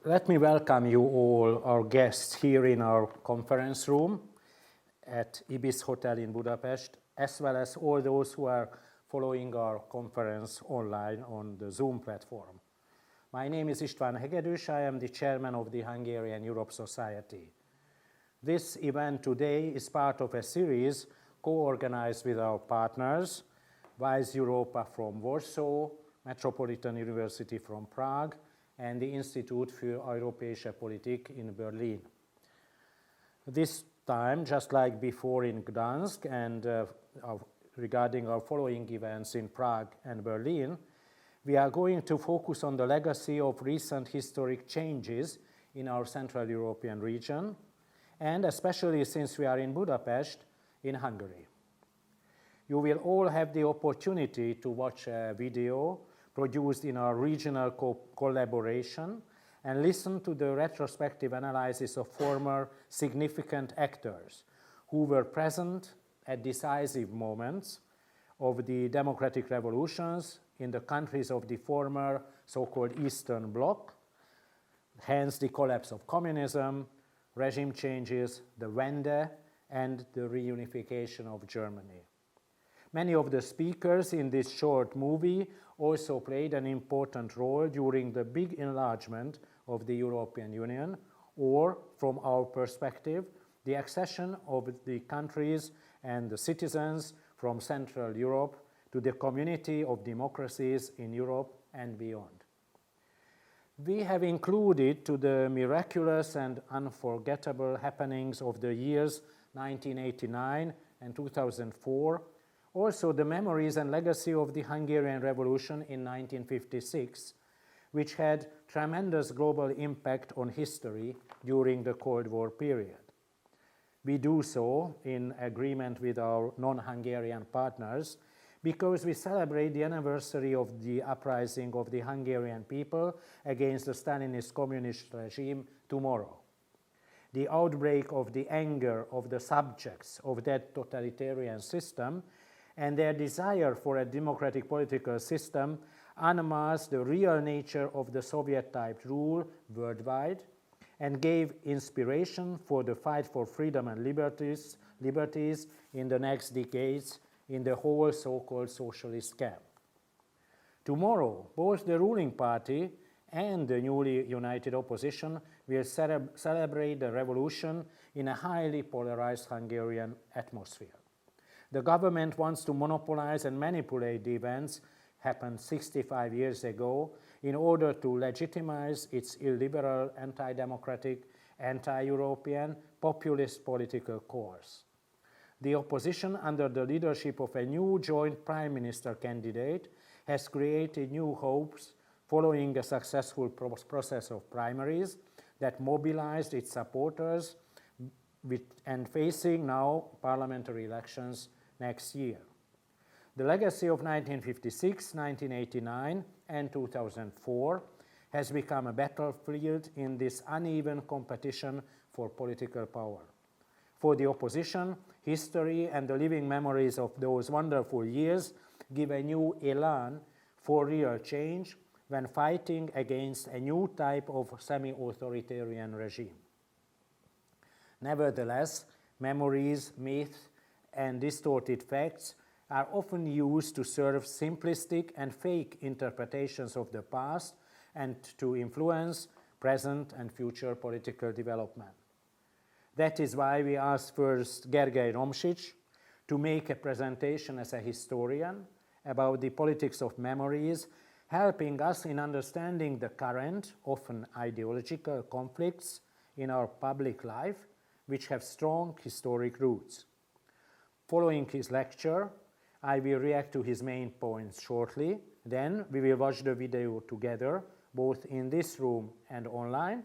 Let me welcome you all, our guests here in our conference room at Ibis Hotel in Budapest, as well as all those who are following our conference online on the Zoom platform. My name is István Hegedűs. I am the chairman of the Hungarian Europe Society. This event today is part of a series co-organized with our partners, Wise Europa from Warsaw, Metropolitan University from Prague, and the Institute für Europäische Politik in Berlin. This time, just like before in Gdansk and regarding our following events in Prague and Berlin, we are going to focus on the legacy of recent historic changes in our Central European region, and especially since we are in Budapest, in Hungary. You will all have the opportunity to watch a video produced in our regional collaboration and listen to the retrospective analysis of former significant actors who were present at decisive moments of the democratic revolutions in the countries of the former so-called Eastern Bloc, hence the collapse of communism, regime changes, the Wende, and the reunification of Germany. Many of the speakers in this short movie also played an important role during the big enlargement of the European Union, or, from our perspective, the accession of the countries and the citizens from Central Europe to the community of democracies in Europe and beyond. We have included to the miraculous and unforgettable happenings of the years 1989 and 2004 also the memories and legacy of the Hungarian Revolution in 1956, which had tremendous global impact on history during the Cold War period. We do so in agreement with our non-Hungarian partners because we celebrate the anniversary of the uprising of the Hungarian people against the Stalinist communist regime tomorrow. The outbreak of the anger of the subjects of that totalitarian system and their desire for a democratic political system unmasked the real nature of the Soviet-type rule worldwide and gave inspiration for the fight for freedom and liberties in the next decades in the whole so-called socialist camp. Tomorrow, both the ruling party and the newly united opposition will celebrate the revolution in a highly polarized Hungarian atmosphere. The government wants to monopolize and manipulate the events happened 65 years ago in order to legitimize its illiberal, anti-democratic, anti-European, populist political course. The opposition, under the leadership of a new joint prime minister candidate, has created new hopes following a successful process of primaries that mobilized its supporters and facing now parliamentary elections next year. The legacy of 1956, 1989, and 2004 has become a battlefield in this uneven competition for political power. For the opposition, history and the living memories of those wonderful years give a new elan for real change when fighting against a new type of semi-authoritarian regime. Nevertheless, memories, myths, and distorted facts are often used to serve simplistic and fake interpretations of the past and to influence present and future political development. That is why we asked first Gergely Romsics to make a presentation as a historian about the politics of memories, helping us in understanding the current, often ideological conflicts in our public life, which have strong historic roots. Following his lecture, I will react to his main points shortly. Then we will watch the video together, both in this room and online,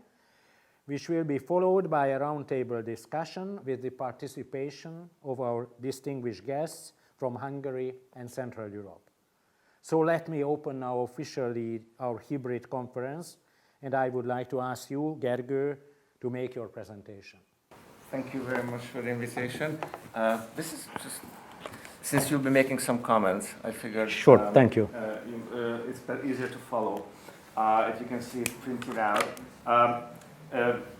which will be followed by a roundtable discussion with the participation of our distinguished guests from Hungary and Central Europe. So let me open now officially our hybrid conference, and I would like to ask you, Gergő, to make your presentation. Thank you very much for the invitation. This is just, since you'll be making some comments, I figured Sure, thank you. It's easier to follow. if you can see it printed out. I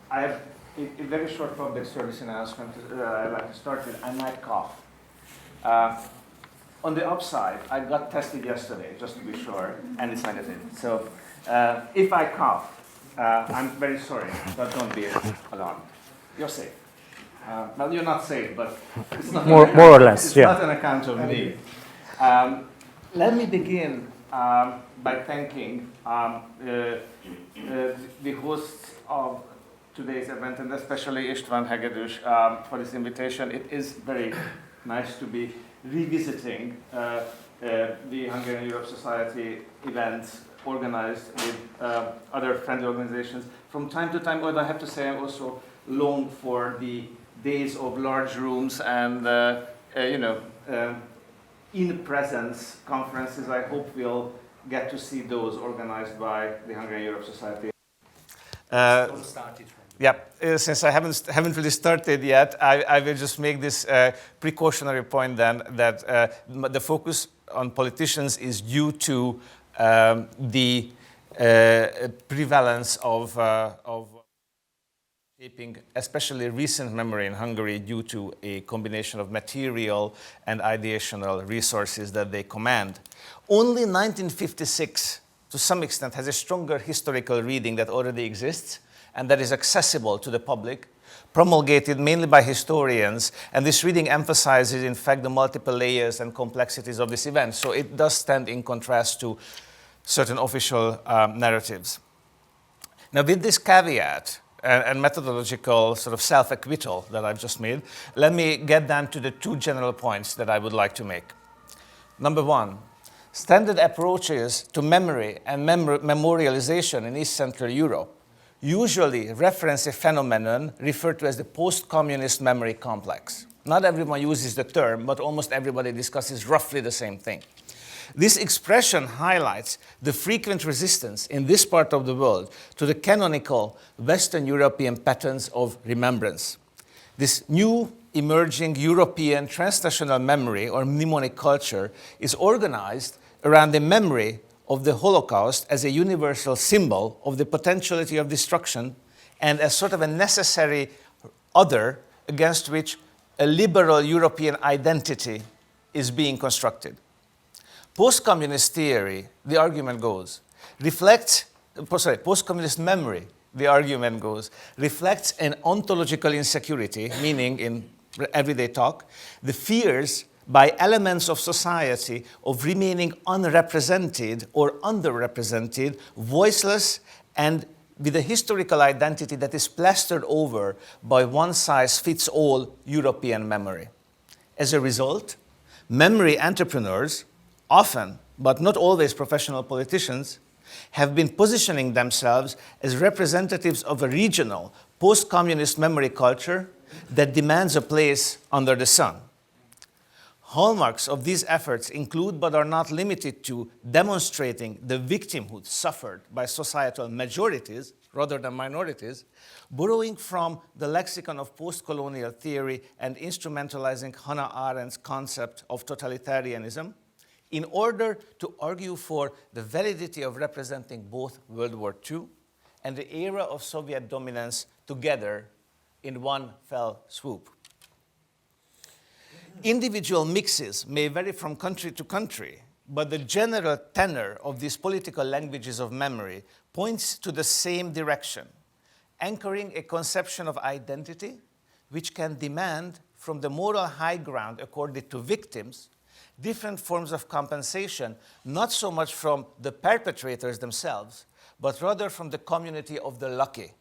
have a very short public service announcement I'd like to start with. I might cough. On the upside, I got tested yesterday, just to be sure, and it's negative. So if I cough, I'm very sorry, but don't be alarmed. You're safe. Well, you're not safe, but it's not more or less. It's not an account of me. Let me begin by thanking the hosts of today's event, and especially István Hegedűs for this invitation. It is very nice to be revisiting the Hungarian Europe Society events organized with other friendly organizations. From time to time, although I have to say I also long for the days of large rooms and in-presence conferences. I hope we'll get to see those organized by the Hungarian Europe Society. Since I haven't really started yet, I will just make this precautionary point then that the focus on politicians is due to the prevalence of shaping especially recent memory in Hungary due to a combination of material and ideational resources that they command. Only 1956, to some extent, has a stronger historical reading that already exists and that is accessible to the public, promulgated mainly by historians, and this reading emphasizes, in fact, the multiple layers and complexities of this event. So it does stand in contrast to certain official narratives. Now, with this caveat and methodological sort of self-acquittal that I've just made, let me get down to the two general points that I would like to make. Number one, standard approaches to memory and memorialization in East Central Europe usually reference a phenomenon referred to as the post-communist memory complex. Not everyone uses the term, but almost everybody discusses roughly the same thing. This expression highlights the frequent resistance in this part of the world to the canonical Western European patterns of remembrance. This new emerging European transnational memory or mnemonic culture is organized around the memory of the Holocaust as a universal symbol of the potentiality of destruction and as sort of a necessary other against which a liberal European identity is being constructed. Post-communist theory, the argument goes, post-communist memory, the argument goes, reflects an ontological insecurity, meaning in everyday talk, the fears by elements of society of remaining unrepresented or underrepresented, voiceless, and with a historical identity that is plastered over by one-size-fits-all European memory. As a result, memory entrepreneurs, often, but not always professional politicians, have been positioning themselves as representatives of a regional, post-communist memory culture that demands a place under the sun. Hallmarks of these efforts include, but are not limited to, demonstrating the victimhood suffered by societal majorities rather than minorities, borrowing from the lexicon of post-colonial theory and instrumentalizing Hannah Arendt's concept of totalitarianism, in order to argue for the validity of representing both World War II and the era of Soviet dominance together in one fell swoop. Individual mixes may vary from country to country, but the general tenor of these political languages of memory points to the same direction, anchoring a conception of identity which can demand from the moral high ground accorded to victims different forms of compensation, not so much from the perpetrators themselves, but rather from the community of the lucky,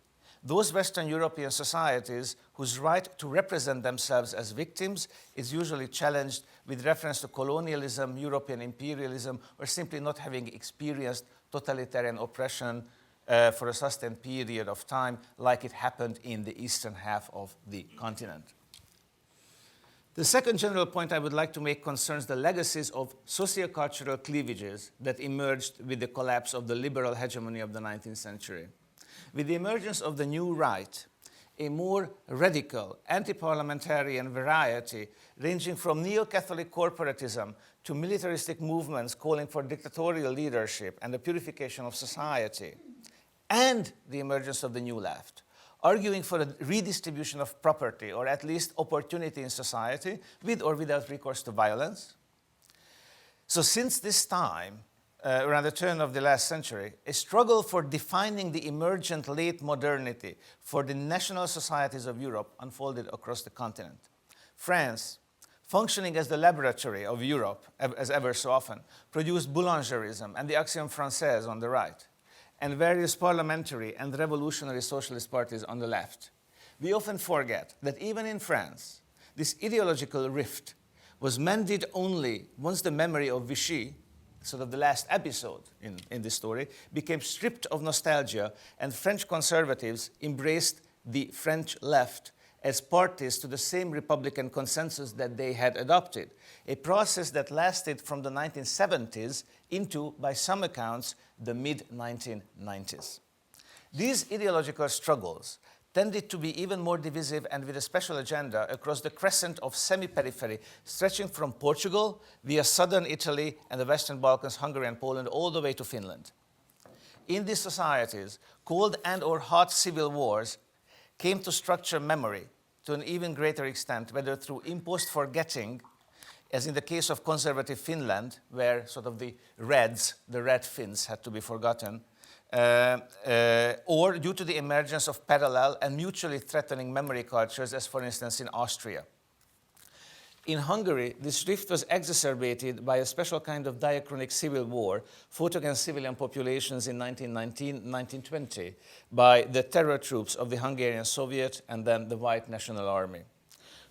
those Western European societies whose right to represent themselves as victims is usually challenged with reference to colonialism, European imperialism, or simply not having experienced totalitarian oppression for a sustained period of time like it happened in the eastern half of the continent. The second general point I would like to make concerns the legacies of sociocultural cleavages that emerged with the collapse of the liberal hegemony of the 19th century. With the emergence of the new right, a more radical, anti-parliamentarian variety ranging from neo-Catholic corporatism to militaristic movements calling for dictatorial leadership and the purification of society, and the emergence of the New Left, arguing for a redistribution of property or at least opportunity in society with or without recourse to violence. So since this time, around the turn of the last century, a struggle for defining the emergent late modernity for the national societies of Europe unfolded across the continent. France, functioning as the laboratory of Europe, as ever so often, produced boulangerism and the Action Française on the right, and various parliamentary and revolutionary socialist parties on the left. We often forget that even in France, this ideological rift was mended only once the memory of Vichy, sort of the last episode in this story, became stripped of nostalgia, and French conservatives embraced the French left as parties to the same Republican consensus that they had adopted, a process that lasted from the 1970s into, by some accounts, the mid-1990s. These ideological struggles tended to be even more divisive and with a special agenda across the crescent of semi-periphery, stretching from Portugal via southern Italy and the Western Balkans, Hungary and Poland, all the way to Finland. In these societies, cold and/or hot civil wars came to structure memory to an even greater extent, whether through imposed forgetting, as in the case of conservative Finland, where sort of the Reds, the Red Finns, had to be forgotten, or due to the emergence of parallel and mutually threatening memory cultures, as for instance in Austria. In Hungary, this rift was exacerbated by a special kind of diachronic civil war fought against civilian populations in 1919-1920 by the terror troops of the Hungarian Soviet and then the White National Army.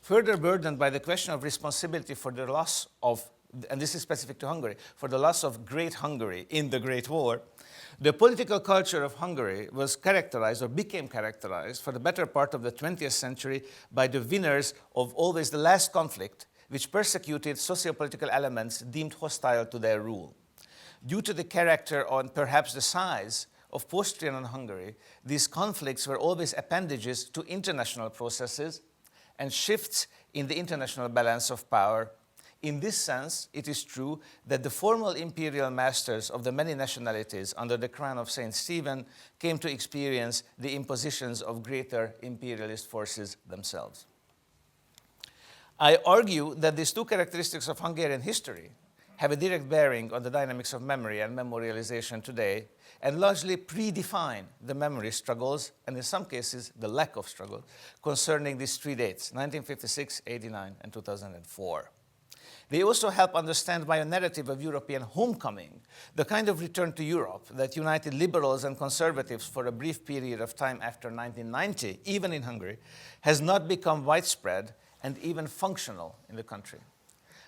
Further burdened by the question of responsibility for the loss of, and this is specific to Hungary, for the loss of Great Hungary in the Great War, the political culture of Hungary was characterized, or became characterized, for the better part of the 20th century by the winners of always the last conflict, which persecuted socio-political elements deemed hostile to their rule. Due to the character and perhaps the size of post-Trianon Hungary, these conflicts were always appendages to international processes and shifts in the international balance of power. In this sense, it is true that the formal imperial masters of the many nationalities under the crown of Saint Stephen came to experience the impositions of greater imperialist forces themselves. I argue that these two characteristics of Hungarian history have a direct bearing on the dynamics of memory and memorialization today, and largely predefine the memory struggles, and in some cases the lack of struggle, concerning these three dates, 1956, 89, and 2004. They also help understand by a narrative of European homecoming, the kind of return to Europe that united liberals and conservatives for a brief period of time after 1990, even in Hungary, has not become widespread and even functional in the country.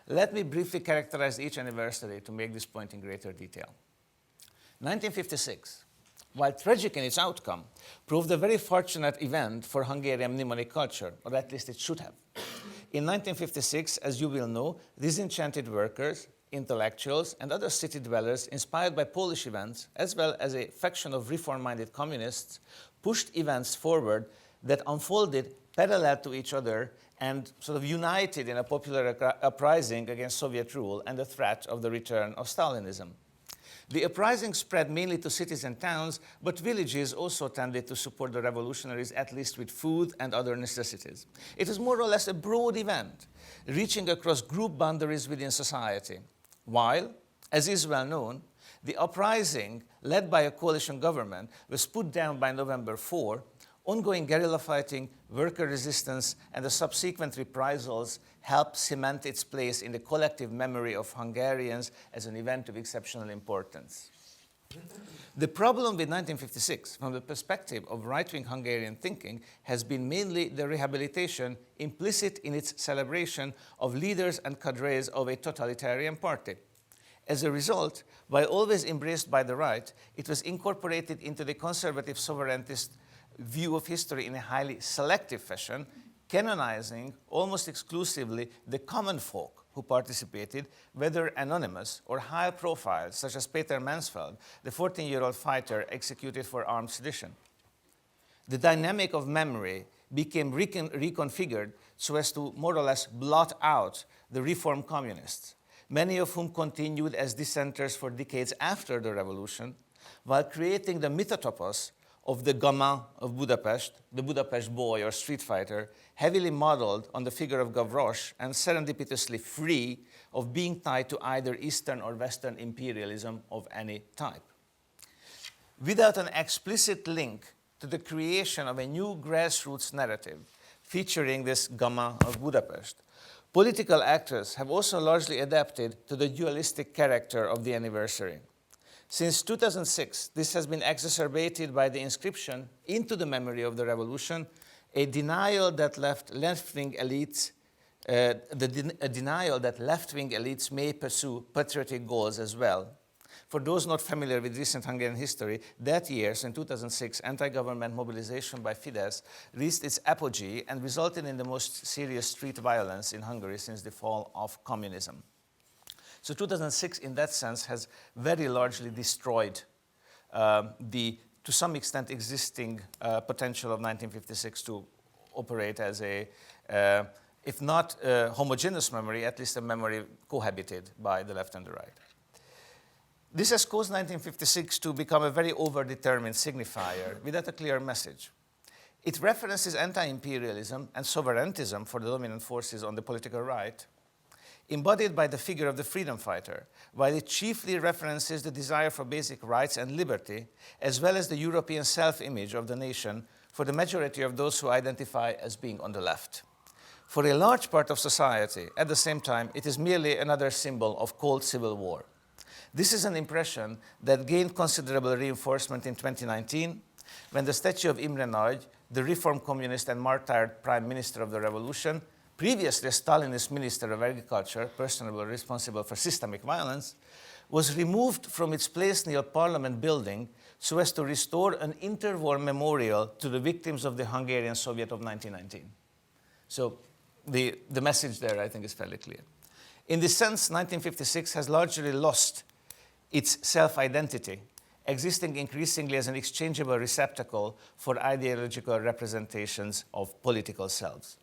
Let me briefly characterize each anniversary to make this point in greater detail. 1956, while tragic in its outcome, proved a very fortunate event for Hungarian mnemonic culture, or at least it should have. In 1956, as you will know, disenchanted workers, intellectuals, and other city dwellers, inspired by Polish events, as well as a faction of reform-minded communists, pushed events forward that unfolded parallel to each other and sort of united in a popular uprising against Soviet rule and the threat of the return of Stalinism. The uprising spread mainly to cities and towns, but villages also tended to support the revolutionaries, at least with food and other necessities. It is more or less a broad event, reaching across group boundaries within society. While, as is well known, the uprising, led by a coalition government, was put down by November 4, ongoing guerrilla fighting, worker resistance, and the subsequent reprisals helped cement its place in the collective memory of Hungarians as an event of exceptional importance. The problem with 1956, from the perspective of right-wing Hungarian thinking, has been mainly the rehabilitation implicit in its celebration of leaders and cadres of a totalitarian party. As a result, while always embraced by the right, it was incorporated into the conservative sovereigntist view of history in a highly selective fashion, canonizing almost exclusively the common folk who participated, whether anonymous or high profile, such as Peter Mansfeld, the 14-year-old fighter executed for armed sedition. The dynamic of memory became reconfigured so as to more or less blot out the reformed communists, many of whom continued as dissenters for decades after the revolution, while creating the mythotopos of the gamin of Budapest, the Budapest boy or street fighter, heavily modeled on the figure of Gavroche and serendipitously free of being tied to either Eastern or Western imperialism of any type. Without an explicit link to the creation of a new grassroots narrative featuring this gamin of Budapest, political actors have also largely adapted to the dualistic character of the anniversary. Since 2006, this has been exacerbated by the inscription into the memory of the revolution, a denial that left-wing elites may pursue patriotic goals as well. For those not familiar with recent Hungarian history, that year, so in 2006, anti-government mobilization by Fidesz reached its apogee and resulted in the most serious street violence in Hungary since the fall of communism. So 2006, in that sense, has very largely destroyed to some extent, existing potential of 1956 to operate as a, if not a homogeneous memory, at least a memory cohabited by the left and the right. This has caused 1956 to become a very overdetermined signifier without a clear message. It references anti-imperialism and sovereigntism for the dominant forces on the political right, embodied by the figure of the freedom fighter, while it chiefly references the desire for basic rights and liberty, as well as the European self-image of the nation for the majority of those who identify as being on the left. For a large part of society, at the same time, it is merely another symbol of cold civil war. This is an impression that gained considerable reinforcement in 2019, when the statue of Imre Nagy, the reformed communist and martyred prime minister of the revolution, previously a Stalinist minister of agriculture, personally responsible for systemic violence, was removed from its place near Parliament building so as to restore an interwar memorial to the victims of the Hungarian Soviet of 1919. So the message there, I think, is fairly clear. In this sense, 1956 has largely lost its self-identity, existing increasingly as an exchangeable receptacle for ideological representations of political selves.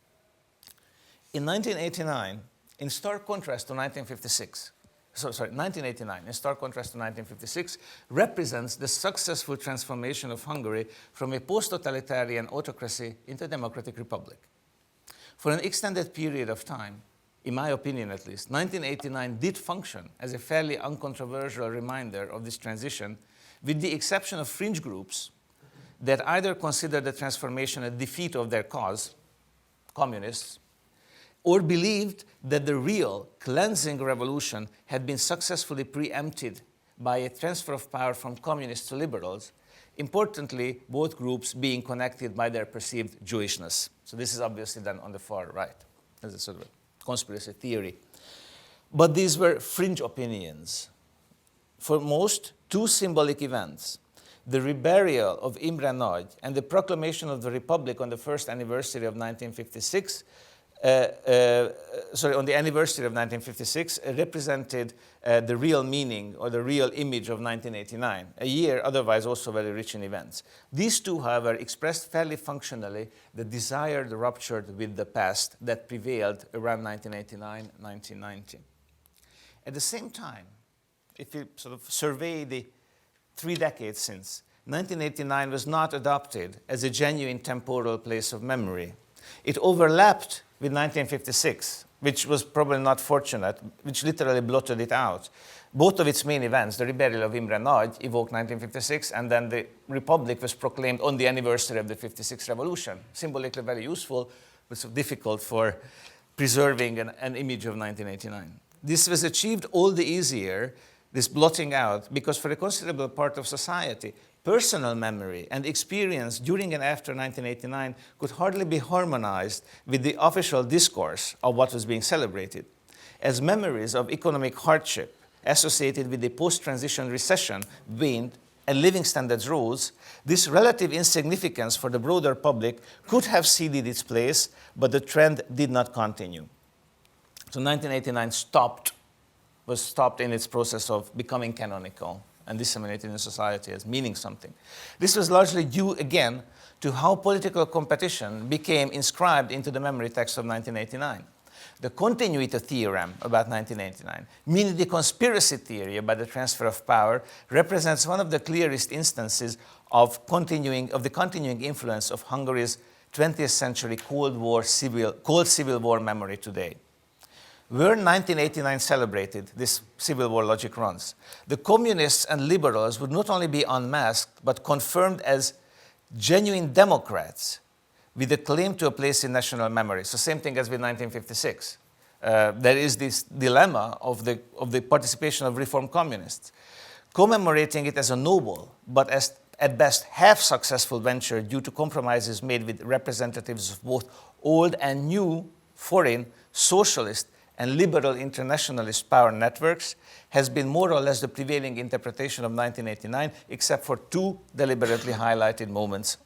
In 1989, in stark contrast to 1956, 1989, in stark contrast to 1956, represents the successful transformation of Hungary from a post-totalitarian autocracy into a democratic republic. For an extended period of time, in my opinion at least, 1989 did function as a fairly uncontroversial reminder of this transition, with the exception of fringe groups that either considered the transformation a defeat of their cause, communists, or believed that the real cleansing revolution had been successfully preempted by a transfer of power from communists to liberals, importantly, both groups being connected by their perceived Jewishness. So this is obviously done on the far right, as a sort of a conspiracy theory. But these were fringe opinions. For most, two symbolic events, the reburial of Imre Nagy and the proclamation of the Republic on the first anniversary of 1956, on the anniversary of 1956, represented the real meaning or the real image of 1989, a year otherwise also very rich in events. These two, however, expressed fairly functionally the desired rupture with the past that prevailed around 1989-1990. At the same time, if you sort of survey the 3 decades since, 1989 was not adopted as a genuine temporal place of memory. It overlapped with 1956, which was probably not fortunate, which literally blotted it out. Both of its main events, the reburial of Imre Nagy, evoked 1956, and then the Republic was proclaimed on the anniversary of the 56 revolution. Symbolically very useful, but so difficult for preserving an image of 1989. This was achieved all the easier, this blotting out, because for a considerable part of society, personal memory and experience during and after 1989 could hardly be harmonized with the official discourse of what was being celebrated, as memories of economic hardship associated with the post-transition recession waned and living standards rose. This relative insignificance for the broader public could have ceded its place, but the trend did not continue. So 1989 was stopped in its process of becoming canonical and disseminated in society as meaning something. This was largely due, again, to how political competition became inscribed into the memory text of 1989. The continuity theorem about 1989, meaning the conspiracy theory about the transfer of power, represents one of the clearest instances of the continuing influence of Hungary's 20th century Cold Civil War memory today. Where 1989 celebrated, this Civil War logic runs, the communists and liberals would not only be unmasked, but confirmed as genuine democrats with a claim to a place in national memory. So same thing as with 1956. There is this dilemma of the participation of reformed communists, commemorating it as a noble, but as at best half-successful venture due to compromises made with representatives of both old and new foreign, socialist, and liberal internationalist power networks, has been more or less the prevailing interpretation of 1989, except for two deliberately highlighted moments.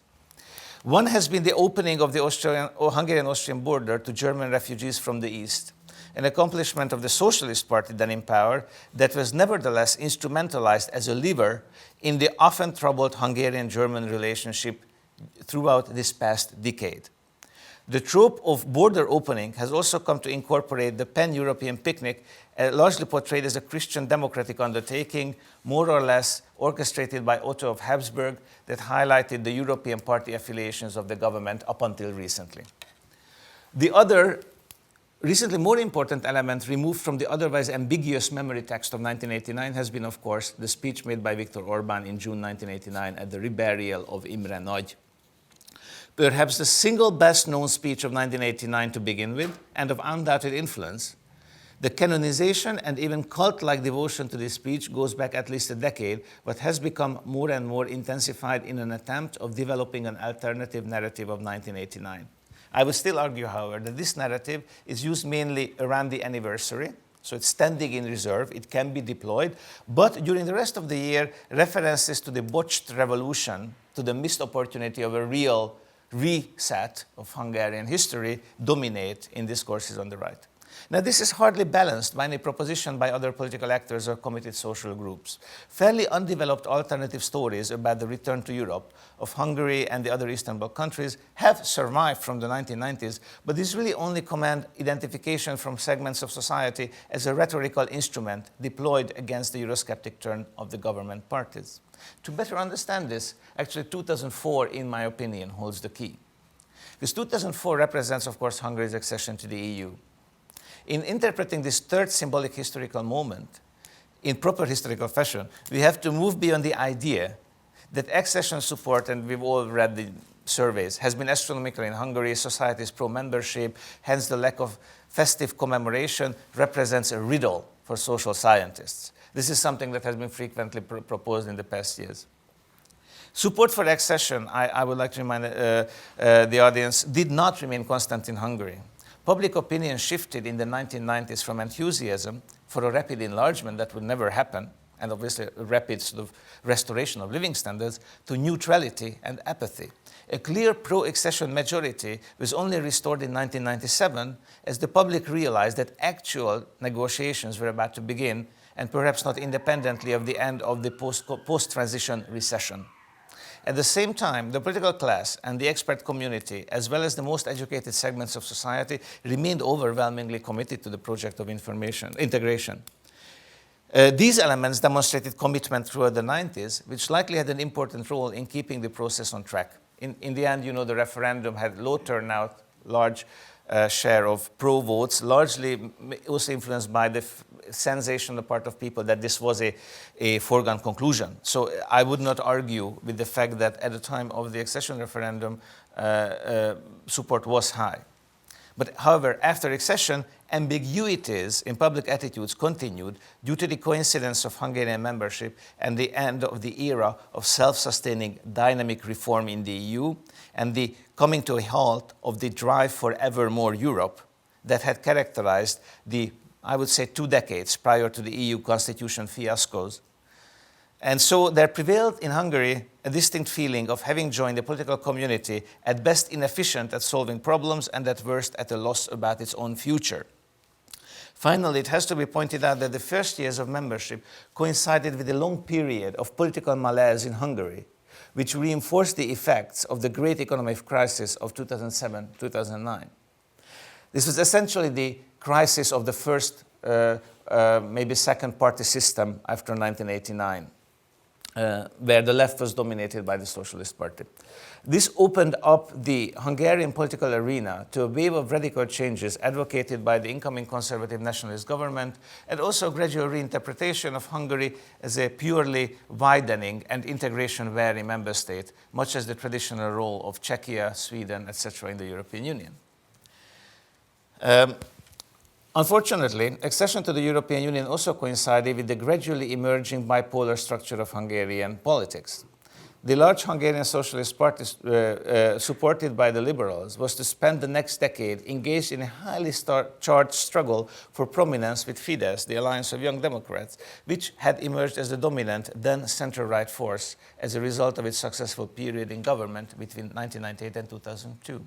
One has been the opening of the Hungarian-Austrian border to German refugees from the east, an accomplishment of the Socialist Party then in power that was nevertheless instrumentalized as a lever in the often troubled Hungarian-German relationship throughout this past decade. The trope of border opening has also come to incorporate the pan-European picnic, largely portrayed as a Christian democratic undertaking, more or less orchestrated by Otto of Habsburg, that highlighted the European party affiliations of the government up until recently. The other, recently more important element removed from the otherwise ambiguous memory text of 1989 has been, of course, the speech made by Viktor Orbán in June 1989 at the reburial of Imre Nagy. Perhaps the single best-known speech of 1989 to begin with, and of undoubted influence, the canonization and even cult-like devotion to this speech goes back at least a decade, but has become more and more intensified in an attempt of developing an alternative narrative of 1989. I would still argue, however, that this narrative is used mainly around the anniversary, so it's standing in reserve, it can be deployed, but during the rest of the year, references to the botched revolution, to the missed opportunity of a real reset of Hungarian history dominate in discourses on the right. Now, this is hardly balanced by any proposition by other political actors or committed social groups. Fairly undeveloped alternative stories about the return to Europe of Hungary and the other Eastern Bloc countries have survived from the 1990s, but these really only command identification from segments of society as a rhetorical instrument deployed against the Eurosceptic turn of the government parties. To better understand this, actually 2004, in my opinion, holds the key. Because 2004 represents, of course, Hungary's accession to the EU. In interpreting this third symbolic historical moment in proper historical fashion, we have to move beyond the idea that accession support, and we've all read the surveys, has been astronomical in Hungary, society is pro-membership, hence the lack of festive commemoration represents a riddle for social scientists. This is something that has been frequently proposed in the past years. Support for accession, I would like to remind the audience, did not remain constant in Hungary. Public opinion shifted in the 1990s from enthusiasm for a rapid enlargement that would never happen, and obviously a rapid sort of restoration of living standards, to neutrality and apathy. A clear pro-accession majority was only restored in 1997 as the public realized that actual negotiations were about to begin, and perhaps not independently of the end of the post-transition recession. At the same time, the political class and the expert community, as well as the most educated segments of society, remained overwhelmingly committed to the project of integration. These elements demonstrated commitment throughout the 90s, which likely had an important role in keeping the process on track. In the end, the referendum had low turnout, large share of pro-votes, largely also influenced by the sensation on the part of people that this was a foregone conclusion. So I would not argue with the fact that at the time of the accession referendum, support was high. But however, after accession, ambiguities in public attitudes continued due to the coincidence of Hungarian membership and the end of the era of self-sustaining dynamic reform in the EU and the coming to a halt of the drive for ever more Europe that had characterized the, I would say, 2 decades prior to the EU constitution fiascos. And so there prevailed in Hungary a distinct feeling of having joined a political community at best inefficient at solving problems and at worst at a loss about its own future. Finally, it has to be pointed out that the first years of membership coincided with a long period of political malaise in Hungary, which reinforced the effects of the great economic crisis of 2007-2009. This was essentially the crisis of the first, maybe second party system after 1989, where the left was dominated by the Socialist Party. This opened up the Hungarian political arena to a wave of radical changes advocated by the incoming conservative nationalist government, and also a gradual reinterpretation of Hungary as a purely widening and integration-wary member state, much as the traditional role of Czechia, Sweden, etc. in the European Union. Unfortunately, accession to the European Union also coincided with the gradually emerging bipolar structure of Hungarian politics. The large Hungarian Socialist Party, supported by the liberals, was to spend the next decade engaged in a highly charged struggle for prominence with Fidesz, the Alliance of Young Democrats, which had emerged as the dominant, then center-right force as a result of its successful period in government between 1998 and 2002.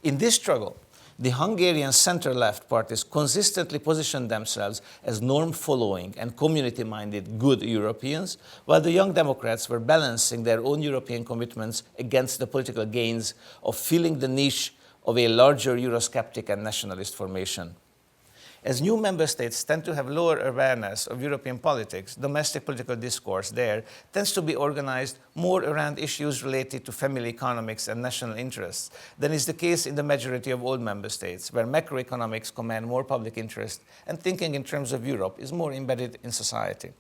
In this struggle, the Hungarian center-left parties consistently positioned themselves as norm-following and community-minded good Europeans, while the Young Democrats were balancing their own European commitments against the political gains of filling the niche of a larger Eurosceptic and nationalist formation. As new member states tend to have lower awareness of European politics, domestic political discourse there tends to be organized more around issues related to family economics and national interests than is the case in the majority of old member states, where macroeconomics command more public interest and thinking in terms of Europe is more embedded in society.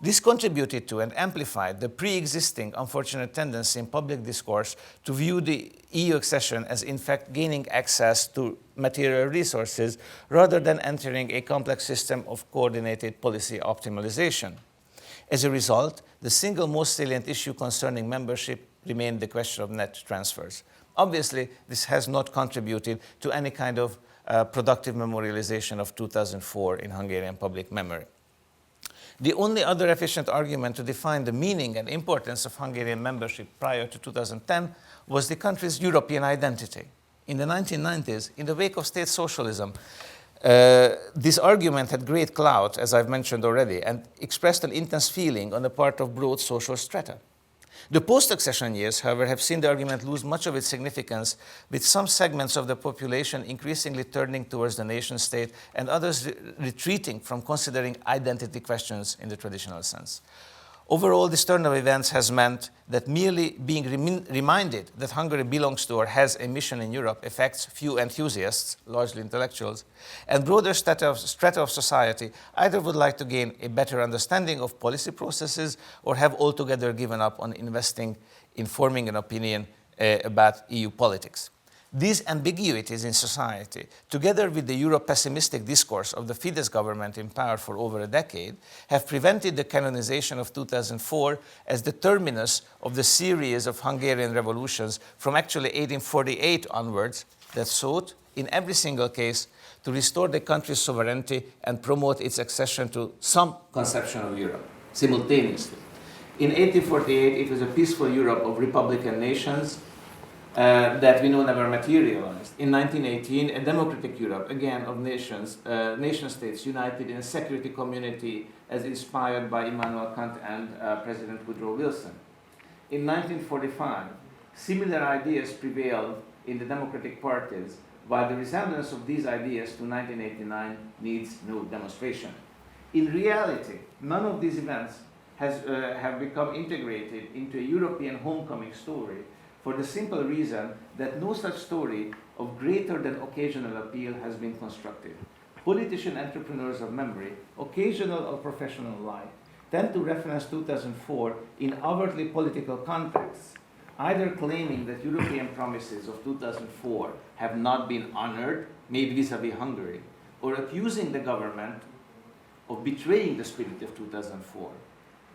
This contributed to and amplified the pre-existing unfortunate tendency in public discourse to view the EU accession as in fact gaining access to material resources rather than entering a complex system of coordinated policy optimization. As a result, the single most salient issue concerning membership remained the question of net transfers. Obviously, this has not contributed to any kind of productive memorialization of 2004 in Hungarian public memory. The only other efficient argument to define the meaning and importance of Hungarian membership prior to 2010 was the country's European identity. In the 1990s, in the wake of state socialism, this argument had great clout, as I've mentioned already, and expressed an intense feeling on the part of broad social strata. The post-accession years, however, have seen the argument lose much of its significance, with some segments of the population increasingly turning towards the nation-state and others retreating from considering identity questions in the traditional sense. Overall, this turn of events has meant that merely being reminded that Hungary belongs to or has a mission in Europe affects few enthusiasts, largely intellectuals, and broader strata of society either would like to gain a better understanding of policy processes or have altogether given up on investing in forming an opinion about EU politics. These ambiguities in society, together with the Euro-pessimistic discourse of the Fidesz government in power for over a decade, have prevented the canonization of 2004 as the terminus of the series of Hungarian revolutions from actually 1848 onwards that sought, in every single case, to restore the country's sovereignty and promote its accession to some conception of Europe, simultaneously. In 1848, it was a peaceful Europe of republican nations, that we know never materialized. In 1918, a democratic Europe, again of nations, nation-states united in a security community as inspired by Immanuel Kant and President Woodrow Wilson. In 1945, similar ideas prevailed in the democratic parties, while the resemblance of these ideas to 1989 needs no demonstration. In reality, none of these events have become integrated into a European homecoming story, for the simple reason that no such story of greater than occasional appeal has been constructed. Politician entrepreneurs of memory, occasional or professional alike, tend to reference 2004 in outwardly political contexts, either claiming that European promises of 2004 have not been honored, maybe vis-à-vis Hungary, or accusing the government of betraying the spirit of 2004.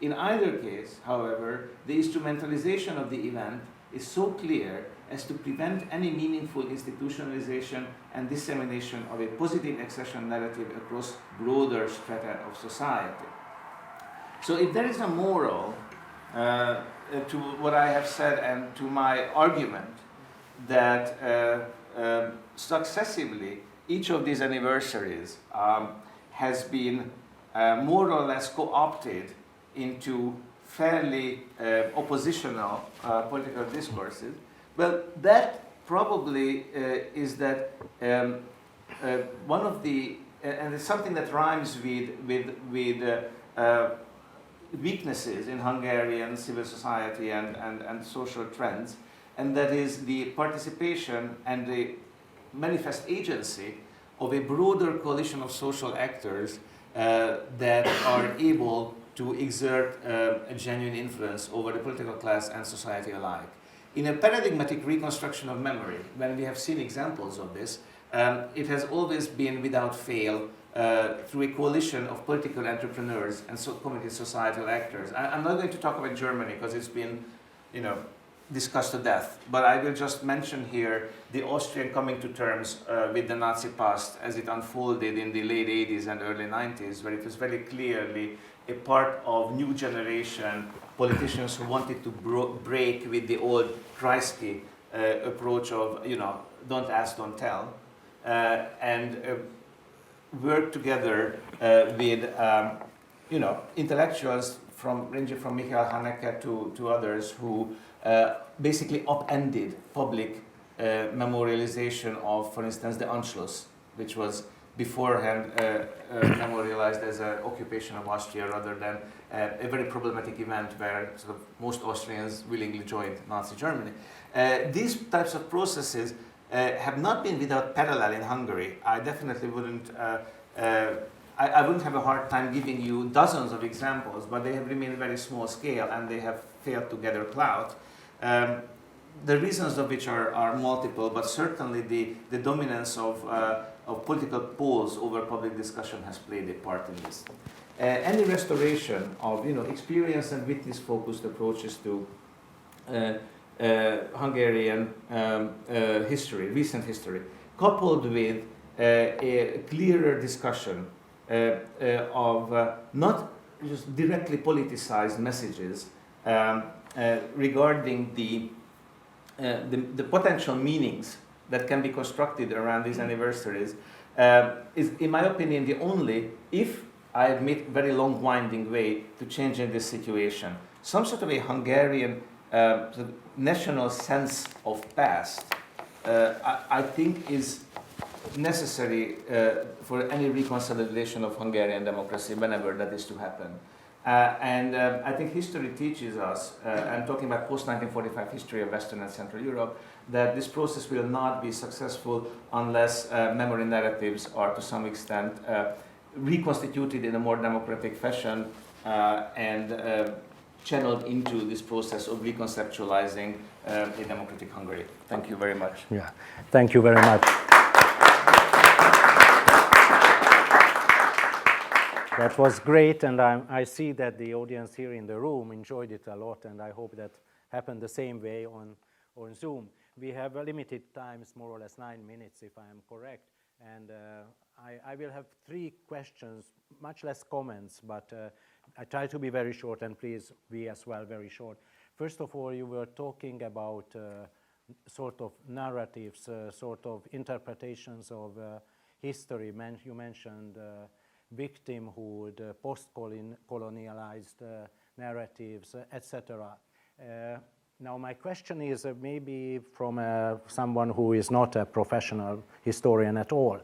In either case, however, the instrumentalization of the event is so clear as to prevent any meaningful institutionalization and dissemination of a positive accession narrative across broader strata of society. So if there is a moral to what I have said and to my argument that successively each of these anniversaries has been more or less co-opted into fairly oppositional political discourses, well, that probably is that one of the, and it's something that rhymes with weaknesses in Hungarian civil society and social trends, and that is the participation and the manifest agency of a broader coalition of social actors that are able to exert a genuine influence over the political class and society alike. In a paradigmatic reconstruction of memory, when we have seen examples of this, it has always been without fail through a coalition of political entrepreneurs and community societal actors. I'm not going to talk about Germany because it's been, discussed to death, but I will just mention here the Austrian coming to terms with the Nazi past as it unfolded in the late 80s and early 90s, where it was very clearly a part of new generation politicians who wanted to break with the old Kreisky approach of, don't ask, don't tell, and work together with, intellectuals ranging from Michael Haneke to others who basically upended public memorialization of, for instance, the Anschluss, which was beforehand memorialized as an occupation of Austria rather than a very problematic event where sort of most Austrians willingly joined Nazi Germany. These types of processes have not been without parallel in Hungary. I definitely wouldn't, I wouldn't have a hard time giving you dozens of examples, but they have remained very small scale and they have failed to gather clout. The reasons of which are multiple, but certainly the dominance of political poles over public discussion has played a part in this. Any restoration of experience and witness-focused approaches to Hungarian history, recent history, coupled with a clearer discussion of not just directly politicized messages regarding the potential meanings that can be constructed around these anniversaries is, in my opinion, the only, if I admit, very long winding way to changing this situation. Some sort of a Hungarian sort of national sense of past, I think, is necessary for any reconsolidation of Hungarian democracy whenever that is to happen. And I think history teaches us, I'm talking about post-1945 history of Western and Central Europe, that this process will not be successful unless memory narratives are to some extent reconstituted in a more democratic fashion and channeled into this process of reconceptualizing a democratic Hungary. Thank you very much. Yeah, thank you very much. That was great, and I see that the audience here in the room enjoyed it a lot, and I hope that happened the same way on Zoom. We have limited times, more or less 9 minutes, if I am correct, and I will have 3 questions, much less comments, but I try to be very short, and please be as well very short. First of all, you were talking about sort of narratives, sort of interpretations of history. You mentioned victimhood, post-colonialized narratives, etc. Now my question is maybe from someone who is not a professional historian at all.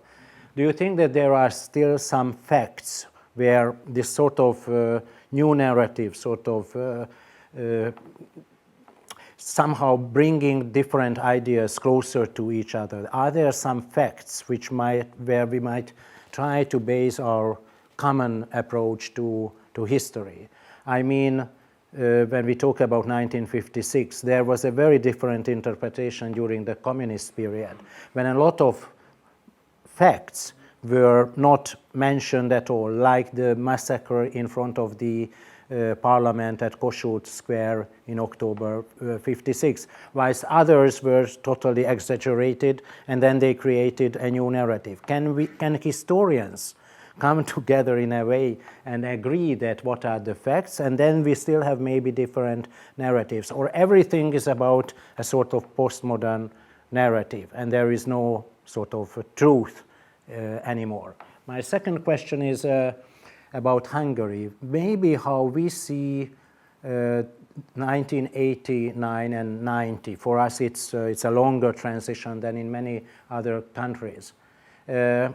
Do you think that there are still some facts where this sort of new narrative, sort of somehow bringing different ideas closer to each other? Are there some facts where we might try to base our common approach to history? I mean, when we talk about 1956, there was a very different interpretation during the communist period, when a lot of facts were not mentioned at all, like the massacre in front of the parliament at Kossuth Square in October 56, whilst others were totally exaggerated, and then they created a new narrative. Can historians come together in a way and agree that what are the facts, and then we still have maybe different narratives, or everything is about a sort of postmodern narrative, and there is no sort of truth anymore. My second question is about Hungary. Maybe how we see 1989 and 90. For us, it's a longer transition than in many other countries. I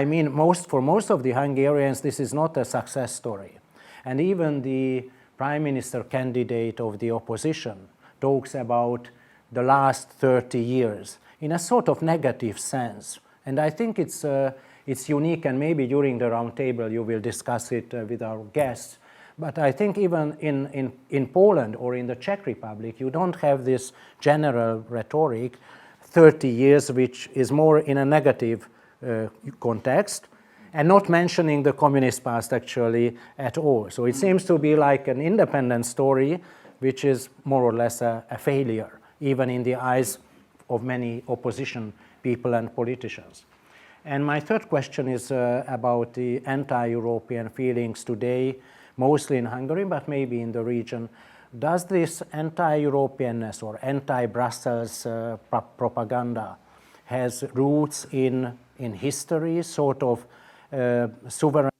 mean, for most of the Hungarians, this is not a success story. And even the prime minister candidate of the opposition talks about the last 30 years in a sort of negative sense. And I think it's unique, and maybe during the roundtable you will discuss it with our guests. But I think even in Poland or in the Czech Republic, you don't have this general rhetoric, 30 years, which is more in a negative context, and not mentioning the communist past actually at all. So it seems to be like an independent story, which is more or less a failure, even in the eyes of many opposition people and politicians. And my third question is about the anti-European feelings today, mostly in Hungary, but maybe in the region. Does this anti-Europeanness or anti-Brussels propaganda has roots in history, sort of sovereign?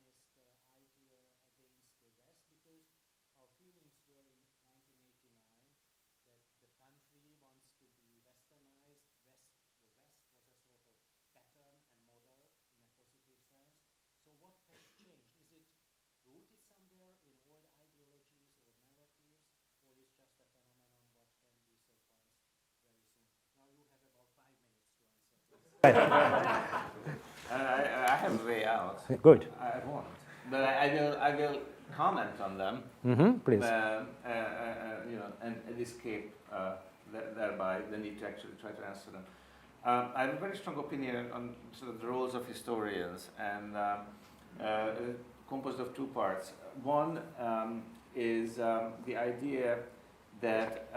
I have a way out. Good. I won't, but I will comment on them. Please. And escape thereby the need to actually try to answer them. I have a very strong opinion on sort of the roles of historians, and composed of two parts. One is the idea that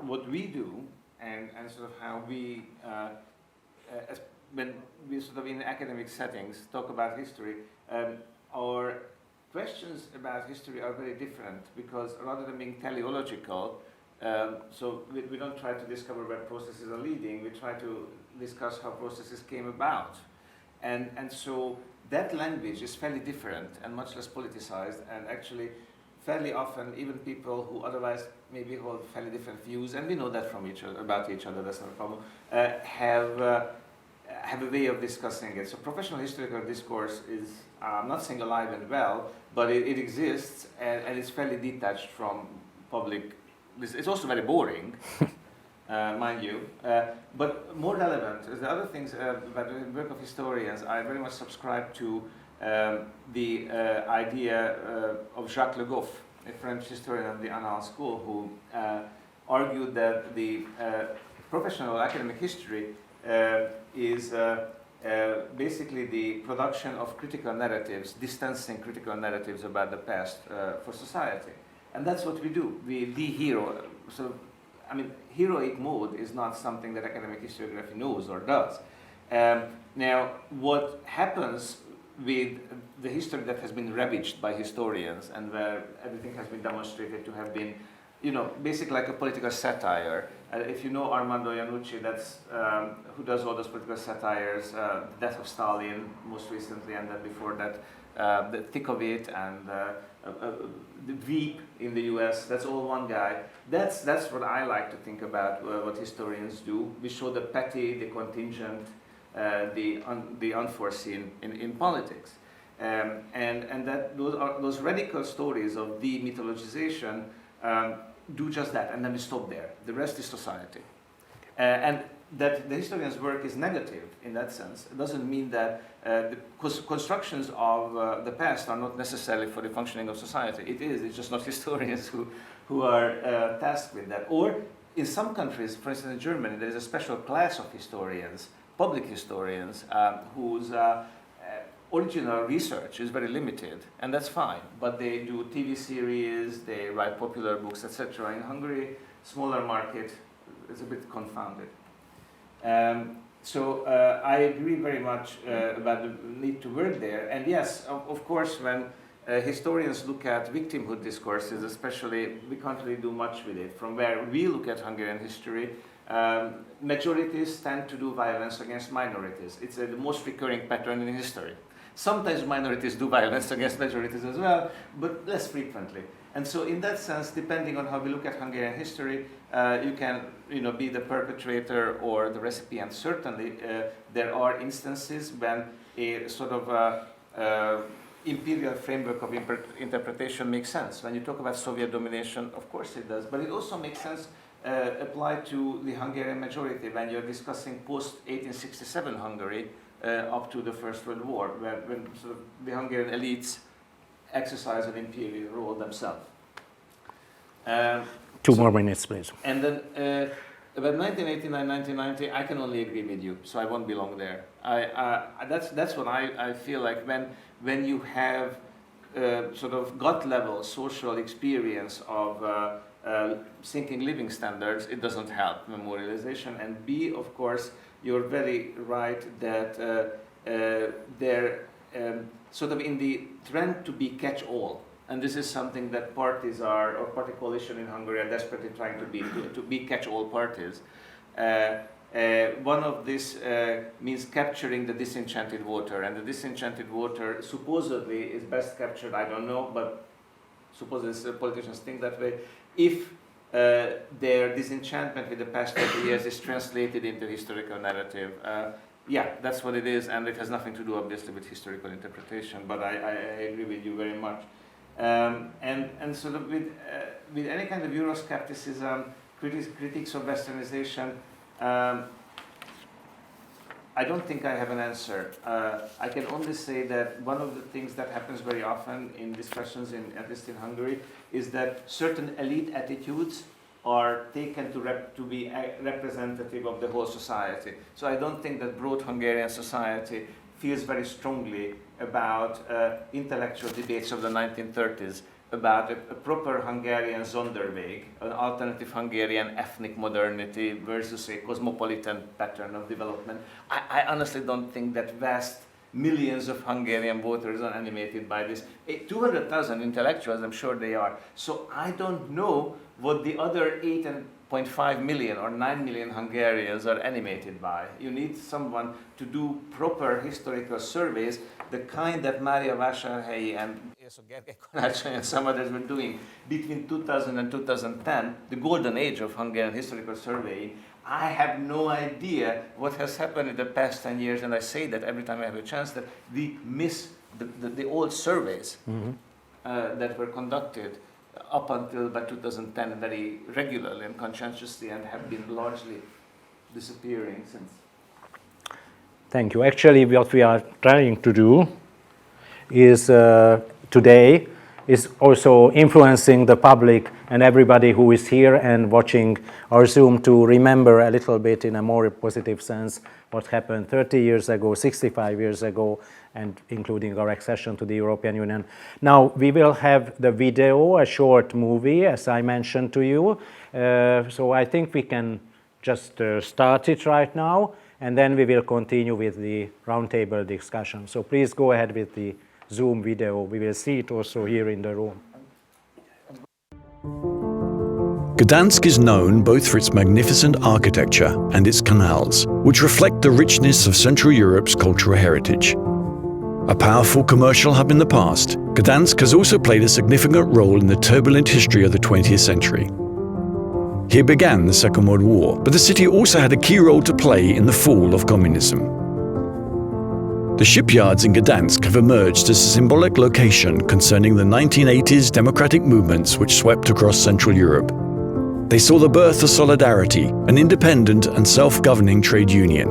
what we do and sort of how we when we sort of in academic settings talk about history, our questions about history are very different, because rather than being teleological, so we don't try to discover where processes are leading, we try to discuss how processes came about. And so that language is fairly different and much less politicized, and actually fairly often even people who otherwise maybe hold fairly different views, and we know that from about each other, that's not a problem, have a way of discussing it. So professional historical discourse is, I'm not saying alive and well, but it exists, and it's fairly detached from public. It's also very boring, mind you, but more relevant is the other things about the work of historians. I very much subscribe to the idea of Jacques Le Goff, a French historian of the Annales School, who argued that the professional academic history is basically the production of critical narratives, distancing critical narratives about the past for society. And that's what we do. We de-hero. So, I mean, heroic mode is not something that academic historiography knows or does. Now, what happens with the history that has been ravaged by historians and where everything has been demonstrated to have been, basically like a political satire. If you know Armando Iannucci, that's who does all those political satires, The Death of Stalin, most recently, and then before that, The Thick of It, and The Veep in the US. That's all one guy. That's what I like to think about what historians do. We show the petty, the contingent, the unforeseen in politics, and that those radical stories of demythologization do just that, and then we stop there. The rest is society, and that the historian's work is negative in that sense. It doesn't mean that the constructions of the past are not necessarily for the functioning of society. It is. It's just not historians who are tasked with that. Or in some countries, for instance in Germany, there is a special class of historians, public historians, whose original research is very limited, and that's fine. But they do TV series, they write popular books, etc. In Hungary, smaller market is a bit confounded. So I agree very much about the need to work there. And yes, of course, when historians look at victimhood discourses, especially, we can't really do much with it. From where we look at Hungarian history, Majorities tend to do violence against minorities. It's the most recurring pattern in history. Sometimes minorities do violence against majorities as well, but less frequently. And so in that sense, depending on how we look at Hungarian history, you can be the perpetrator or the recipient. Certainly, there are instances when a sort of imperial framework of interpretation makes sense. When you talk about Soviet domination, of course it does, but it also makes sense applied to the Hungarian majority when you're discussing post-1867 Hungary up to the First World War, when sort of the Hungarian elites exercise an imperial role themselves. Two more minutes, please. And then about 1989, 1990, I can only agree with you, so I won't belong there. That's what I feel like when you have sort of gut level social experience of sinking living standards, it doesn't help memorialization. And B, of course, you're very right that they're sort of in the trend to be catch-all. And this is something that parties or party coalition in Hungary are desperately trying to be catch-all parties. One of this means capturing the disenchanted voter, and the disenchanted voter supposedly is best captured, I don't know, but supposedly politicians think that way, if their disenchantment with the past 20 years is translated into historical narrative. Yeah, that's what it is, and it has nothing to do, obviously, with historical interpretation, but I agree with you very much. And sort of with any kind of Euroscepticism, critiques of Westernization, I don't think I have an answer. I can only say that one of the things that happens very often in discussions, at least in Hungary, is that certain elite attitudes are taken to be representative of the whole society. So I don't think that broad Hungarian society feels very strongly about intellectual debates of the 1930s about a proper Hungarian Sonderweg, an alternative Hungarian ethnic modernity versus a cosmopolitan pattern of development. I honestly don't think that vast millions of Hungarian voters are animated by this. 200,000 intellectuals, I'm sure they are. So I don't know what the other 8.5 million or 9 million Hungarians are animated by. You need someone to do proper historical surveys, the kind that Mária Vásárhelyi and and some others were doing between 2000 and 2010, the golden age of Hungarian historical surveying. I have no idea what has happened in the past 10 years, and I say that every time I have a chance, that we miss the old surveys that were conducted up until about 2010 very regularly and conscientiously, and have been largely disappearing since. Thank you. Actually, what we are trying to do is today is also influencing the public and everybody who is here and watching our Zoom to remember a little bit in a more positive sense what happened 30 years ago, 65 years ago, and including our accession to the European Union. Now, we will have the video, a short movie, as I mentioned to you. So I think we can just start it right now, and then we will continue with the roundtable discussion. So please go ahead with the Zoom video. We will see it also here in the room. Gdansk is known both for its magnificent architecture and its canals, which reflect the richness of Central Europe's cultural heritage. A powerful commercial hub in the past, Gdansk has also played a significant role in the turbulent history of the 20th century. Here began the Second World War, but the city also had a key role to play in the fall of communism. The shipyards in Gdansk have emerged as a symbolic location concerning the 1980s democratic movements which swept across Central Europe. They saw the birth of Solidarity, an independent and self-governing trade union.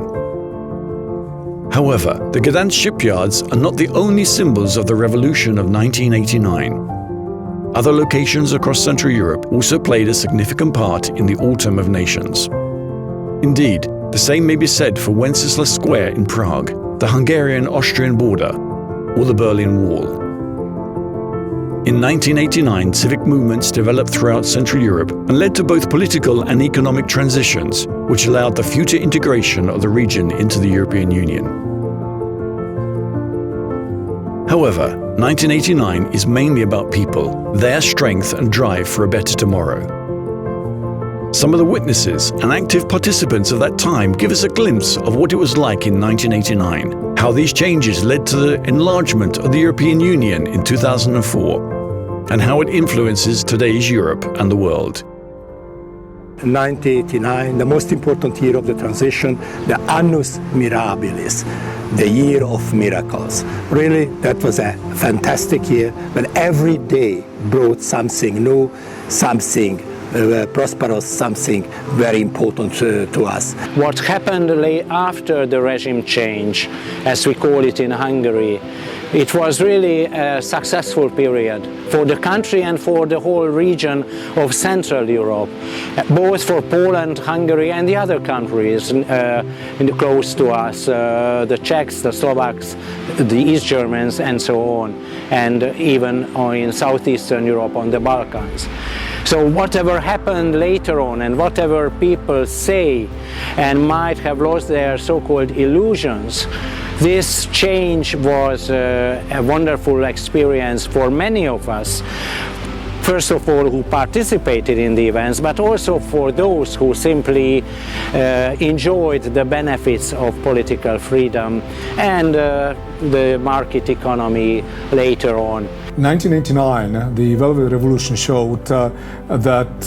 However, the Gdansk shipyards are not the only symbols of the revolution of 1989. Other locations across Central Europe also played a significant part in the Autumn of Nations. Indeed, the same may be said for Wenceslas Square in Prague, the Hungarian-Austrian border, or the Berlin Wall. In 1989, civic movements developed throughout Central Europe and led to both political and economic transitions, which allowed the future integration of the region into the European Union. However, 1989 is mainly about people, their strength and drive for a better tomorrow. Some of the witnesses and active participants of that time give us a glimpse of what it was like in 1989, how these changes led to the enlargement of the European Union in 2004, and how it influences today's Europe and the world. 1989, the most important year of the transition, the annus mirabilis, the year of miracles. Really, that was a fantastic year, but every day brought something new, something prosperous, something very important to us. What happened after the regime change, as we call it in Hungary, it was really a successful period for the country and for the whole region of Central Europe, both for Poland, Hungary and the other countries close to us, the Czechs, the Slovaks, the East Germans and so on, and even in Southeastern Europe on the Balkans. So whatever happened later on and whatever people say and might have lost their so-called illusions, this change was a wonderful experience for many of us. First of all, who participated in the events, but also for those who simply enjoyed the benefits of political freedom and the market economy later on. 1989, the Velvet Revolution showed that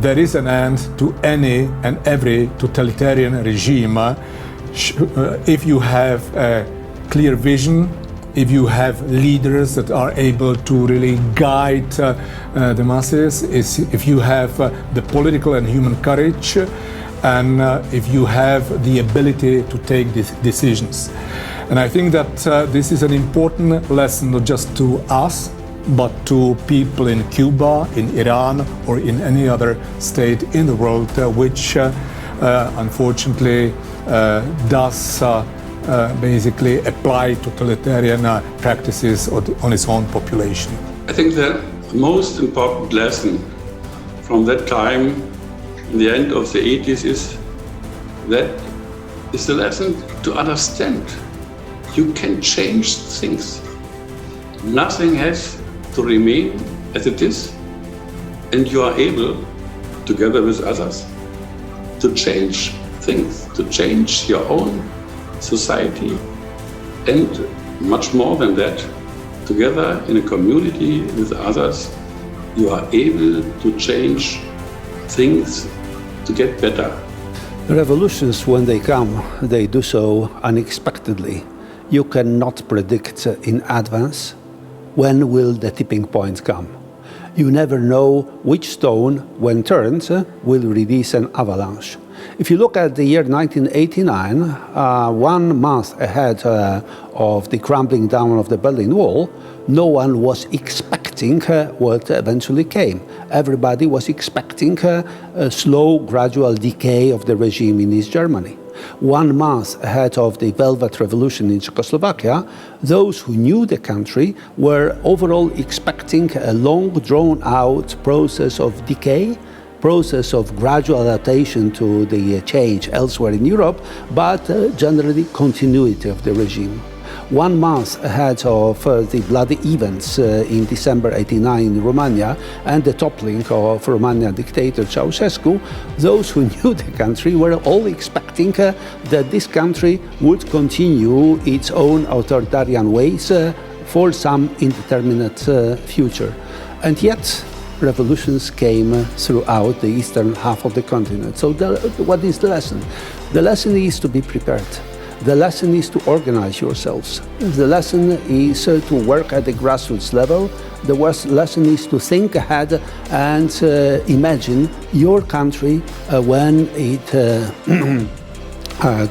there is an end to any and every totalitarian regime if you have a clear vision, if you have leaders that are able to really guide the masses, if you have the political and human courage, and if you have the ability to take these decisions. And I think that this is an important lesson not just to us, but to people in Cuba, in Iran, or in any other state in the world which unfortunately does basically apply totalitarian practices on its own population. I think the most important lesson from that time, in the end of the 80s, is the lesson to understand you can change things. Nothing has to remain as it is, and you are able, together with others, to change things, to change your own society, and much more than that, together in a community with others, you are able to change things to get better. Revolutions, when they come, they do so unexpectedly. You cannot predict in advance when will the tipping point come. You never know which stone, when turned, will release an avalanche. If you look at the year 1989, 1 month ahead of the crumbling down of the Berlin Wall, no one was expecting what eventually came. Everybody was expecting a slow, gradual decay of the regime in East Germany. 1 month ahead of the Velvet Revolution in Czechoslovakia, those who knew the country were overall expecting a long, drawn-out process of decay, process of gradual adaptation to the change elsewhere in Europe, but generally continuity of the regime. 1 month ahead of the bloody events in December '89 in Romania and the toppling of Romanian dictator Ceausescu, those who knew the country were all expecting that this country would continue its own authoritarian ways for some indeterminate future. And yet, revolutions came throughout the eastern half of the continent. So what is the lesson? The lesson is to be prepared. The lesson is to organize yourselves. The lesson is to work at the grassroots level. The lesson is to think ahead and imagine your country when it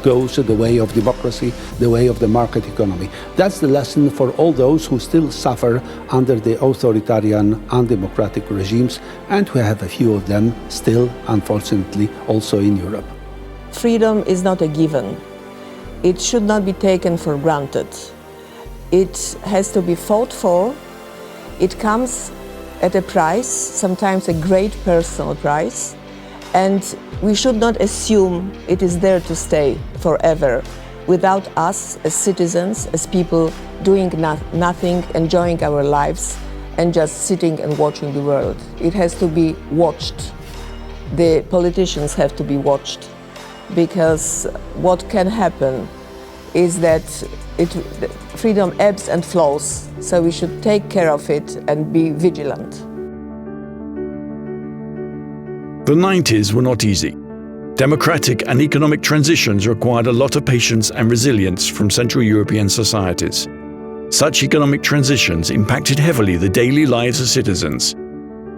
goes the way of democracy, the way of the market economy. That's the lesson for all those who still suffer under the authoritarian, undemocratic regimes, and we have a few of them still, unfortunately, also in Europe. Freedom is not a given. It should not be taken for granted. It has to be fought for. It comes at a price, sometimes a great personal price, and we should not assume it is there to stay forever without us as citizens, as people doing nothing, enjoying our lives and just sitting and watching the world. It has to be watched. the politicians have to be watched, because what can happen is that freedom ebbs and flows, so we should take care of it and be vigilant. The 90s were not easy. Democratic and economic transitions required a lot of patience and resilience from Central European societies. Such economic transitions impacted heavily the daily lives of citizens,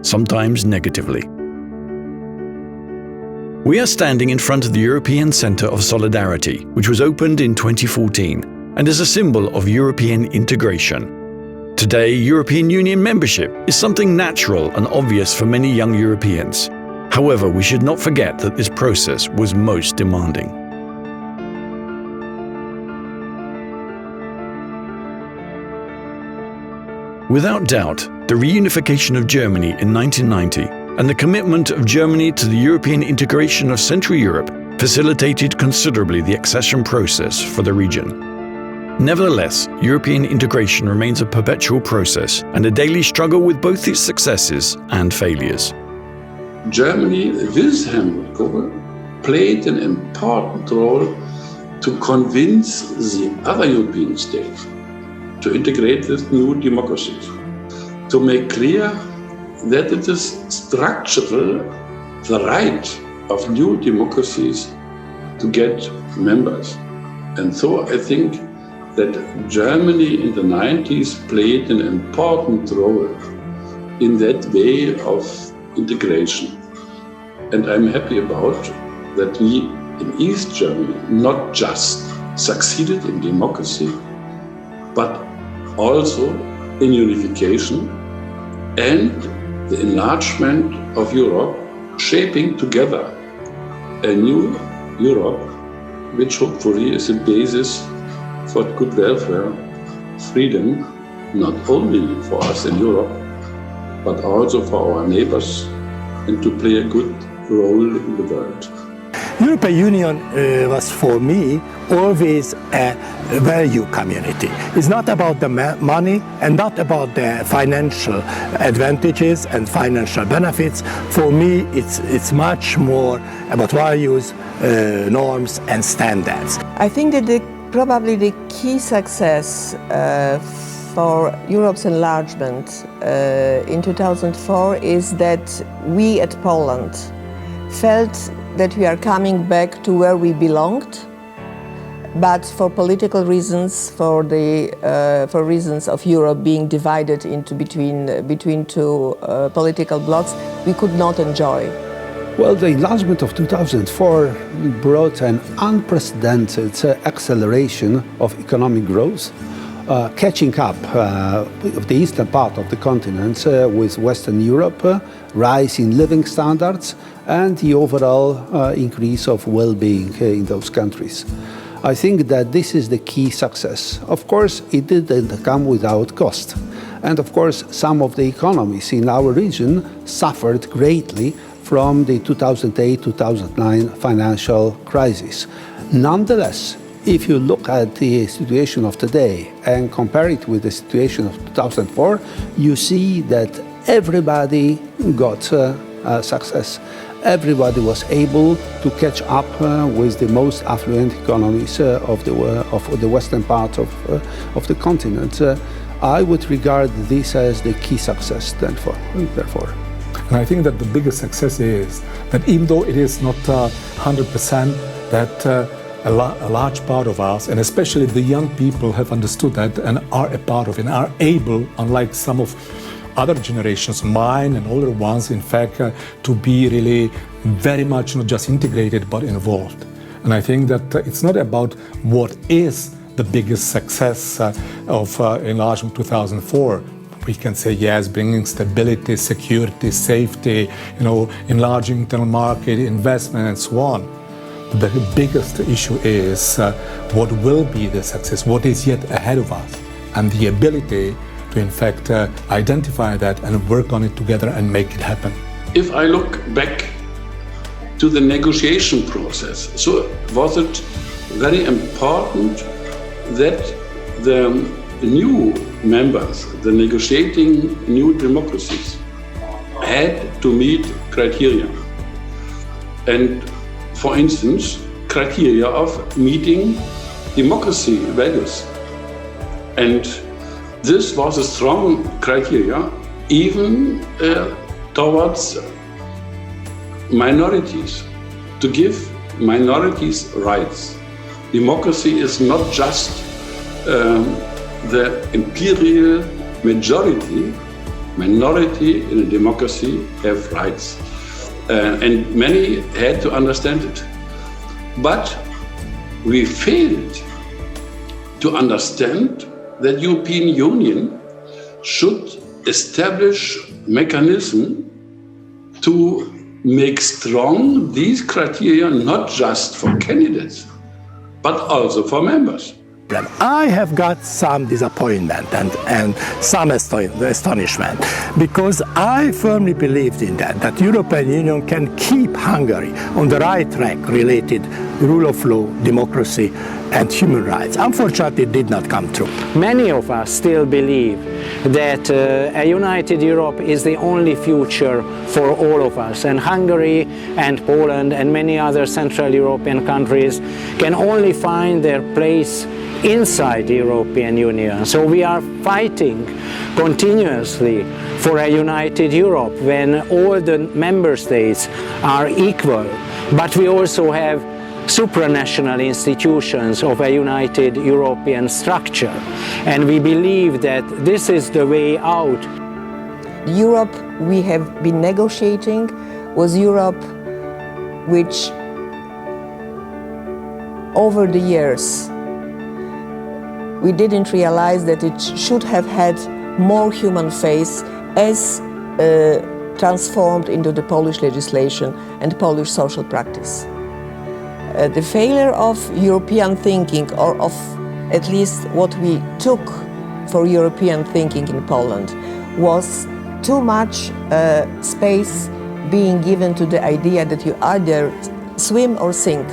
sometimes negatively. We are standing in front of the European Centre of Solidarity, which was opened in 2014 and is a symbol of European integration. Today, European Union membership is something natural and obvious for many young Europeans. However, we should not forget that this process was most demanding. Without doubt, the reunification of Germany in 1990 and the commitment of Germany to the European integration of Central Europe facilitated considerably the accession process for the region. Nevertheless, European integration remains a perpetual process and a daily struggle with both its successes and failures. Germany, with Helmut Kohl, played an important role to convince the other European states to integrate this new democracy, to make clear that it is structural the right of new democracies to get members. And so I think that Germany in the 90s played an important role in that way of integration. And I'm happy about that we in East Germany not just succeeded in democracy, but also in unification and the enlargement of Europe, shaping together a new Europe, which hopefully is a basis for good welfare, freedom, not only for us in Europe, but also for our neighbors, and to play a good role in the world. European Union was for me always a value community. It's not about the money and not about the financial advantages and financial benefits. For me, it's much more about values, norms and standards. I think that probably the key success for Europe's enlargement in 2004 is that we at Poland felt that we are coming back to where we belonged, but for political reasons, for reasons of Europe being divided into between two political blocs, we could not enjoy. Well, the enlargement of 2004 brought an unprecedented acceleration of economic growth, catching up of the eastern part of the continent with Western Europe, rise in living standards, and the overall increase of well-being in those countries. I think that this is the key success. Of course, it didn't come without cost. And of course, some of the economies in our region suffered greatly from the 2008-2009 financial crisis. Nonetheless, if you look at the situation of today and compare it with the situation of 2004, you see that everybody got success. Everybody was able to catch up with the most affluent economies of the western part of the continent. I would regard this as the key success, therefore. And I think that the biggest success is that even though it is not 100%, that a large part of us, and especially the young people, have understood that and are a part of it, and are able, unlike some of other generations, mine and older ones, in fact, to be really very much not just integrated but involved. And I think that it's not about what is the biggest success of enlargement 2004. We can say yes, bringing stability, security, safety, enlarging internal market, investment, and so on. The biggest issue is what will be the success, what is yet ahead of us, and the ability to in fact identify that and work on it together and make it happen. If I look back to the negotiation process, so was it very important that the new members, the negotiating new democracies, had to meet criteria. and, for instance, criteria of meeting democracy values. And this was a strong criteria even towards minorities, to give minorities rights. Democracy is not just the imperial majority. Minority in a democracy have rights. And many had to understand it. But we failed to understand that European Union should establish mechanism to make strong these criteria, not just for candidates, but also for members. I have got some disappointment and some astonishment, because I firmly believed in that European Union can keep Hungary on the right track related rule of law, democracy and human rights. Unfortunately, it did not come true. Many of us still believe that a united Europe is the only future for all of us, and Hungary and Poland and many other Central European countries can only find their place inside the European Union. So we are fighting continuously for a united Europe when all the member states are equal, but we also have supranational institutions of a united European structure, and we believe that this is the way out. The Europe we have been negotiating was Europe which over the years we didn't realize that it should have had more human face as transformed into the Polish legislation and Polish social practice. The failure of European thinking, or of at least what we took for European thinking in Poland, was too much space being given to the idea that you either swim or sink.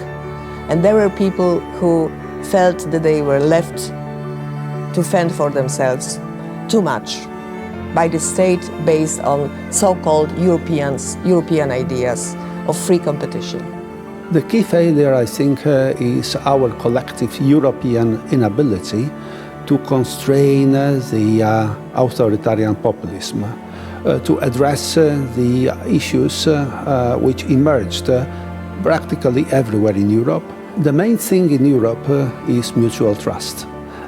And there were people who felt that they were left to fend for themselves too much by the state based on so-called European ideas of free competition. The key failure, I think, is our collective European inability to constrain the authoritarian populism, to address the issues which emerged practically everywhere in Europe. The main thing in Europe is mutual trust.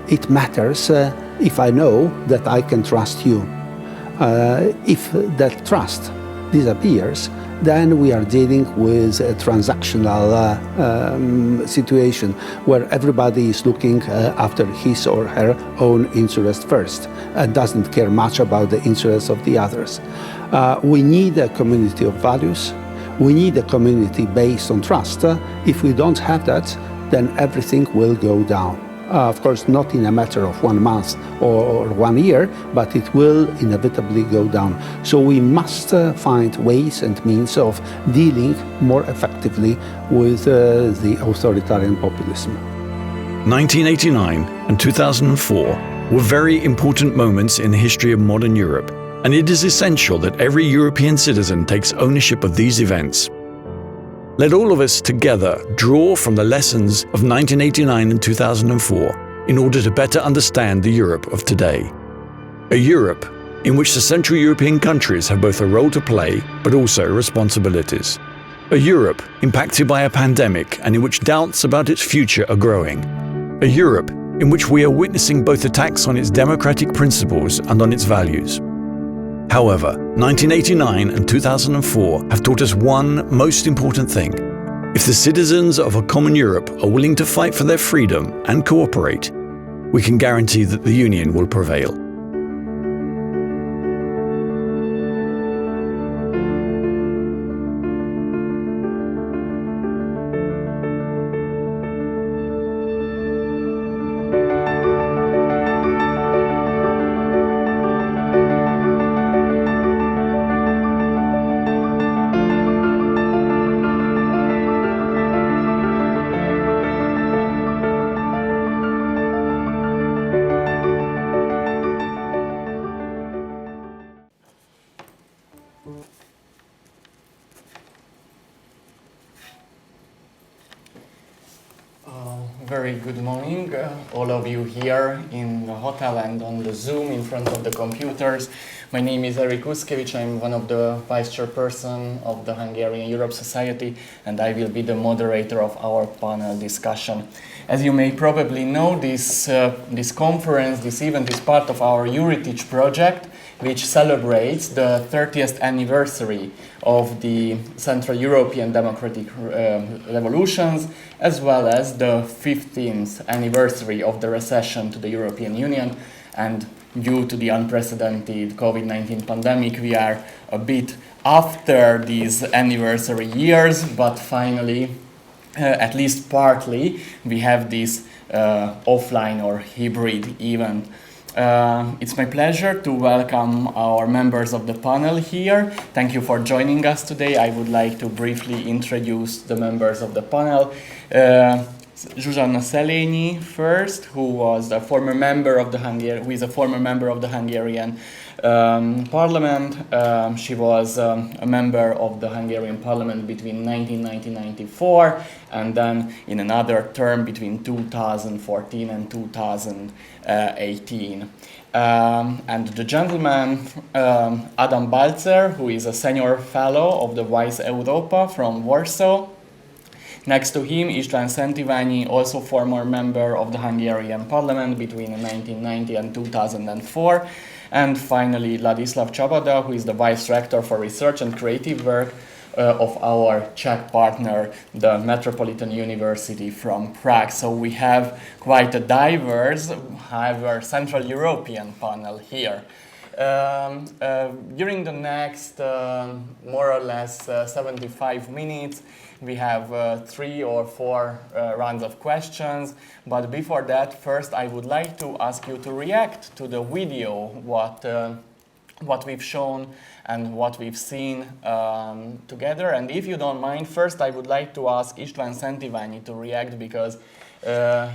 It matters if I know that I can trust you. If that trust disappears, then we are dealing with a transactional situation where everybody is looking after his or her own interest first and doesn't care much about the interests of the others. We need a community of values. We need a community based on trust. If we don't have that, then everything will go down. Of course, not in a matter of 1 month or 1 year, but it will inevitably go down. So we must find ways and means of dealing more effectively with the authoritarian populism. 1989 and 2004 were very important moments in the history of modern Europe, and it is essential that every European citizen takes ownership of these events. Let all of us together draw from the lessons of 1989 and 2004 in order to better understand the Europe of today. A Europe in which the Central European countries have both a role to play but also responsibilities. A Europe impacted by a pandemic and in which doubts about its future are growing. A Europe in which we are witnessing both attacks on its democratic principles and on its values. However, 1989 and 2004 have taught us one most important thing. If the citizens of a common Europe are willing to fight for their freedom and cooperate, we can guarantee that the Union will prevail. very good morning, all of you here in the hotel and on the Zoom in front of the computers. My name is Rákóczi. I'm one of the vice chairperson of the Hungarian Europe Society, and I will be the moderator of our panel discussion. As you may probably know, this conference, this event is part of our Heritage project, which celebrates the 30th anniversary of the Central European democratic revolutions, as well as the 15th anniversary of the accession to the European Union. And due to the unprecedented COVID-19 pandemic, we are a bit after these anniversary years, but finally, at least partly, we have this offline or hybrid event. It's my pleasure to welcome our members of the panel here. Thank you for joining us today. I would like to briefly introduce the members of the panel. Zsuzsanna Szelényi first, who is a former member of the Hungarian Parliament. She was a member of the Hungarian Parliament between 1994 and then in another term between 2014 and 2018. And the gentleman, Adam Balcer, who is a senior fellow of the Vice Europa from Warsaw. Next to him, István Szentiványi, also former member of the Hungarian Parliament between 1990 and 2004. And finally, Ladislav Csabada, who is the Vice Rector for Research and Creative Work of our Czech partner, the Metropolitan University from Prague. So we have quite a diverse, however, Central European panel here. During the next more or less 75 minutes, we have 3 or 4 rounds of questions. But before that, first I would like to ask you to react to the video, what we've shown and what we've seen together. And if you don't mind, first I would like to ask István Szentiványi to react, because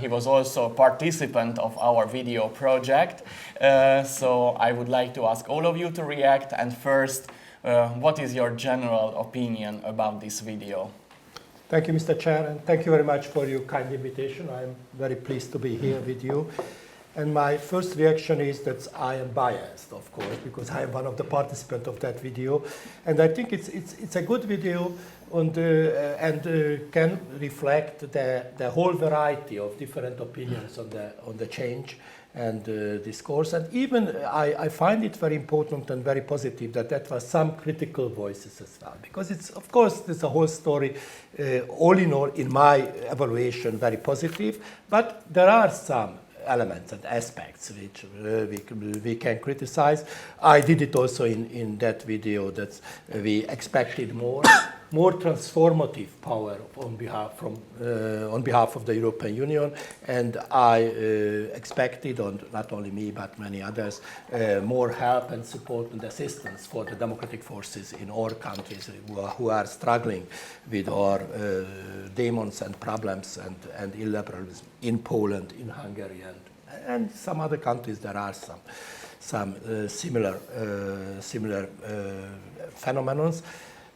he was also a participant of our video project. So I would like to ask all of you to react. And first, what is your general opinion about this video? Thank you, Mr. Chair, and thank you very much for your kind invitation. I'm very pleased to be here with you. And my first reaction is that I am biased, of course, because I am one of the participants of that video. And I think it's a good video and can reflect the whole variety of different opinions on the change and discourse. And even I find it very important and very positive that was some critical voices as well, because it's, of course, there's a whole story, all in all, in my evaluation, very positive, but there are some elements and aspects which we can criticize. I did it also in that video, that we expected more transformative power on behalf of the European Union, and I expected, not only me but many others, more help and support and assistance for the democratic forces in our countries who are struggling with our demons and problems and illiberalism in Poland, in Hungary, and some other countries. There are some similar phenomena.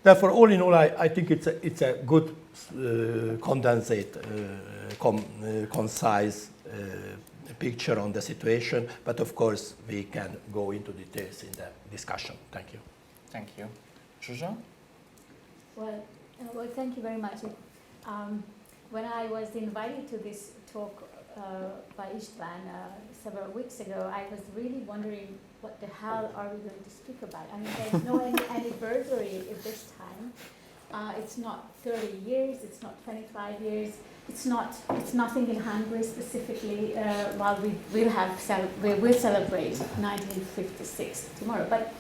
Therefore, all in all, I think it's a good, condensed, concise picture on the situation. But of course, we can go into details in the discussion. Thank you. Thank you. Zsuzsa? Well, thank you very much. When I was invited to this talk by István several weeks ago, I was really wondering, what the hell are we going to speak about? I mean, there's no anniversary at this time. It's not 30 years, it's not 25 years, it's nothing in Hungary specifically. While we will celebrate 1956 tomorrow, but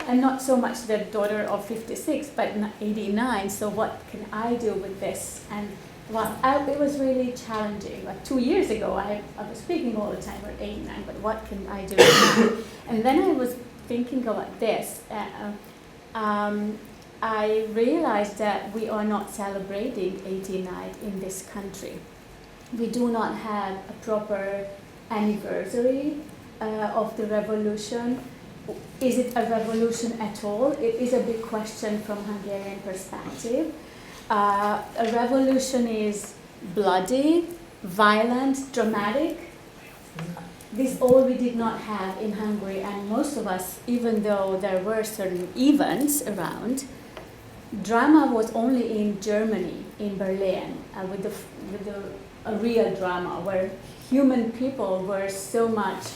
I'm not so much the daughter of 56, but 89. So what can I do with this? And well, it was really challenging. Like 2 years ago, I was speaking all the time about 89, but what can I do now? And then I was thinking about this. I realized that we are not celebrating 89 in this country. We do not have a proper anniversary of the revolution. Is it a revolution at all? It is a big question from Hungarian perspective. A revolution is bloody, violent, dramatic. This all we did not have in Hungary, and most of us, even though there were certain events around, drama was only in Germany, in Berlin, with a real drama where human people were so much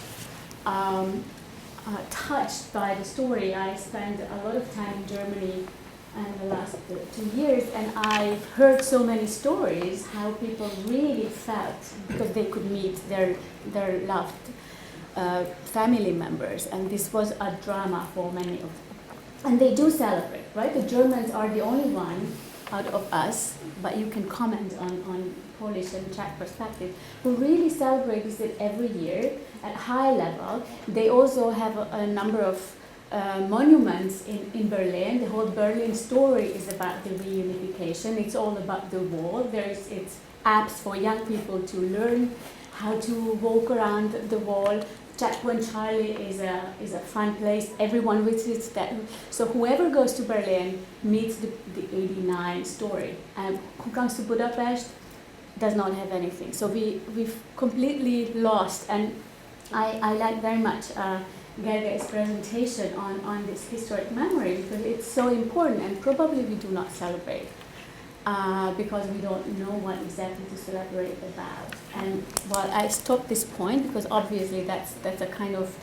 touched by the story. I spent a lot of time in Germany in the last 2 years, and I've heard so many stories how people really felt because they could meet their loved family members, and this was a drama for many of them. And they do celebrate, right? The Germans are the only one out of us, but you can comment on Polish and Czech perspective, who really celebrate this every year at high level. They also have a number of monuments in Berlin. The whole Berlin story is about the reunification. It's all about the wall. It's apps for young people to learn how to walk around the wall. Checkpoint Charlie is a fun place. Everyone visits that. So whoever goes to Berlin meets the 89 story. And who comes to Budapest does not have anything. So we've completely lost. And I like very much Gergely's presentation on this historic memory because it's so important, and probably we do not celebrate because we don't know what exactly to celebrate about. And well, I stopped this point because obviously that's a kind of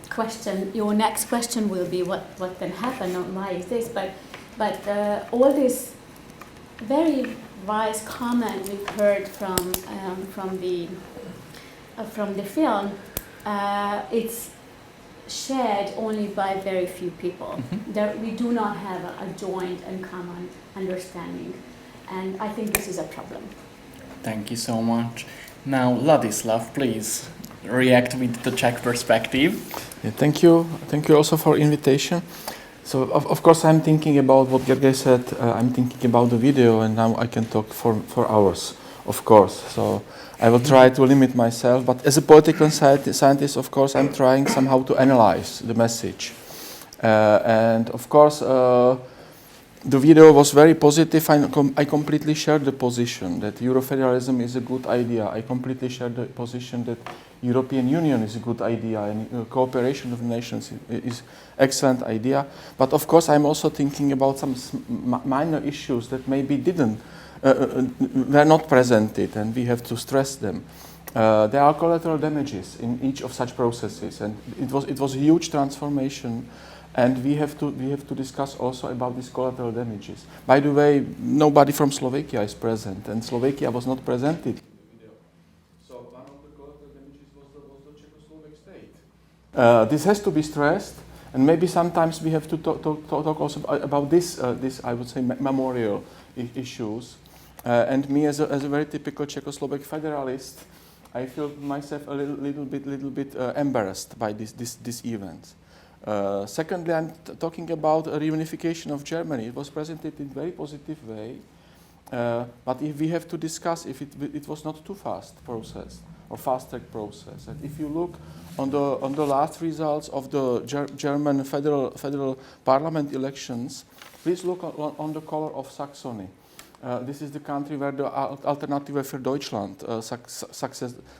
question. Your next question will be what then happened or why is this? But all this very wise comment we've heard from the film. It's shared only by very few people. Mm-hmm. We do not have a joint and common understanding, and I think this is a problem. Thank you so much. Now, Ladislav, please react with the Czech perspective. Yeah, thank you. Thank you also for invitation. So, of course, I'm thinking about what Gergely said. I'm thinking about the video, and now I can talk for hours, of course. So I will try to limit myself, but as a political scientist, of course, I'm trying somehow to analyze the message. And of course, the video was very positive. I completely share the position that Eurofederalism is a good idea. I completely share the position that European Union is a good idea and cooperation of nations is excellent idea. But of course, I'm also thinking about some minor issues that maybe were not presented, and we have to stress them. There are collateral damages in each of such processes, and it was a huge transformation, and we have to discuss also about these collateral damages. By the way, nobody from Slovakia is present, and Slovakia was not presented. So one of the collateral damages was the Czechoslovak state. This has to be stressed, and maybe sometimes we have to talk also about this I would say memorial issues. And me, as a very typical Czechoslovak federalist, I feel myself a little bit embarrassed by these events. Secondly, I'm talking about a reunification of Germany. It was presented in a very positive way, but if we have to discuss if it was not too fast process or fast-track process. And if you look on the last results of the German federal parliament elections, please look on the color of Saxony. This is the country where the Alternative für Deutschland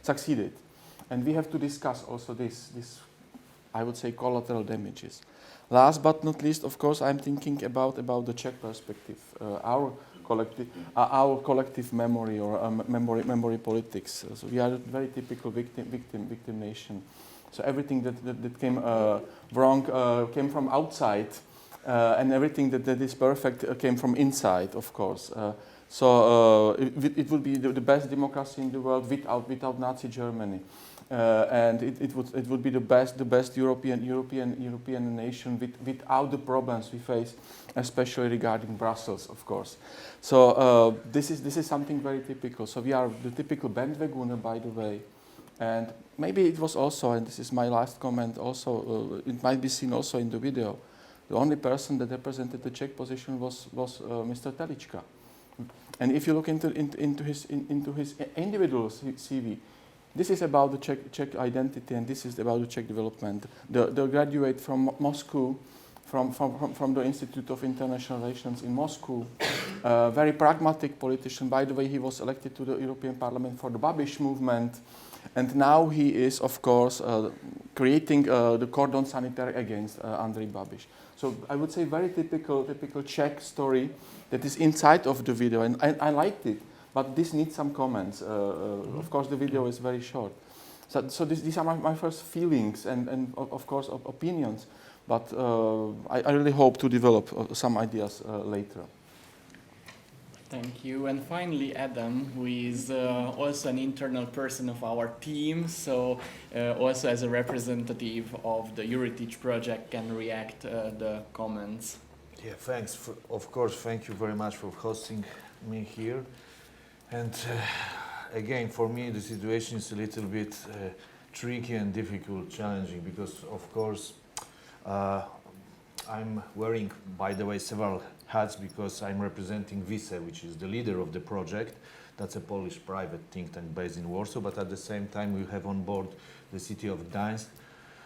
succeeded. And we have to discuss also this I would say, collateral damages. Last but not least, of course, I'm thinking about the Czech perspective, our collective memory or memory politics. So we are a very typical victim nation. So everything that came wrong came from outside. And everything that is perfect came from inside, of course. So it would be the best democracy in the world without Nazi Germany, and it would be the best European nation without the problems we face, especially regarding Brussels, of course. So this is something very typical. So we are the typical bandwagoner, by the way, and maybe it was also, and this is my last comment. Also, it might be seen also in the video. The only person that represented the Czech position was Mr. Telička. And if you look into his individual CV, this is about the Czech identity, and this is about the Czech development. The graduate from Moscow, from the Institute of International Relations in Moscow, Very pragmatic politician. By the way, he was elected to the European Parliament for the Babiš movement. And now he is, of course, creating the cordon sanitaire against Andrej Babiš. So I would say very typical Czech story that is inside of the video. And I liked it, but this needs some comments. Of course, the video is very short. So these are my first feelings and of course, opinions. But I really hope to develop some ideas later. Thank you. And finally, Adam, who is also an internal person of our team, so also as a representative of the Heritage project, can react the comments. Yeah, thanks. Of course, thank you very much for hosting me here. And again, for me, the situation is a little bit tricky and difficult, challenging, because of course, I'm wearing, by the way, several hats because I'm representing WISE, which is the leader of the project. That's a Polish private think tank based in Warsaw, but at the same time we have on board the city of Gdańsk,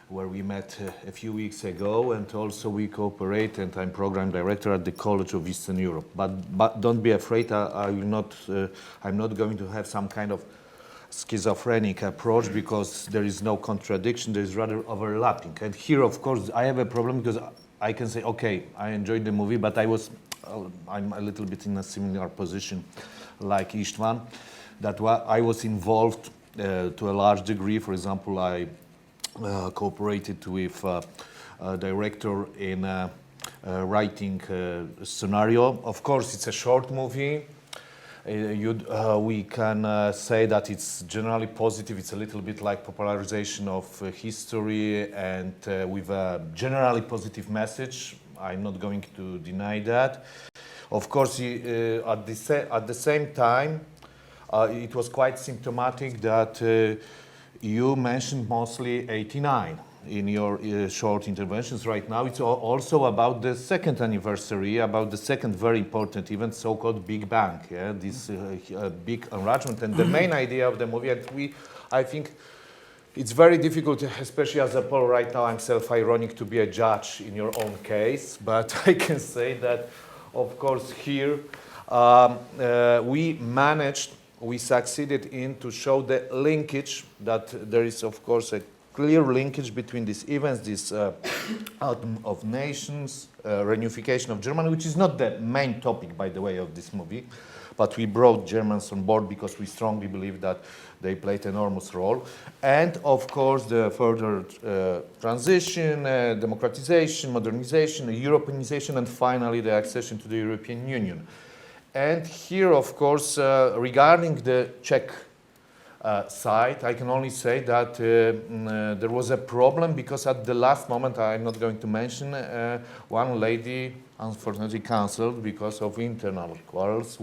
where we met a few weeks ago, and also we cooperate, and I'm program director at the College of Eastern Europe. But don't be afraid, I'm not going to have some kind of schizophrenic approach, because there is no contradiction, there is rather overlapping. And here, of course, I have a problem because I can say, okay, I enjoyed the movie, but I'm a little bit in a similar position like István, that I was involved to a large degree. For example, I cooperated with a director in writing a scenario. Of course, it's a short movie. We can say that it's generally positive. It's a little bit like popularization of history and with a generally positive message. I'm not going to deny that. Of course, at the same time, it was quite symptomatic that you mentioned mostly 89 in your short interventions right now. It's also about the second anniversary, about the second very important event, so-called Big Bang, yeah? This big enlargement. And the main idea of the movie, and I think it's very difficult, especially as a Pole right now, I'm self-ironic to be a judge in your own case, but I can say that, of course, here we succeeded in to show the linkage, that there is, of course, a clear linkage between these events, this Autumn of Nations, reunification of Germany, which is not the main topic, by the way, of this movie, but we brought Germans on board because we strongly believe that they played an enormous role. And, of course, the further transition, democratization, modernization, Europeanization, and finally the accession to the European Union. And here, of course, regarding the Czech side, I can only say that there was a problem because at the last moment, I'm not going to mention, one lady unfortunately cancelled because of internal quarrels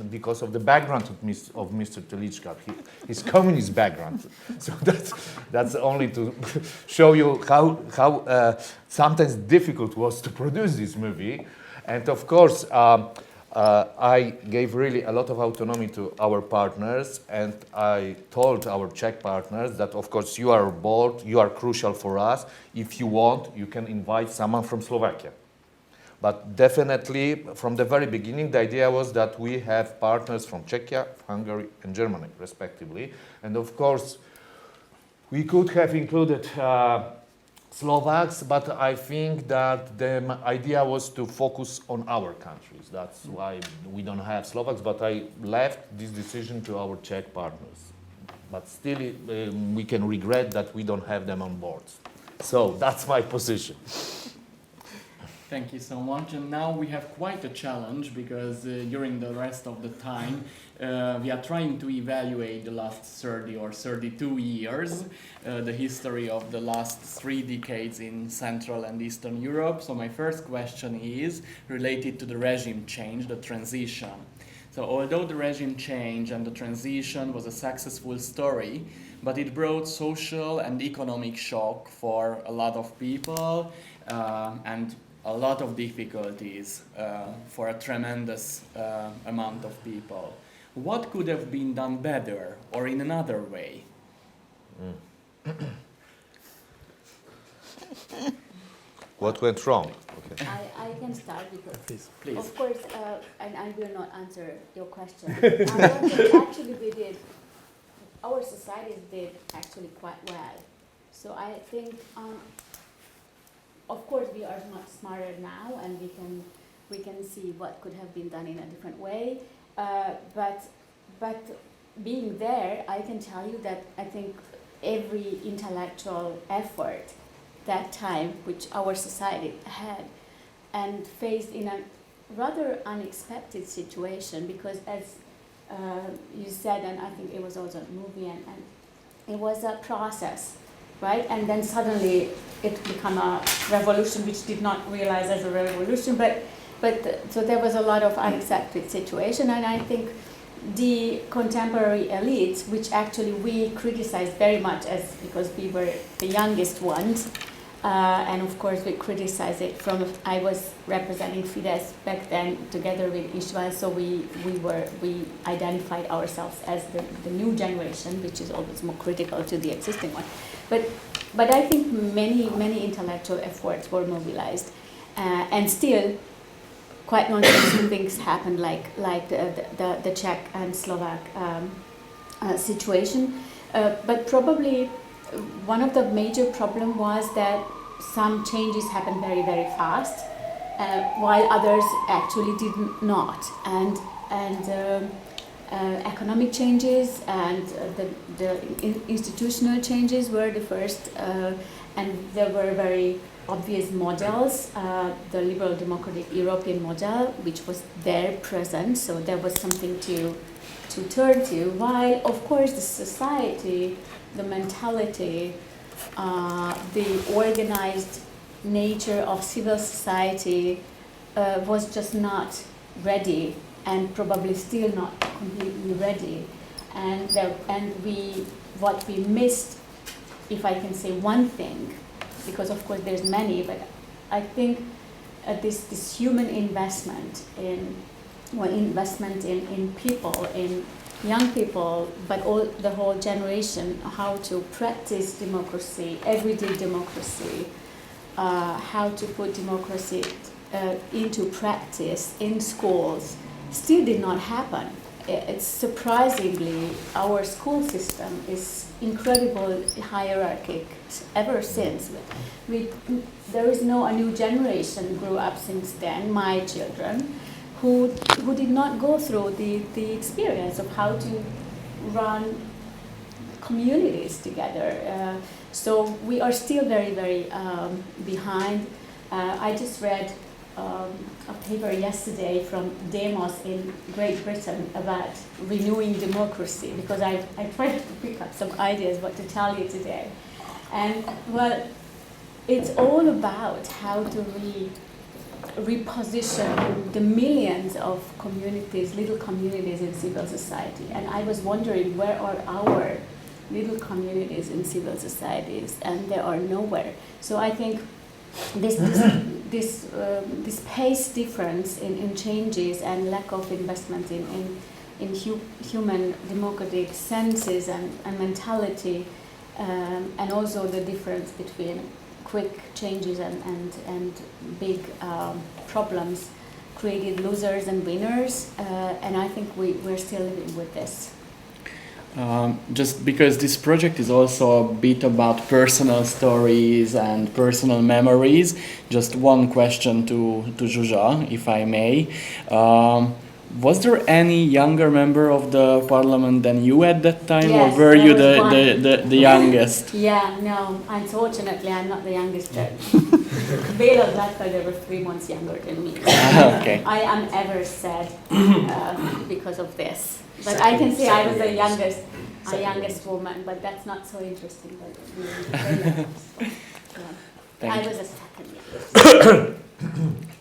because of the background of Mr. Telička, his communist background. So that's only to show you how sometimes difficult was to produce this movie. And of course, I gave really a lot of autonomy to our partners, and I told our Czech partners that, of course, you are bold, you are crucial for us. If you want, you can invite someone from Slovakia. But definitely, from the very beginning, the idea was that we have partners from Czechia, Hungary, and Germany, respectively. And of course, we could have included Slovaks, but I think that the idea was to focus on our countries. That's why we don't have Slovaks, but I left this decision to our Czech partners. But still, we can regret that we don't have them on board. So that's my position. Thank you so much. And now we have quite a challenge because during the rest of the time, we are trying to evaluate the last 30 or 32 years, the history of the last 3 decades in Central and Eastern Europe. So my first question is related to the regime change, the transition. So although the regime change and the transition was a successful story, but it brought social and economic shock for a lot of people and a lot of difficulties for a tremendous amount of people. What could have been done better or in another way? What went wrong? Okay. I can can start because, Please. of course, and I will not answer your question. Actually, we did. Our societies did actually quite well. So I think, of course, we are much smarter now, and we can see what could have been done in a different way. But being there, I can tell you that I think every intellectual effort that time, which our society had, and faced in a rather unexpected situation, because as you said, and I think it was also a movie, and it was a process, right? And then suddenly it became a revolution, which did not realize as a revolution, but so there was a lot of unexpected situation, and I think the contemporary elites, which actually we criticized very much as because we were the youngest ones, and of course we criticized it from, I was representing Fidesz back then together with István, so we identified ourselves as the new generation, which is always more critical to the existing one. But I think many intellectual efforts were mobilized, and still quite non-interesting things happened, like the Czech and Slovak situation. But probably one of the major problems was that some changes happened very, very fast, while others actually did not. And economic changes and the institutional changes were the first, and there were very obvious models, the liberal democratic European model, which was there present, so there was something to turn to, while of course the society, the mentality, the organized nature of civil society was just not ready, and probably still not completely ready. And what we missed, if I can say one thing, because of course there's many, but I think this human investment in people, in young people, but the whole generation, how to practice democracy, everyday democracy, how to put democracy into practice in schools, still did not happen. It's surprisingly, our school system is incredibly hierarchic ever since. There is a new generation grew up since then, my children, who did not go through the experience of how to run communities together. So we are still very, very behind. I just read a paper yesterday from Demos in Great Britain about renewing democracy, because I tried to pick up some ideas what to tell you today. And well, it's all about how to reposition the millions of communities, little communities in civil society. And I was wondering, where are our little communities in civil societies? And they are nowhere. So I think this pace difference in changes and lack of investment in human democratic senses and mentality, and also the difference between quick changes and big problems created losers and winners, and I think we're still living with this. Just because this project is also a bit about personal stories and personal memories, just one question to Zsuzsa, if I may. Was there any younger member of the parliament than you at that time, yes, or were you the youngest? Yeah, no, unfortunately I'm not the youngest. Béla Zlatfelder was 3 months younger than me. Okay. I am ever sad because of this. But I can say I was the youngest woman, but that's not so interesting. But I was a second youngest.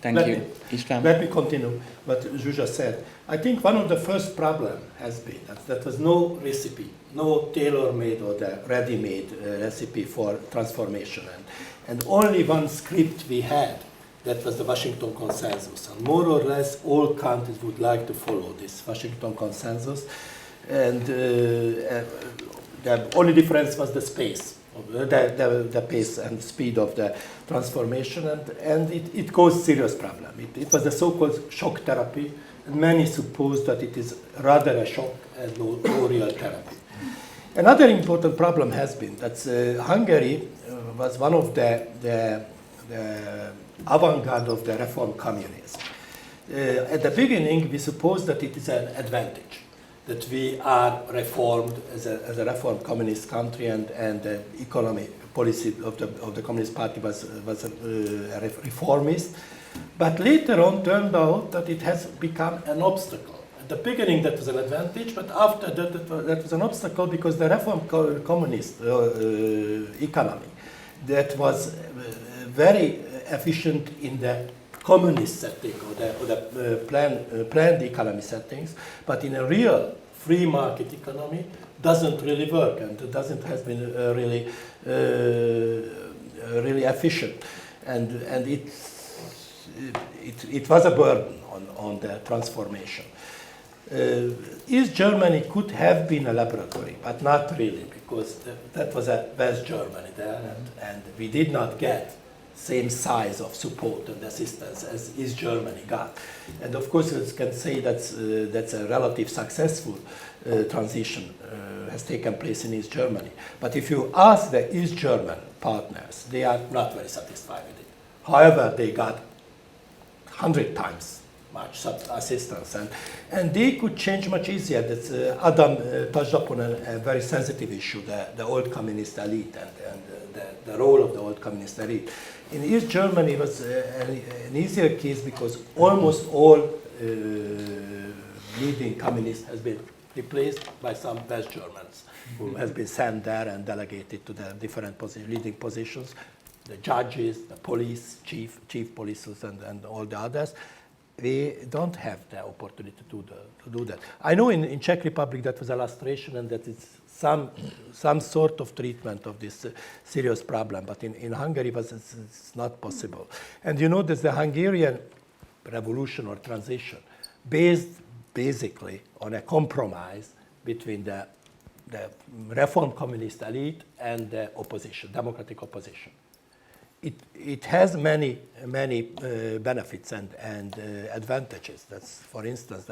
Thank you. István? Let me continue what Zsuzsa said. I think one of the first problems has been that there was no recipe, no tailor-made or the ready-made recipe for transformation. And only one script we had, that was the Washington Consensus. And more or less all countries would like to follow this Washington Consensus. And the only difference was the space, the pace and speed of the transformation. And it caused serious problem. It was the so-called shock therapy, and many suppose that it is rather a shock and no real therapy. Another important problem has been that Hungary was one of the avant-garde of the reform communism. At the beginning, we supposed that it is an advantage, that we are reformed as a reformed communist country, and the economy policy of the Communist Party was reformist. But later on turned out that it has become an obstacle. At the beginning that was an advantage, but after that was an obstacle, because the reform communist economy that was very efficient in the communist setting or the planned economy settings, but in a real free market economy doesn't really work, and has been really efficient, and it was a burden on the transformation. East Germany could have been a laboratory, but not really, because that was a West Germany there, and we did not get same size of support and assistance as East Germany got. And of course, you can say that's a relative successful transition has taken place in East Germany. But if you ask the East German partners, they are not very satisfied with it. However, they got 100 times much assistance, and they could change much easier. That's, Adam touched upon a very sensitive issue, the old communist elite and the role of the old communist elite. In East Germany, it was an easier case because almost all leading communists has been replaced by some West Germans who has been sent there and delegated to the different leading positions, the judges, the police, chief police, and all the others. We don't have the opportunity to do that. I know in Czech Republic that was a lustration, and that is some sort of treatment of this serious problem, but in Hungary it's not possible. And you know that the Hungarian revolution or transition based basically on a compromise between the reform communist elite and the opposition, democratic opposition. It has many benefits and advantages. That's, for instance,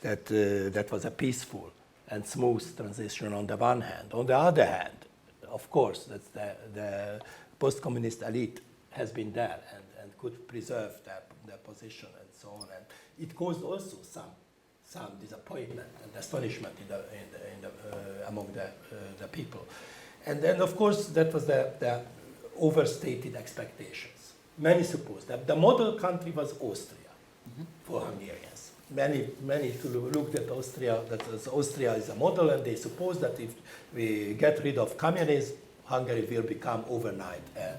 that was a peaceful and smooth transition on the one hand. On the other hand, of course, that's the post-communist elite has been there and could preserve their position and so on. And it caused also some disappointment and astonishment among the people. And then, of course, that was the overstated expectations. Many suppose that the model country was Austria for Hungarians. Many looked at Austria, that Austria is a model, and they suppose that if we get rid of communism, Hungary will become overnight a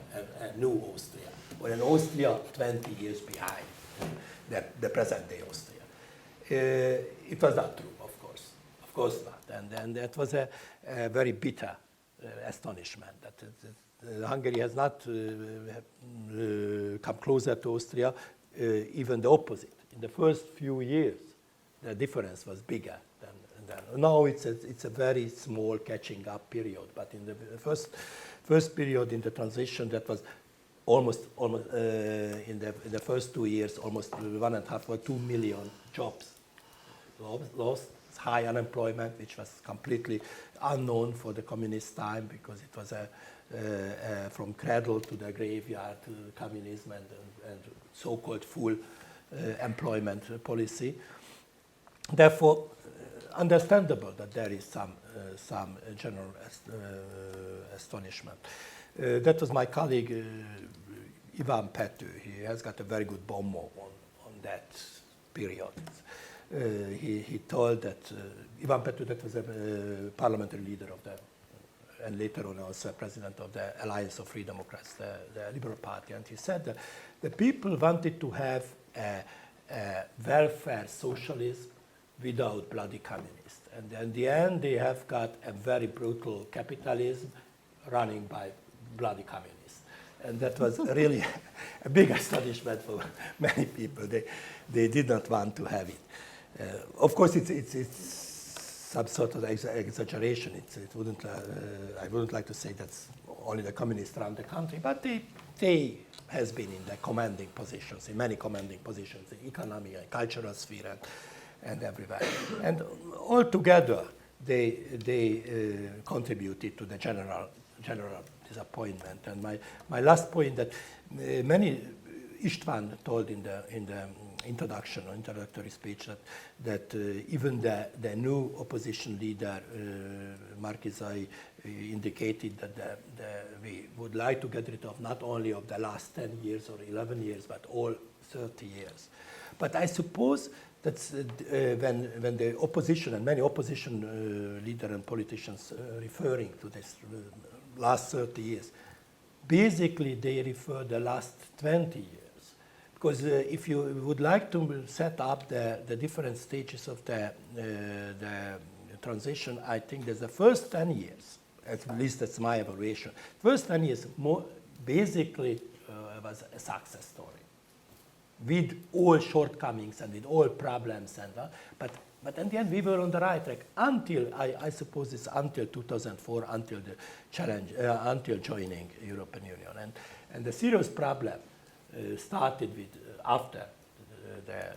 new Austria, or an Austria 20 years behind the present-day Austria. It was not true, of course not, and that was a very bitter astonishment that Hungary has not come closer to Austria, even the opposite. In the first few years, the difference was bigger than now. It's a very small catching up period, but in the first period in the transition, that was almost in the first 2 years, almost 1.5 or 2 million jobs lost. High unemployment, which was completely unknown for the communist time, because it was from cradle to the graveyard to communism and so-called full employment policy. Therefore, understandable that there is some general astonishment. That was my colleague Ivan Pető. He has got a very good bonmot on that period. He told that Ivan Pető, that was a parliamentary leader of and later on also president of the Alliance of Free Democrats, the Liberal Party, and he said that the people wanted to have a welfare socialism without bloody communists. And in the end, they have got a very brutal capitalism running by bloody communists. And that was really a big astonishment for many people. They did not want to have it. Of course, it's some sort of exaggeration. I wouldn't like to say that's only the communists run the country, but they has been in the commanding positions, in many commanding positions, in economy and cultural sphere and everywhere. And altogether, they contributed to the general disappointment. And my last point that many István told in the introduction or introductory speech that even the new opposition leader Márki-Zay indicated that we would like to get rid of not only of the last 10 years or 11 years but all 30 years. But I suppose that when the opposition and many opposition leaders and politicians referring to this last 30 years, basically they refer the last 20 years. Because if you would like to set up the different stages of the transition, I think there's the first 10 years, at least that's my evaluation. First 10 years basically was a success story, with all shortcomings and with all problems, but in the end we were on the right track until I suppose it's until 2004, until the challenge, until joining European Union, and the serious problem started with after the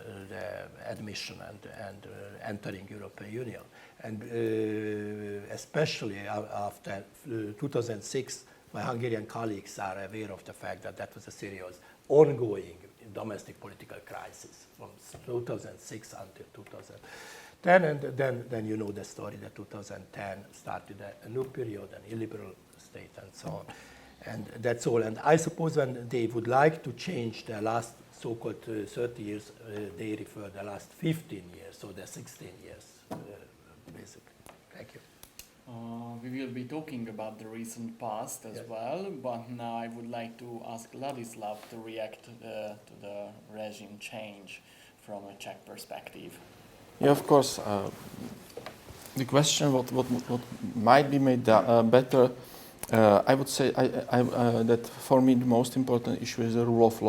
admission and entering European Union, and especially after 2006, my Hungarian colleagues are aware of the fact that that was a serious ongoing domestic political crisis from 2006 until 2010, and then you know the story that 2010 started a new period, an illiberal state and so on. And that's all. And I suppose when they would like to change the last so-called 30 years, they refer the last 15 years, so the 16 years, basically. Thank you. We will be talking about the recent past as well, but now I would like to ask Ladislav to react to the regime change from a Czech perspective. Yeah, of course. The question what might be made better, I would say that for me the most important issue is the rule of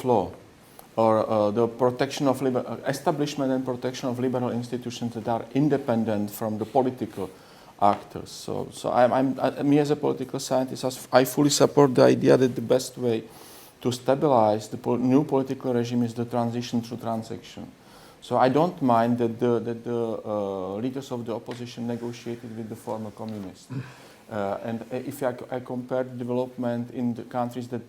law. Or the protection of establishment and protection of liberal institutions that are independent from the political actors. So me as a political scientist, I fully support the idea that the best way to stabilize the new political regime is the transition through transaction. So I don't mind that the leaders of the opposition negotiated with the former communists. And if I compare the development in the countries that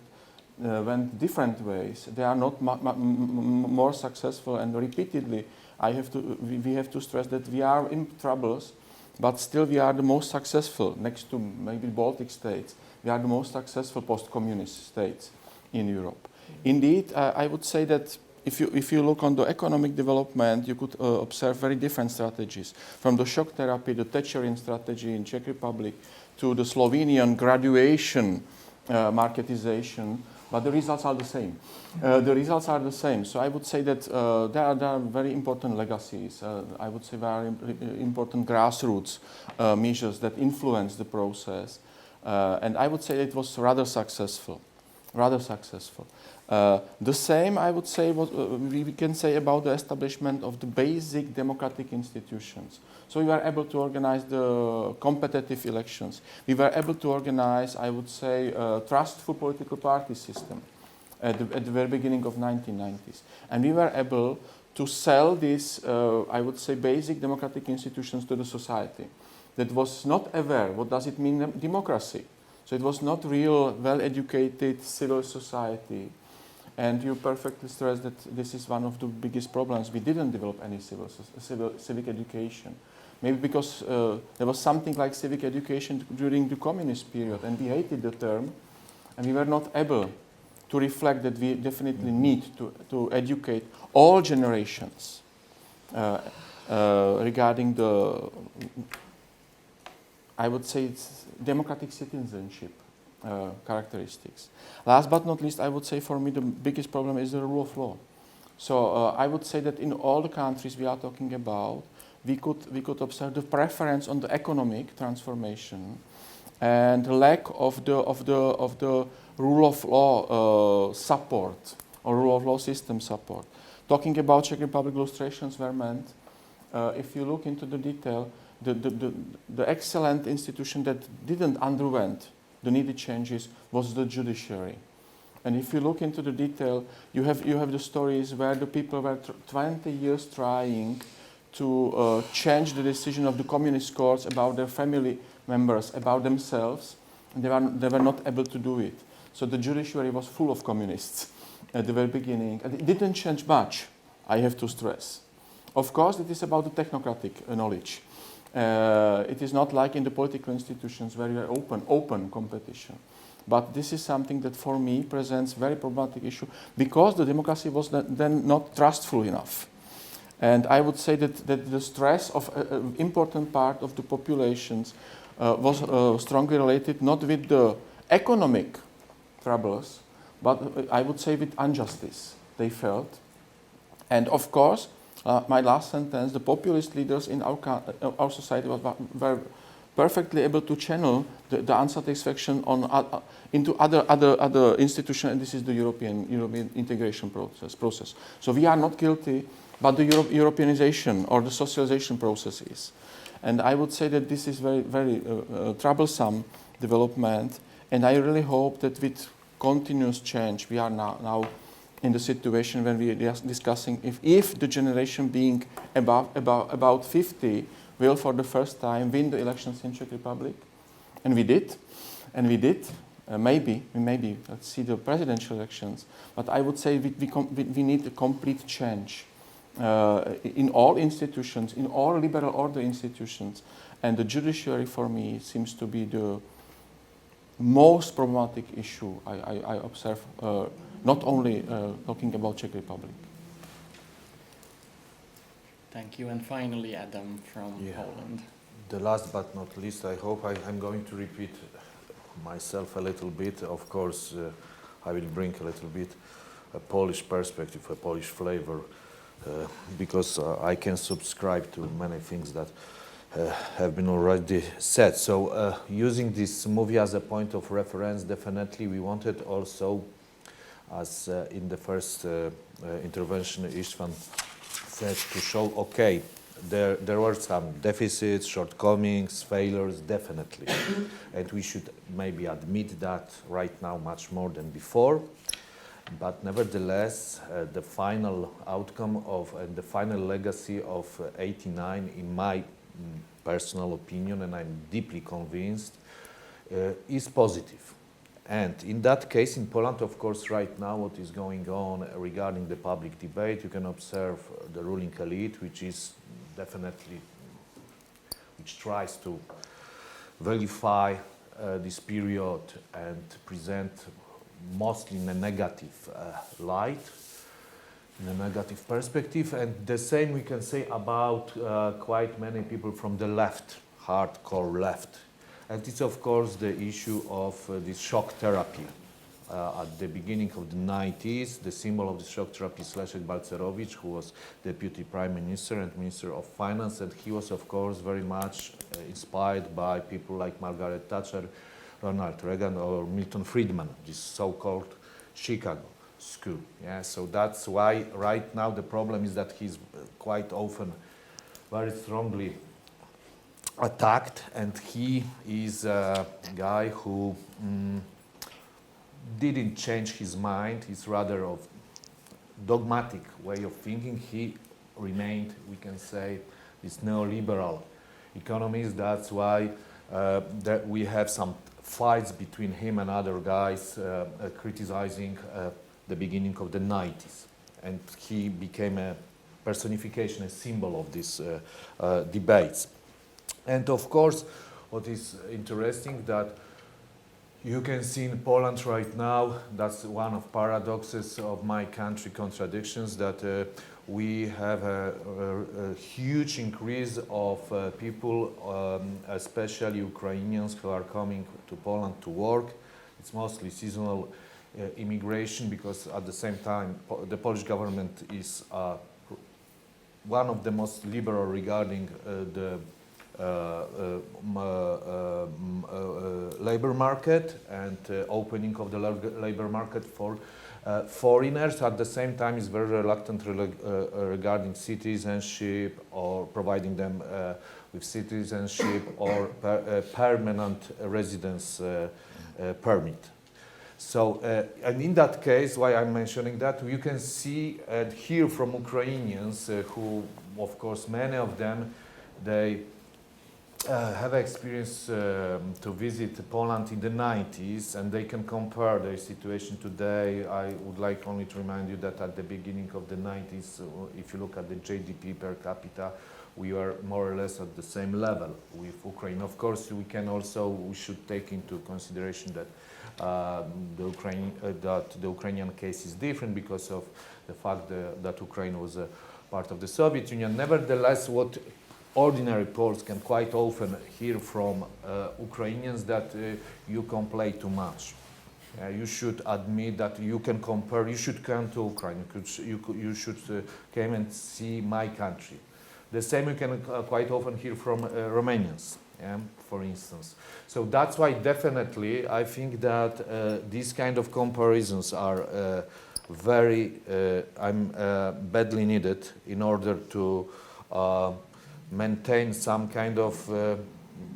went different ways, they are not more successful, and repeatedly we have to stress that we are in troubles, but still we are the most successful, next to maybe Baltic states. We are the most successful post-communist states in Europe. Indeed, I would say that if you look on the economic development, you could observe very different strategies. From the shock therapy, the Thatcherian strategy in Czech Republic, to the Slovenian graduation marketization, but the results are the same. So I would say that there are very important legacies. I would say very important grassroots measures that influence the process. And I would say it was rather successful. The same, I would say, what we can say about the establishment of the basic democratic institutions. So we were able to organize the competitive elections. We were able to organize, I would say, a trustful political party system at the very beginning of 1990s. And we were able to sell these, I would say, basic democratic institutions to the society that was not aware what does it mean democracy. So it was not real, well-educated civil society. And you perfectly stressed that this is one of the biggest problems. We didn't develop any civic education. Maybe because there was something like civic education during the communist period, and we hated the term, and we were not able to reflect that we definitely need to educate all generations regarding the, I would say, it's democratic citizenship characteristics. Last but not least, I would say for me the biggest problem is the rule of law. So I would say that in all the countries we are talking about, we could observe the preference on the economic transformation and the lack of the rule of law support or rule of law system support. Talking about Czech Republic, illustrations were meant. If you look into the detail, the excellent institution that didn't underwent the needed changes was the judiciary. And if you look into the detail, you have the stories where the people were 20 years trying to change the decision of the communist courts about their family members, about themselves, and they were not able to do it. So the judiciary was full of communists at the very beginning. And it didn't change much, I have to stress. Of course, it is about the technocratic knowledge. It is not like in the political institutions where you are open competition. But this is something that for me presents very problematic issue because the democracy was then not trustful enough. And I would say that the stress of an important part of the populations was strongly related not with the economic troubles, but I would say with injustice they felt. And of course, my last sentence, the populist leaders in our society were perfectly able to channel the unsatisfaction into other institutions, and this is the European integration process. So we are not guilty, but the Europeanization or the socialization process is. And I would say that this is very troublesome development, and I really hope that with continuous change, we are now in the situation when we are discussing if the generation being about 50 will for the first time win the elections in Czech Republic, and we did. Maybe, let's see the presidential elections, but I would say we need a complete change in all institutions, in all liberal order institutions, and the judiciary for me seems to be the most problematic issue I observe, not only talking about Czech Republic. Thank you. And finally, Adam from Poland. The last but not least, I hope I'm going to repeat myself a little bit. Of course, I will bring a little bit a Polish perspective, a Polish flavor, because I can subscribe to many things that have been already said. So using this movie as a point of reference, definitely we wanted also, as in the first intervention, István said, to show, okay, there were some deficits, shortcomings, failures, definitely. And we should maybe admit that right now much more than before. But nevertheless, the final outcome of and the final legacy of '89, in my personal opinion, and I'm deeply convinced, is positive. And in that case, in Poland, of course, right now, what is going on regarding the public debate, you can observe the ruling elite, which is definitely, which tries to vilify this period and present mostly in a negative light, in a negative perspective. And the same we can say about quite many people from the left, hardcore left. And it's of course the issue of this shock therapy. At the beginning of the 90s, the symbol of the shock therapy is Leszek Balcerowicz, who was Deputy Prime Minister and Minister of Finance, and he was of course very much inspired by people like Margaret Thatcher, Ronald Reagan, or Milton Friedman, this so-called Chicago school. Yeah, so that's why right now the problem is that he's quite often very strongly attacked, and he is a guy who didn't change his mind. He's rather of dogmatic way of thinking. He remained, we can say, this neoliberal economist. That's why that we have some fights between him and other guys criticizing the beginning of the 90s. And he became a personification, a symbol of these debates. And of course, what is interesting that you can see in Poland right now, that's one of paradoxes of my country, contradictions, that we have a huge increase of people, especially Ukrainians, who are coming to Poland to work. It's mostly seasonal immigration, because at the same time the Polish government is one of the most liberal regarding the labor market and opening of the labor market for foreigners. At the same time, is very reluctant regarding citizenship or providing them with citizenship or permanent residence permit. So, and in that case, why I'm mentioning that, you can see and hear from Ukrainians who, of course, many of them, they have experience to visit Poland in the 90s, and they can compare their situation today. I would like only to remind you that at the beginning of the 90s, if you look at the GDP per capita, we were more or less at the same level with Ukraine. Of course, we should take into consideration that the Ukrainian case is different because of the fact that Ukraine was a part of the Soviet Union. Nevertheless, what ordinary Poles can quite often hear from Ukrainians that you complain too much. You should admit that you can compare, you should come to Ukraine, you should come and see my country. The same you can quite often hear from Romanians, for instance. So that's why definitely I think that these kind of comparisons are very badly needed in order to maintain some kind of,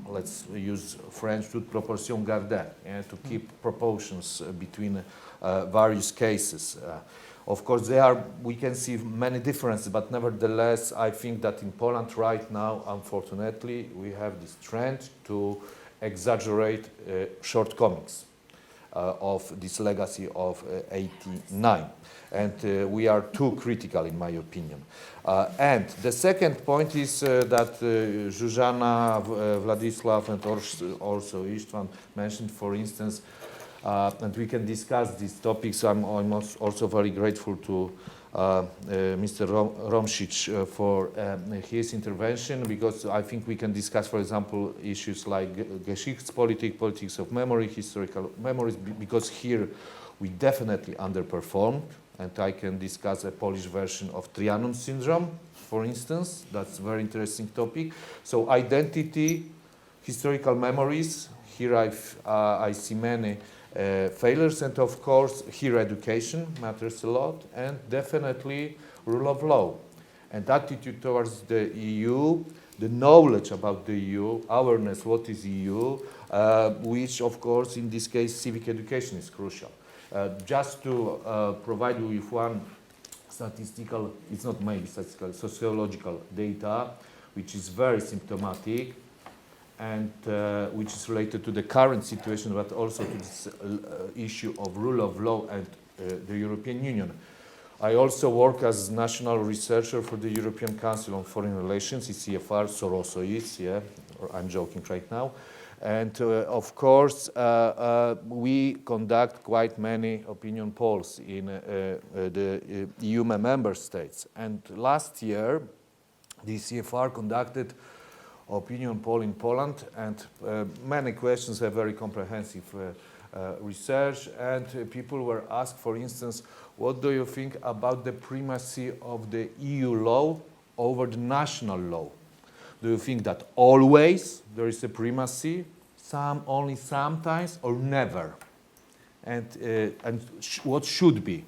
let's use French, toute proportion gardée, to keep proportions between various cases. Of course, we can see many differences, but nevertheless, I think that in Poland right now, unfortunately, we have this trend to exaggerate shortcomings of this legacy of 89. And we are too critical, in my opinion. And the second point is that Zuzana, Vladislav, and also Istvan mentioned, for instance, and we can discuss these topics. I'm also very grateful to Mr. Romšić for his intervention, because I think we can discuss, for example, issues like Geschichtspolitik, politics of memory, historical memories, because here we definitely underperformed, and I can discuss a Polish version of Trianon syndrome, for instance. That's a very interesting topic. So identity, historical memories, here I see many failures, and of course here education matters a lot, and definitely rule of law and attitude towards the EU, the knowledge about the EU, awareness what is EU, which of course in this case civic education is crucial. Just to provide you with one statistical, it's not maybe statistical, sociological data, which is very symptomatic, and which is related to the current situation, but also to this issue of rule of law and the European Union. I also work as national researcher for the European Council on Foreign Relations, ECFR, Soroso is, yeah, I'm joking right now. And of course, we conduct quite many opinion polls in the EU member states. And last year, the ECFR conducted opinion poll in Poland, and many questions have very comprehensive research, and people were asked, for instance, what do you think about the primacy of the EU law over the national law? Do you think that always there is a primacy, only sometimes, or never? And what should be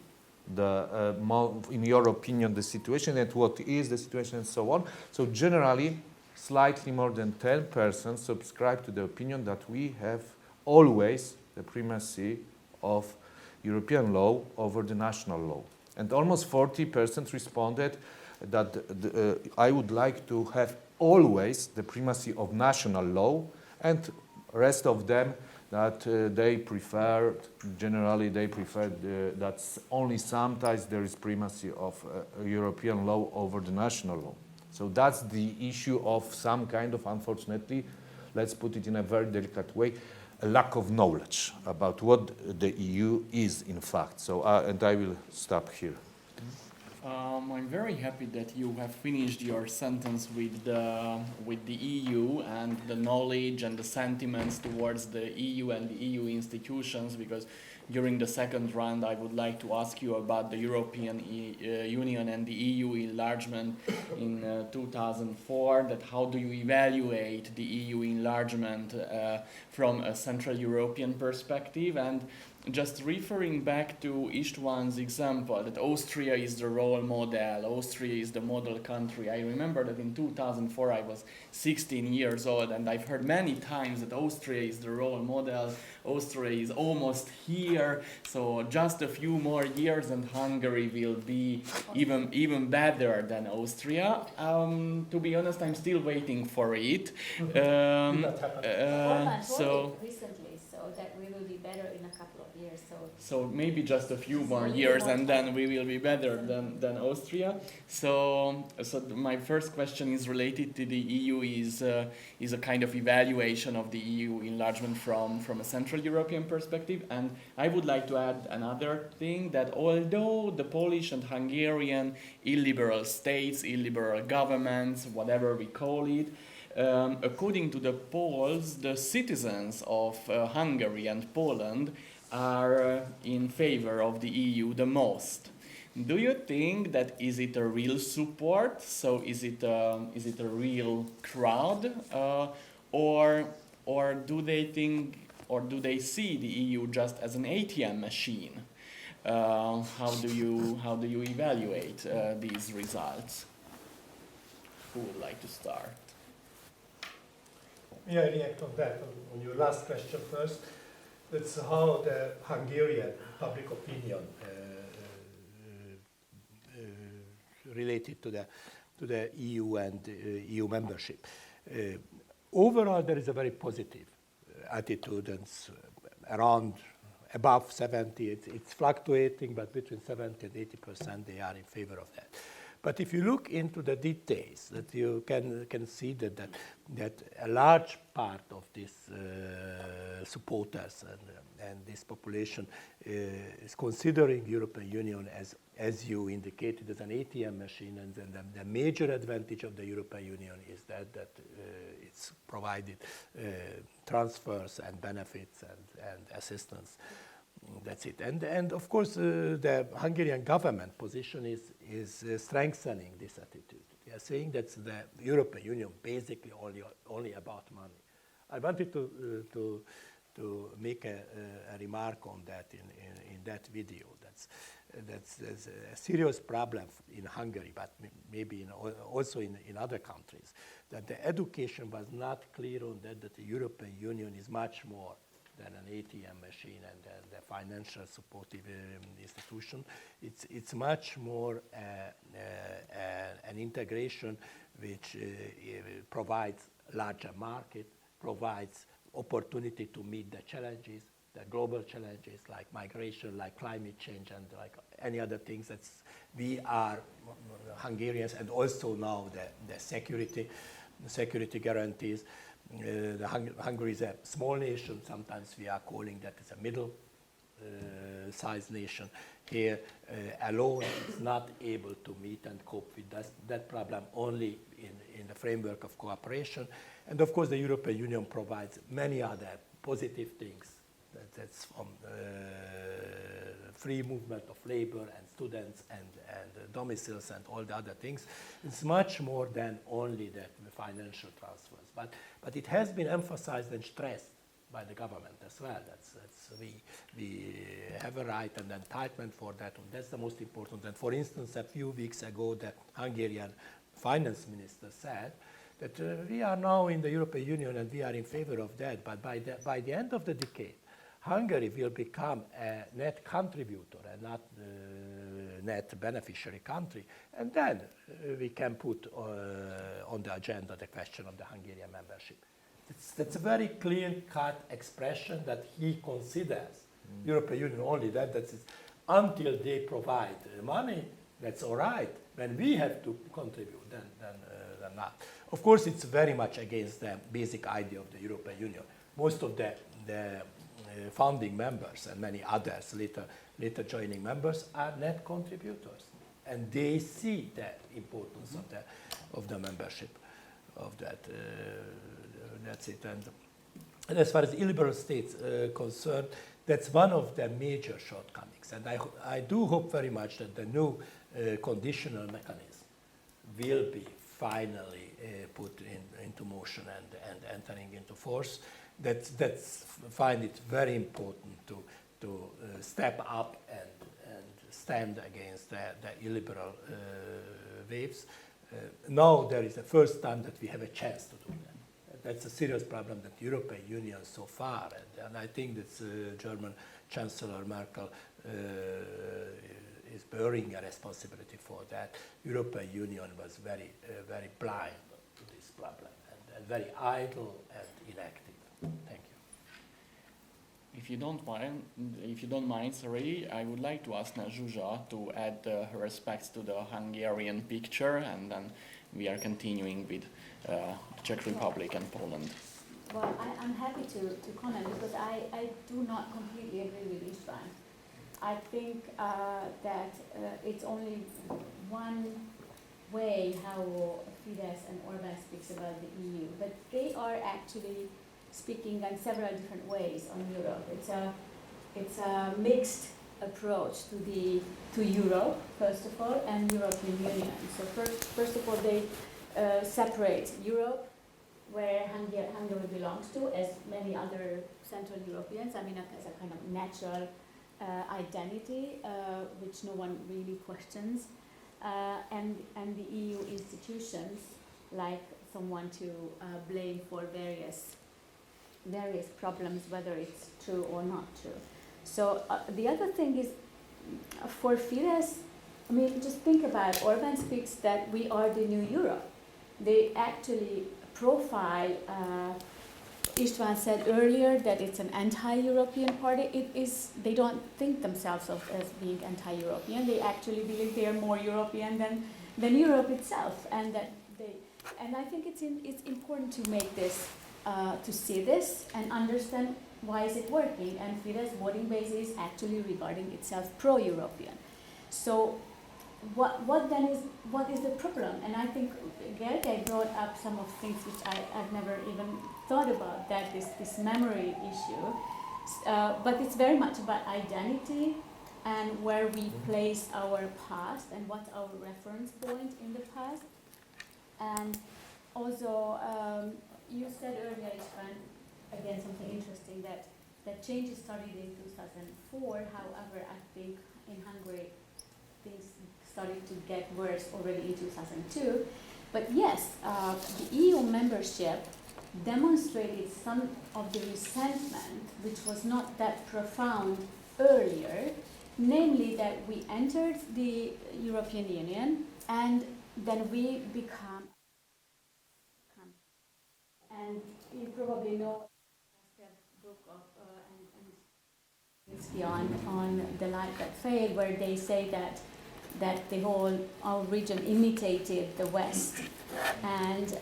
in your opinion, the situation, and what is the situation, and so on? So generally, slightly more than 10% subscribe to the opinion that we have always the primacy of European law over the national law. And almost 40% responded that I would like to have always the primacy of national law, and rest of them that they prefer, generally they prefer that only sometimes there is primacy of European law over the national law. So that's the issue of some kind of, unfortunately, let's put it in a very delicate way, a lack of knowledge about what the EU is in fact. So, and I will stop here. I'm very happy that you have finished your sentence with the EU and the knowledge and the sentiments towards the EU and the EU institutions, because during the second round I would like to ask you about the European Union and the EU enlargement in 2004, that how do you evaluate the EU enlargement from a Central European perspective, and just referring back to István's example, that Austria is the role model, Austria is the model country. I remember that in 2004 I was 16 years old, and I've heard many times that Austria is the role model, Austria is almost here, so just a few more years and Hungary will be even better than Austria. To be honest, I'm still waiting for it. So recently, so that we will be better in a couple of years. So maybe just a few more years, and then we will be better than Austria. So my first question is related to the EU. Is a kind of evaluation of the EU enlargement from a Central European perspective, and I would like to add another thing, that although the Polish and Hungarian illiberal states, illiberal governments, whatever we call it, according to the polls, the citizens of Hungary and Poland are in favor of the EU the most. Do you think that is it a real support? So is it a real crowd, or do they think, or do they see the EU just as an ATM machine? How do you evaluate these results? Who would like to start? May I react on that, on your last question first? That's how the Hungarian public opinion related to the EU and EU membership. Overall, there is a very positive attitude, and around above 70, it's fluctuating, but between 70 and 80% they are in favor of that. But if you look into the details, that you can see that a large part of these supporters and this population is considering European Union as you indicated, as an ATM machine, and then the major advantage of the European Union is that it's provided transfers and benefits and assistance. That's it. And of course, the Hungarian government position is strengthening this attitude. They are saying that the European Union basically only about money. I wanted to make a remark on that in that video. That's a serious problem in Hungary, but maybe also in other countries, that the education was not clear on that the European Union is much more than an ATM machine and the financial supportive institution. It's much more an integration which provides larger market, provides opportunity to meet the challenges, the global challenges like migration, like climate change, and like any other things that we are Hungarians, and also now the security guarantees. Hungary is a small nation. Sometimes we are calling that as a middle-sized nation. Here, alone, it's not able to meet and cope with that problem, only in the framework of cooperation. And of course, the European Union provides many other positive things. That's from free movement of labor and students and domiciles and all the other things. It's much more than only the financial transfers. But it has been emphasized and stressed by the government as well. We have a right and entitlement for that, and that's the most important. And for instance, a few weeks ago, the Hungarian finance minister said that we are now in the European Union and we are in favor of that, but by the end of the decade, Hungary will become a net contributor and not net beneficiary country, and then we can put on the agenda the question of the Hungarian membership. That's a very clear-cut expression that he considers European Union only that is until they provide money, that's all right. When we have to contribute, then not. Of course, it's very much against the basic idea of the European Union. Most of the founding members and many others, later joining members, are net contributors, and they see the importance of the membership of that. That's it. And as far as illiberal states concerned, that's one of the major shortcomings. And I do hope very much that the new conditional mechanism will be finally put into motion and entering into force. That's find it very important step up and stand against the illiberal waves. Now there is the first time that we have a chance to do that. That's a serious problem that the European Union so far, and I think that German Chancellor Merkel is bearing a responsibility for that. European Union was very blind to this problem and very idle and inactive. Thank you. If you don't mind, sorry, I would like to ask Zsuzsa to add her respects to the Hungarian picture, and then we are continuing with Czech Republic and Poland. Well, I'm happy to comment because I do not completely agree with István. I think that it's only one way how Fidesz and Orbán speaks about the EU, but they are actually speaking in several different ways on Europe. It's a mixed approach to Europe, first of all, and European Union. So first of all, they separate Europe, where Hungary belongs to, as many other Central Europeans. I mean, as a kind of natural identity, which no one really questions, and the EU institutions like someone to blame for various problems, whether it's true or not true. So the other thing is, for Fidesz, I mean, just think about Orbán speaks that we are the new Europe. They actually profile, István said earlier that it's an anti-European party. It is, they don't think themselves of as being anti-European. They actually believe they are more European than Europe itself, and that and I think it's important to make this, to see this and understand why is it working. And Fidesz voting base is actually regarding itself pro-European. So what is the problem? And I think Gergely brought up some of things which I've never even thought about, that this memory issue. But it's very much about identity and where we place our past and what's our reference point in the past. And also, you said earlier, István, again something interesting, that changes started in 2004. However, I think in Hungary things started to get worse already in 2002. But yes, the EU membership demonstrated some of the resentment, which was not that profound earlier, namely that we entered the European Union and then we become, and you probably know the book of on The Light That Failed, where they say that our region imitated the West, and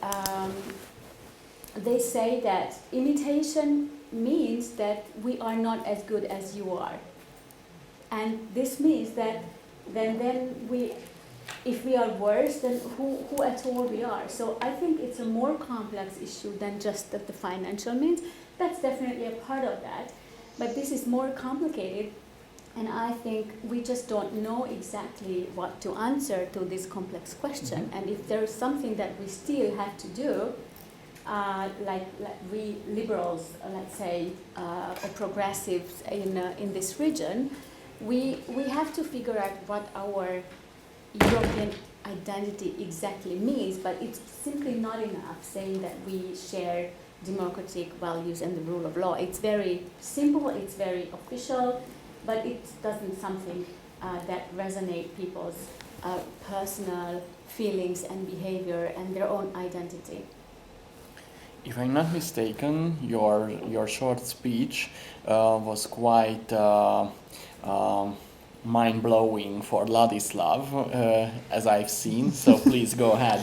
they say that imitation means that we are not as good as you are, and this means that then if we are worse, then who at all we are. So I think it's a more complex issue than just that the financial means. That's definitely a part of that, but this is more complicated, and I think we just don't know exactly what to answer to this complex question. And if there is something that we still have to do, like we liberals, let's say, or progressives in this region, we have to figure out what our European identity exactly means, but it's simply not enough saying that we share democratic values and the rule of law. It's very simple, it's very official, but it doesn't something that resonate people's personal feelings and behavior and their own identity. If I'm not mistaken, your short speech was quite mind-blowing for Ladislav, as I've seen, so please go ahead.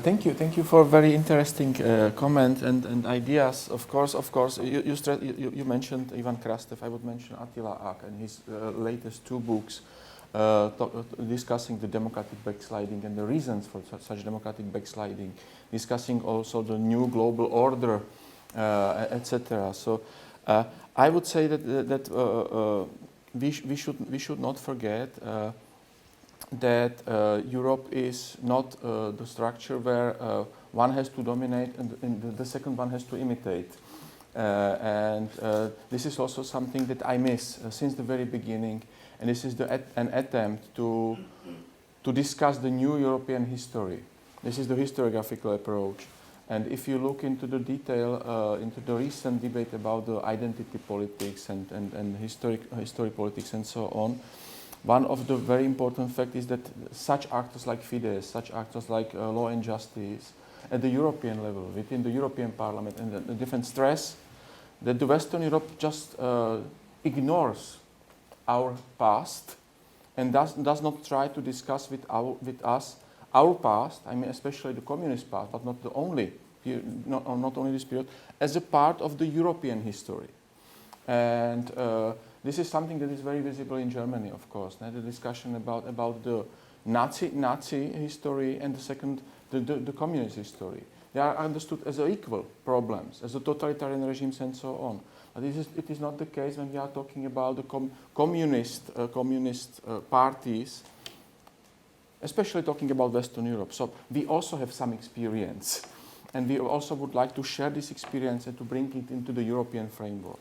Thank you for very interesting comment and ideas. Of course, you mentioned Ivan Krastev. I would mention Attila Ak and his latest two books discussing the democratic backsliding and the reasons for such democratic backsliding, discussing also the new global order, etc. So I would say that we should not forget that Europe is not the structure where one has to dominate and the second one has to imitate. This is also something that I miss since the very beginning, and this is an attempt to discuss the new European history. This is the historiographical approach. And if you look into the detail, into the recent debate about the identity politics and history politics and so on, one of the very important facts is that such actors like Fidesz, such actors like Law and Justice, at the European level, within the European Parliament, and the different stress that the Western Europe just ignores our past and does not try to discuss with us our past, I mean especially the communist past, but not only this period, as a part of the European history. And this is something that is very visible in Germany, of course. The discussion about the Nazi history and the communist history. They are understood as equal problems, as the totalitarian regimes and so on. But it is not the case when we are talking about the communist parties, especially talking about Western Europe. So we also have some experience, and we also would like to share this experience and to bring it into the European framework.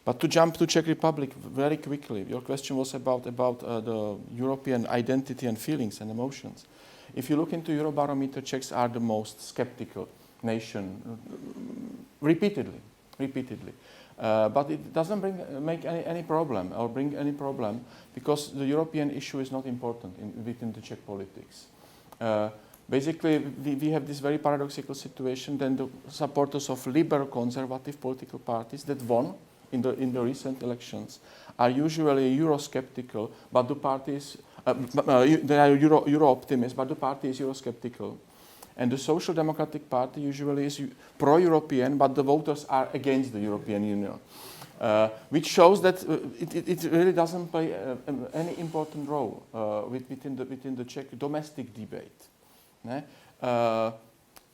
But to jump to Czech Republic very quickly, your question was about the European identity and feelings and emotions. If you look into Eurobarometer, Czechs are the most skeptical nation, repeatedly. But it doesn't make any problem because the European issue is not important within the Czech politics. Basically, we have this very paradoxical situation. Then the supporters of liberal conservative political parties that won in the recent elections are usually Eurosceptical, but the parties they are Euro optimists, but the party is Eurosceptical. And the Social Democratic Party usually is pro-European, but the voters are against the European Union, which shows that it really doesn't play any important role within the Czech domestic debate.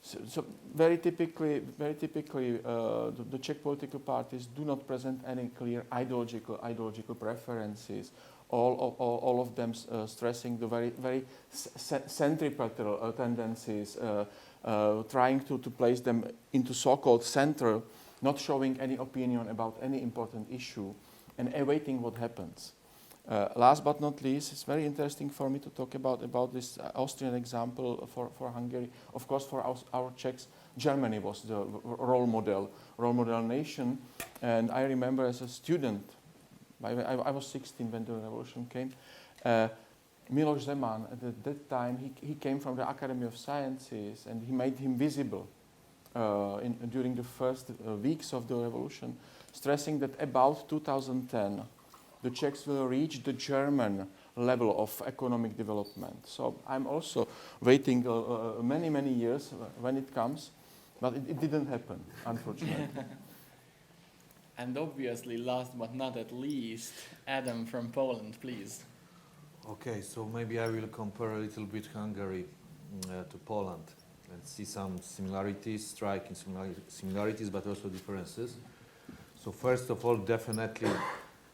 So very typically, the Czech political parties do not present any clear ideological preferences. All of them stressing the very centripetal tendencies, trying to place them into so-called center, not showing any opinion about any important issue, and awaiting what happens. Last but not least, it's very interesting for me to talk about this Austrian example for Hungary. Of course, for our Czechs, Germany was the role model nation, and I remember as a student, I was 16 when the revolution came. Miloš Zeman, at that time, he came from the Academy of Sciences, and he made him visible during the first weeks of the revolution, stressing that about 2010, the Czechs will reach the German level of economic development. So I'm also waiting many years when it comes, but it didn't happen, unfortunately. And obviously, last but not at least, Adam from Poland, please. Okay, so maybe I will compare a little bit Hungary to Poland and see some similarities, striking similarities, but also differences. So first of all, definitely,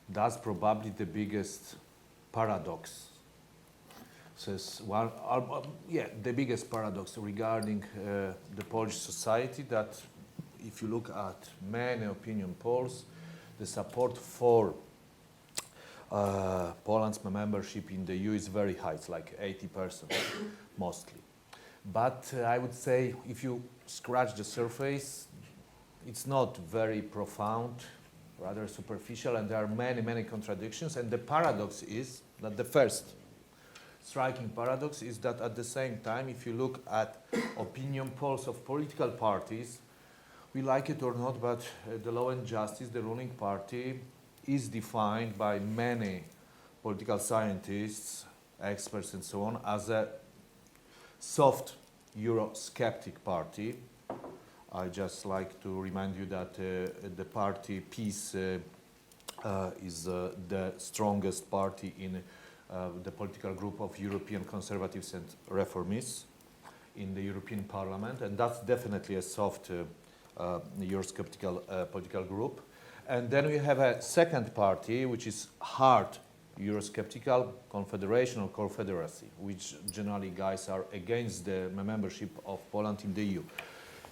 that's probably the biggest paradox. The biggest paradox regarding the Polish society, that if you look at many opinion polls, the support for Poland's membership in the EU is very high. It's like 80% mostly. But I would say if you scratch the surface, it's not very profound, rather superficial, and there are many contradictions. And the paradox is that the first striking paradox is that at the same time, if you look at opinion polls of political parties, we like it or not, but the Law and Justice, the ruling party, is defined by many political scientists, experts and so on, as a soft Eurosceptic party. I just like to remind you that the party PiS is the strongest party in the political group of European conservatives and reformists in the European Parliament, and that's definitely a soft Eurosceptical political group. And then we have a second party, which is hard Eurosceptical, Confederation or Confederacy, which generally guys are against the membership of Poland in the EU.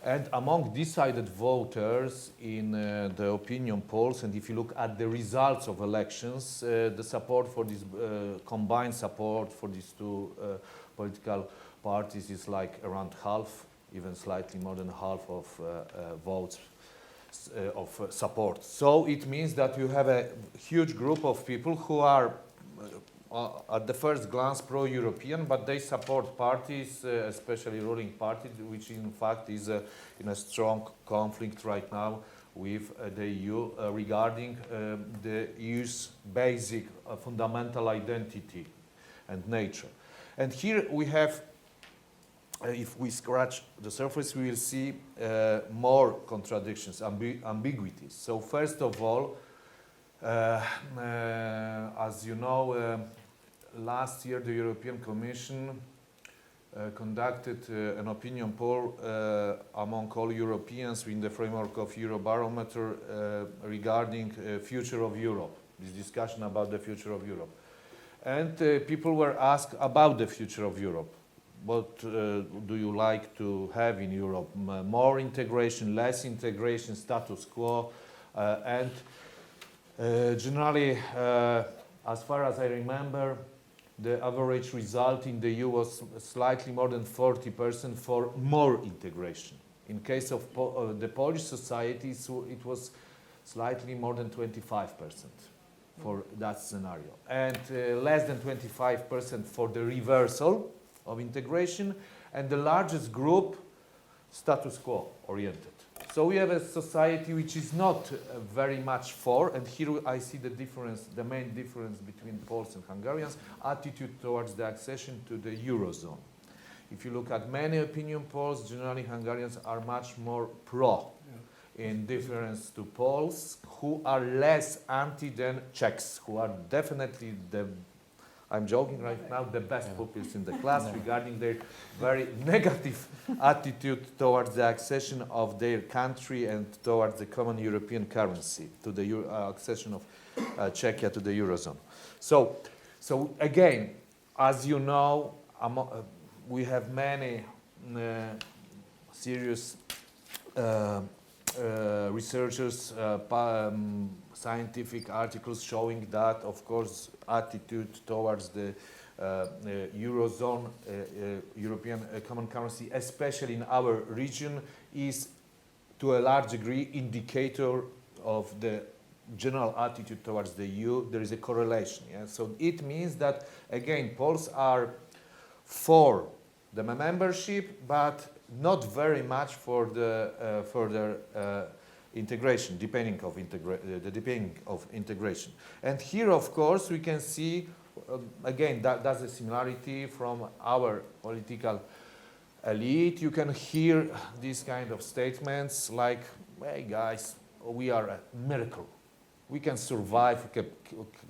And among decided voters in the opinion polls, and if you look at the results of elections, the support for this combined support for these two political parties is like around half, even slightly more than half of votes of support. So it means that you have a huge group of people who are at the first glance pro-European, but they support parties, especially ruling parties, which in fact is in a strong conflict right now with the EU regarding the EU's basic fundamental identity and nature. And here we have, if we scratch the surface, we will see more contradictions, ambiguities. So first of all, as you know, last year the European Commission conducted an opinion poll among all Europeans in the framework of Eurobarometer regarding future of Europe, this discussion about the future of Europe. And people were asked about the future of Europe. What do you like to have in Europe? More integration, less integration, status quo, and generally, as far as I remember, the average result in the EU was slightly more than 40% for more integration. In case of the Polish society, so it was slightly more than 25% for that scenario, and less than 25% for the reversal of integration, and the largest group, status quo oriented. So we have a society which is not very much for, and here I see the difference, the main difference between Poles and Hungarians, attitude towards the accession to the Eurozone. If you look at many opinion polls, generally Hungarians are much more pro, in difference to Poles, who are less anti than Czechs, who are definitely the, I'm joking right now, the best pupils in the class regarding their very negative attitude towards the accession of their country and towards the common European currency, to the accession of Czechia to the Eurozone. So again, as you know, we have many serious researchers, scientific articles showing that, of course, attitude towards the Eurozone, European common currency, especially in our region, is to a large degree indicator of the general attitude towards the EU. There is a correlation. Yeah? So it means that, again, Poles are for the membership, but not very much for the further integration, depending of integration. And here, of course, we can see, again, that's a similarity from our political elite. You can hear these kind of statements like, hey guys, we are a miracle. We can survive,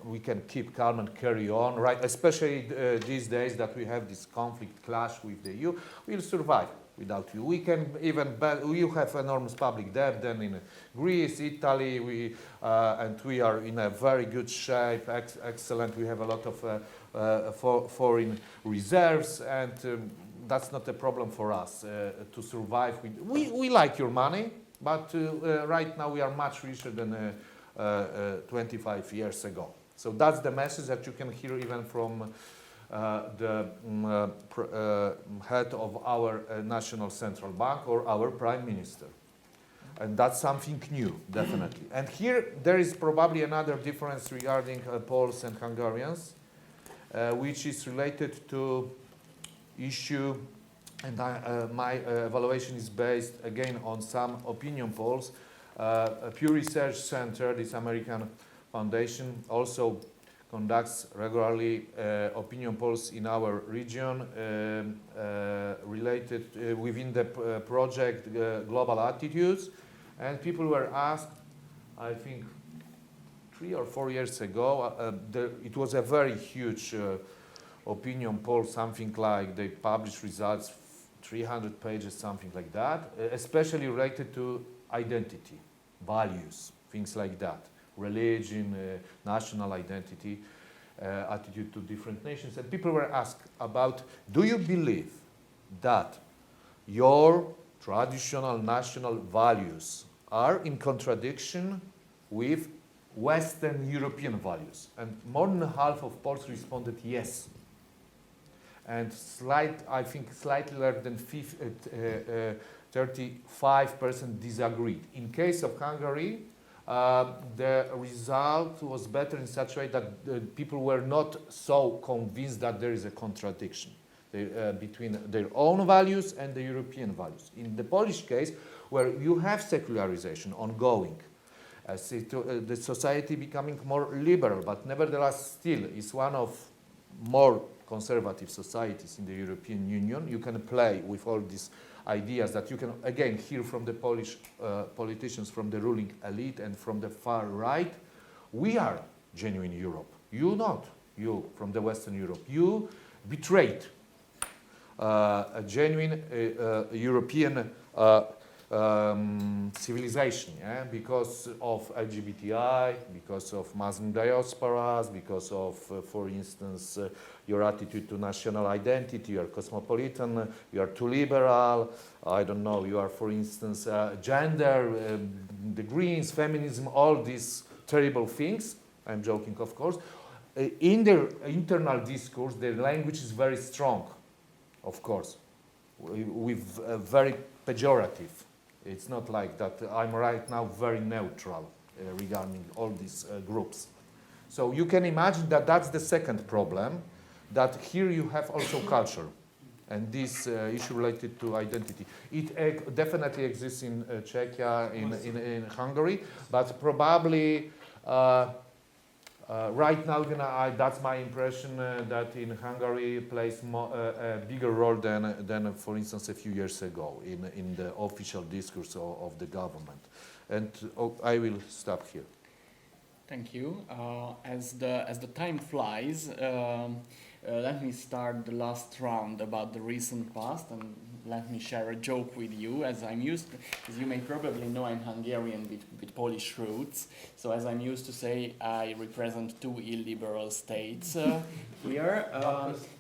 we can keep calm and carry on, right? Especially these days that we have this conflict clash with the EU, we'll survive without you. We can even, you have enormous public debt than in Greece, Italy, and we are in a very good shape, excellent. We have a lot of foreign reserves, and that's not a problem for us to survive. We like your money, but right now we are much richer than 25 years ago. So that's the message that you can hear even from the head of our national central bank or our prime minister. And that's something new, definitely. And here there is probably another difference regarding Poles and Hungarians, which is related to issue, and my evaluation is based again on some opinion polls. A Pew Research Center, this American foundation, also conducts regularly opinion polls in our region related within the project Global Attitudes. And people were asked, I think 3 or 4 years ago, it was a very huge opinion poll, something like they published results, 300 pages, something like that, especially related to identity, values, things like that, religion, national identity, attitude to different nations. And people were asked about, do you believe that your traditional national values are in contradiction with Western European values? And more than half of Poles responded yes. And I think slightly less than 35% disagreed. In case of Hungary, the result was better in such a way that people were not so convinced that there is a contradiction between their own values and the European values. In the Polish case, where you have secularization ongoing, the society becoming more liberal, but nevertheless still is one of more conservative societies in the European Union. You can play with all these ideas that you can again hear from the Polish politicians, from the ruling elite and from the far right. We are genuine Europe. You not. You from the Western Europe. You betrayed a genuine European civilization, because of LGBTI, because of Muslim diasporas, because of, for instance, your attitude to national identity. You are cosmopolitan, you are too liberal, I don't know, you are, for instance, gender, the Greens, feminism, all these terrible things. I'm joking, of course. In their internal discourse, their language is very strong, of course, with very pejorative. It's not like that. I'm right now very neutral regarding all these groups. So you can imagine that that's the second problem, that here you have also culture and this issue related to identity. It definitely exists in Czechia, in Hungary, but probably right now, that's my impression, that in Hungary plays a bigger role than, for instance, a few years ago in the official discourse of the government. And I will stop here. Thank you. As the time flies, let me start the last round about the recent past, and let me share a joke with you. As you may probably know, I'm Hungarian with Polish roots. So as I'm used to say, I represent two illiberal states here.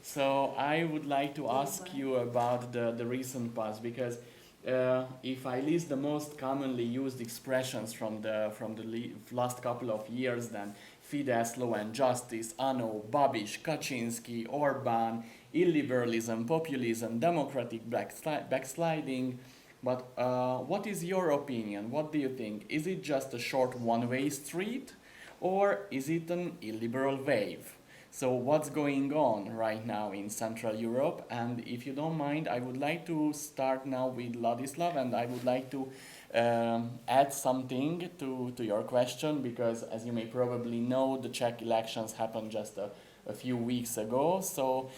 So I would like to ask you about the recent past, because if I list the most commonly used expressions from the last couple of years, then Fidesz, law and justice, ANO, Babiš, Kaczynski, Orbán, illiberalism, populism, democratic backsliding. But what is your opinion? What do you think? Is it just a short one-way street, or is it an illiberal wave? So what's going on right now in Central Europe? And if you don't mind, I would like to start now with Ladislav, and I would like to add something to your question, because as you may probably know, the Czech elections happened just a few weeks ago. So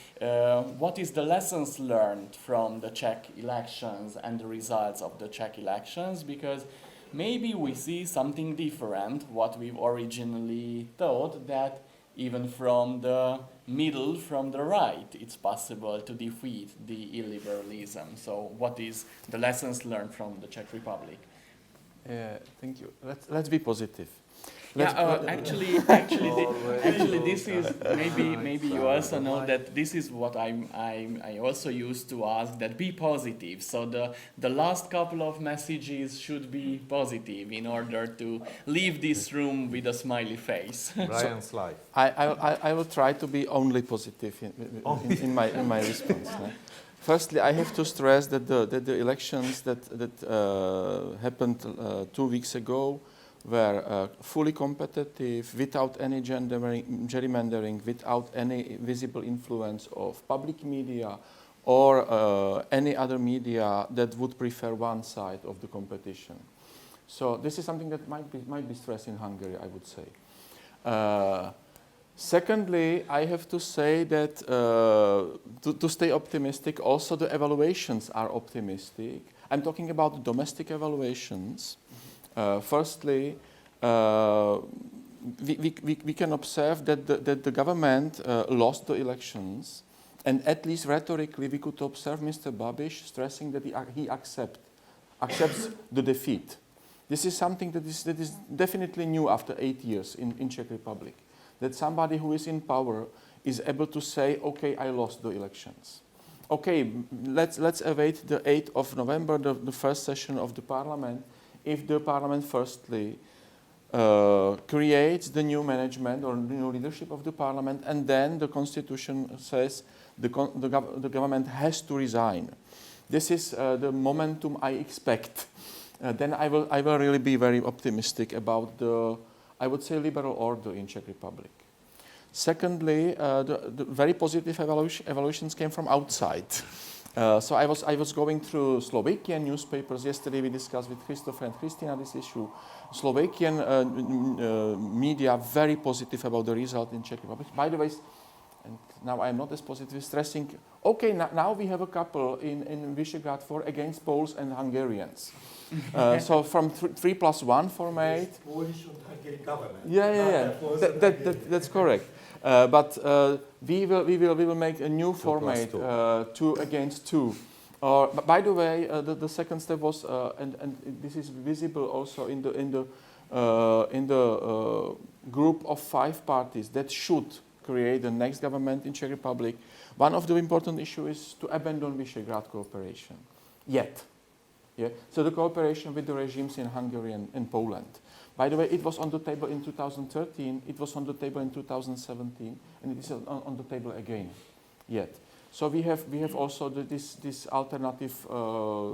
what is the lessons learned from the Czech elections and the results of the Czech elections? Because maybe we see something different, what we've originally thought, that even from the middle, from the right, it's possible to defeat the illiberalism. So what is the lessons learned from the Czech Republic? Thank you. Let's be positive. Actually, this is maybe you also know that this is what I also used to ask, that be positive. So the last couple of messages should be positive in order to leave this room with a smiley face. Ryan's life. I will try to be only positive in my response. Firstly, I have to stress that the elections that happened 2 weeks ago were fully competitive, without any gerrymandering, without any visible influence of public media or any other media that would prefer one side of the competition. So this is something that might be stressed in Hungary, I would say. Secondly, I have to say that to stay optimistic, also the evaluations are optimistic. I'm talking about domestic evaluations. Firstly, we can observe that the government lost the elections, and at least rhetorically we could observe Mr. Babiš stressing that he accepts the defeat. This is something that is definitely new after 8 years in Czech Republic. That somebody who is in power is able to say, okay, I lost the elections. okay, let's await the 8th of November, the first session of the parliament. If the parliament firstly creates the new management or new leadership of the parliament, and then the constitution says the government has to resign. This is the momentum I expect. Then I will really be very optimistic about the, I would say, liberal order in Czech Republic. Secondly, the very positive evaluations came from outside. So I was going through Slovakian newspapers. Yesterday we discussed with Christopher and Christina this issue. Slovakian media very positive about the result in Czech Republic. By the way, and now I'm not as positive, stressing, okay, now we have a couple in Visegrad for against Poles and Hungarians. So from 3+1 format. Polish and Hungarian government. Yeah. That's correct. But we will make a new format, 2 against 2. By the way, the second step was, and this is visible also in the group of 5 parties that should create the next government in Czech Republic. One of the important issues is to abandon Visegrad cooperation. Yet, yeah. So the cooperation with the regimes in Hungary and Poland. By the way, it was on the table in 2013, it was on the table in 2017, and it is on the table again, yet. So we have also this alternative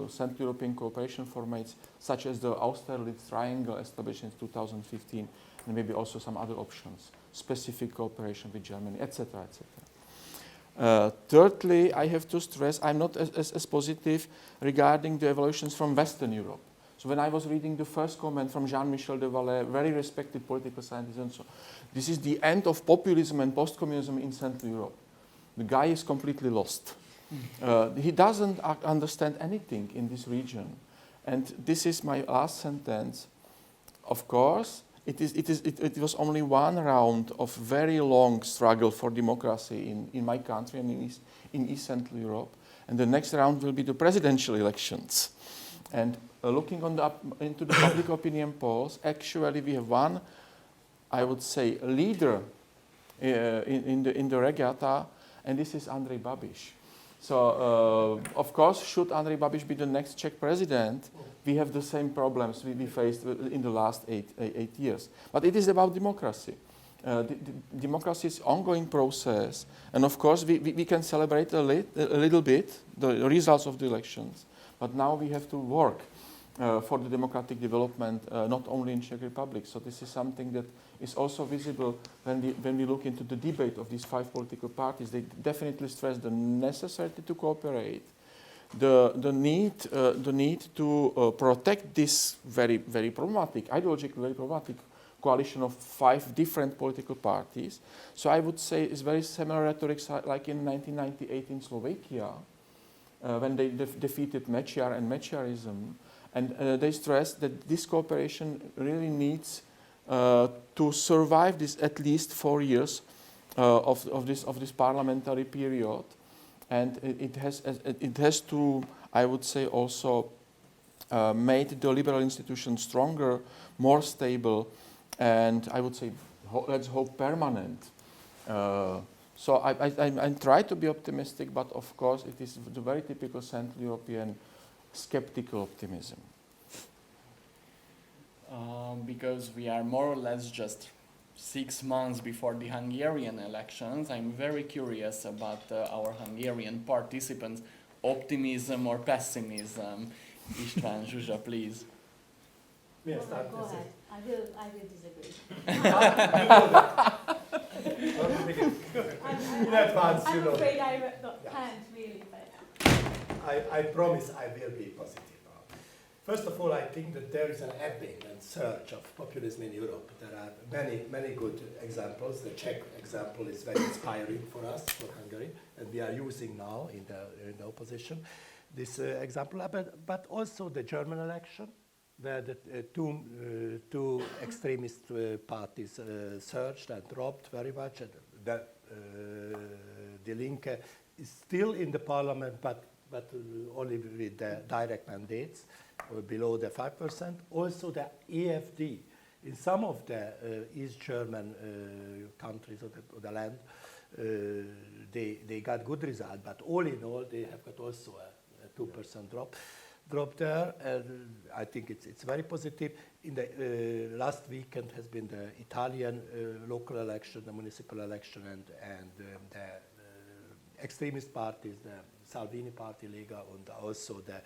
Central European cooperation formats, such as the Austerlitz triangle established in 2015, and maybe also some other options, specific cooperation with Germany, etc., etc. Thirdly, I have to stress, I'm not as positive regarding the evaluations from Western Europe. So when I was reading the first comment from Jean-Michel de Valais, very respected political scientist, and so this is the end of populism and post-communism in Central Europe. The guy is completely lost. He doesn't understand anything in this region. And this is my last sentence. Of course, it was only one round of very long struggle for democracy in my country and in East Central Europe. And the next round will be the presidential elections. And looking into the public opinion polls, actually we have one, I would say, leader in the regatta, and this is Andrej Babiš. So, of course, should Andrej Babiš be the next Czech president, we have the same problems we faced in the last eight years. But it is about democracy. Democracy is an ongoing process, and of course we can celebrate a little bit the results of the elections. But now we have to work for the democratic development, not only in Czech Republic. So this is something that is also visible when we look into the debate of these 5 political parties. They definitely stress the necessity to cooperate, the need to protect this very problematic, ideologically very problematic coalition of 5 different political parties. So I would say it's very similar rhetoric like in 1998 in Slovakia, when they defeated Mečiar and Mečiarism, and they stressed that this cooperation really needs to survive this at least 4 years of this parliamentary period, and it has to, I would say, also made the liberal institutions stronger, more stable, and I would say, let's hope, permanent. So I try to be optimistic, but of course it is the very typical Central European skeptical optimism. Because we are more or less just 6 months before the Hungarian elections, I'm very curious about our Hungarian participants' optimism or pessimism. István, Zsuzsa, please. Yes, go ahead. I will disagree. In advance, I'm afraid I can't really, but I promise I will be positive. First of all, I think that there is an ebbing and surge of populism in Europe. There are many good examples. The Czech example is very inspiring for us, for Hungary, and we are using now in the opposition this example. But also the German election, where the two extremist parties surged and dropped very much. And Die Linke is still in the parliament, but only with the direct mandates, below the 5%. Also the AfD in some of the East German countries of the land they got good result, but all in all, they have got also a 2% drop there, and I think it's very positive. In the last weekend has been the Italian local election, the municipal election, and the extremist parties, the Salvini party, Lega, and also the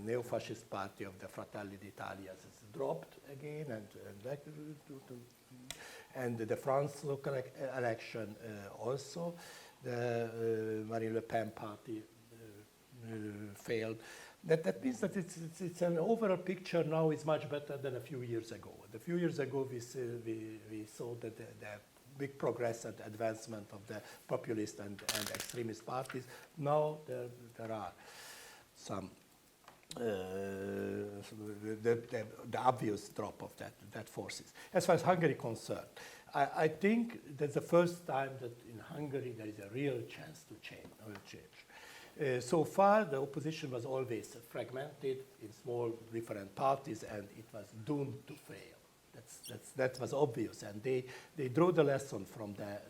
neo-fascist party of the Fratelli d'Italia has dropped again, and the France local election also, the Marine Le Pen party failed. That means that it's an overall picture now is much better than a few years ago. A few years ago we saw that the big progress and advancement of the populist and extremist parties. Now there are some the obvious drop of that forces. As far as Hungary is concerned, I think that's the first time that in Hungary there is a real chance to change. So far, the opposition was always fragmented in small different parties, and it was doomed to fail. That was obvious, and they drew the lesson from the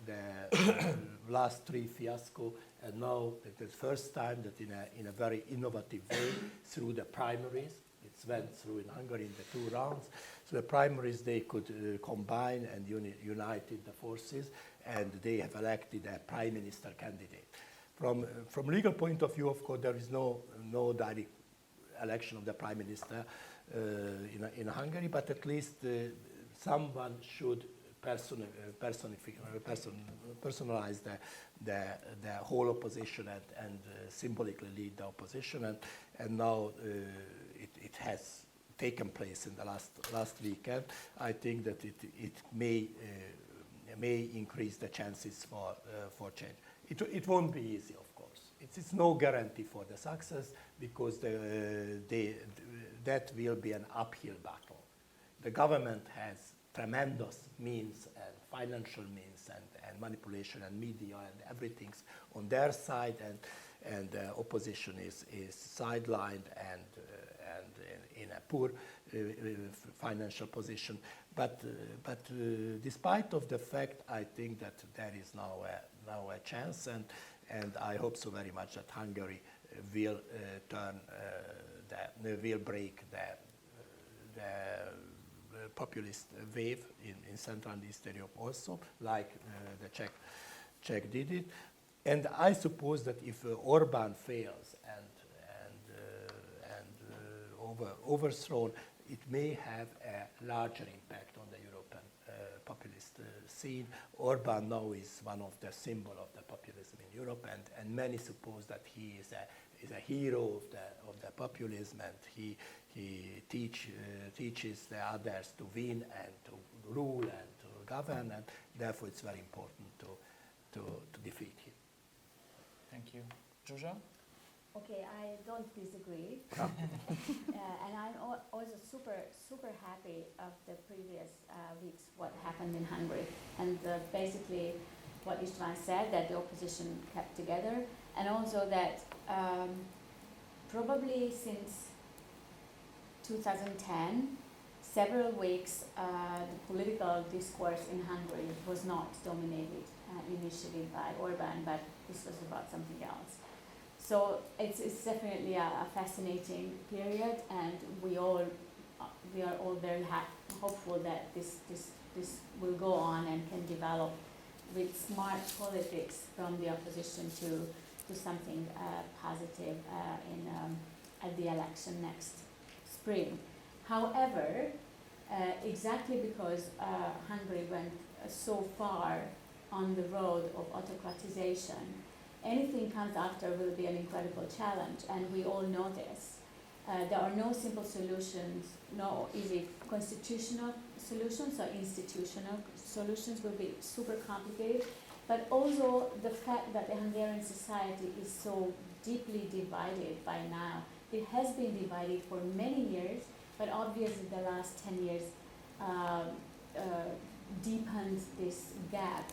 last three fiasco, and now it's the first time that in a very innovative way, through the primaries, it went through in Hungary in the 2 rounds. So the primaries, they could combine and united the forces, and they have elected a prime minister candidate. From legal point of view, of course, there is no direct election of the prime minister in Hungary, but at least someone should personalize the whole opposition and symbolically lead the opposition, and now it has taken place in the last weekend. I think that it may increase the chances for change. It won't be easy, of course. It's no guarantee for the success, because that will be an uphill battle. The government has tremendous means and financial means and manipulation and media and everything's on their side, and the opposition is sidelined and in a poor financial position. But despite of the fact, I think that there is now a chance, and I hope so very much that Hungary will will break the populist wave in Central and Eastern Europe also, like the Czech did it. And I suppose that if Orbán fails and overthrown, it may have a larger impact on the European populist scene. Orbán now is one of the symbols of the populism in Europe, and many suppose that he is a hero of the populism, and he teaches the others to win and to rule and to govern, and therefore it's very important to defeat him. Thank you. Zsuzsa? Okay, I don't disagree. And I'm also super happy of the previous weeks, what happened in Hungary. And basically what István said, that the opposition kept together, and also that probably since 2010, several weeks, the political discourse in Hungary was not dominated initially by Orbán, but this was about something else. So it's definitely a fascinating period, and we are all very hopeful that this will go on and can develop with smart politics from the opposition to something positive at the election next spring. However, exactly because Hungary went so far on the road of autocratization, anything comes after will be an incredible challenge, and we all know this. There are no simple solutions, no easy constitutional solutions, or institutional solutions will be super complicated, but also the fact that the Hungarian society is so deeply divided by now. It has been divided for many years, but obviously the last 10 years deepened this gap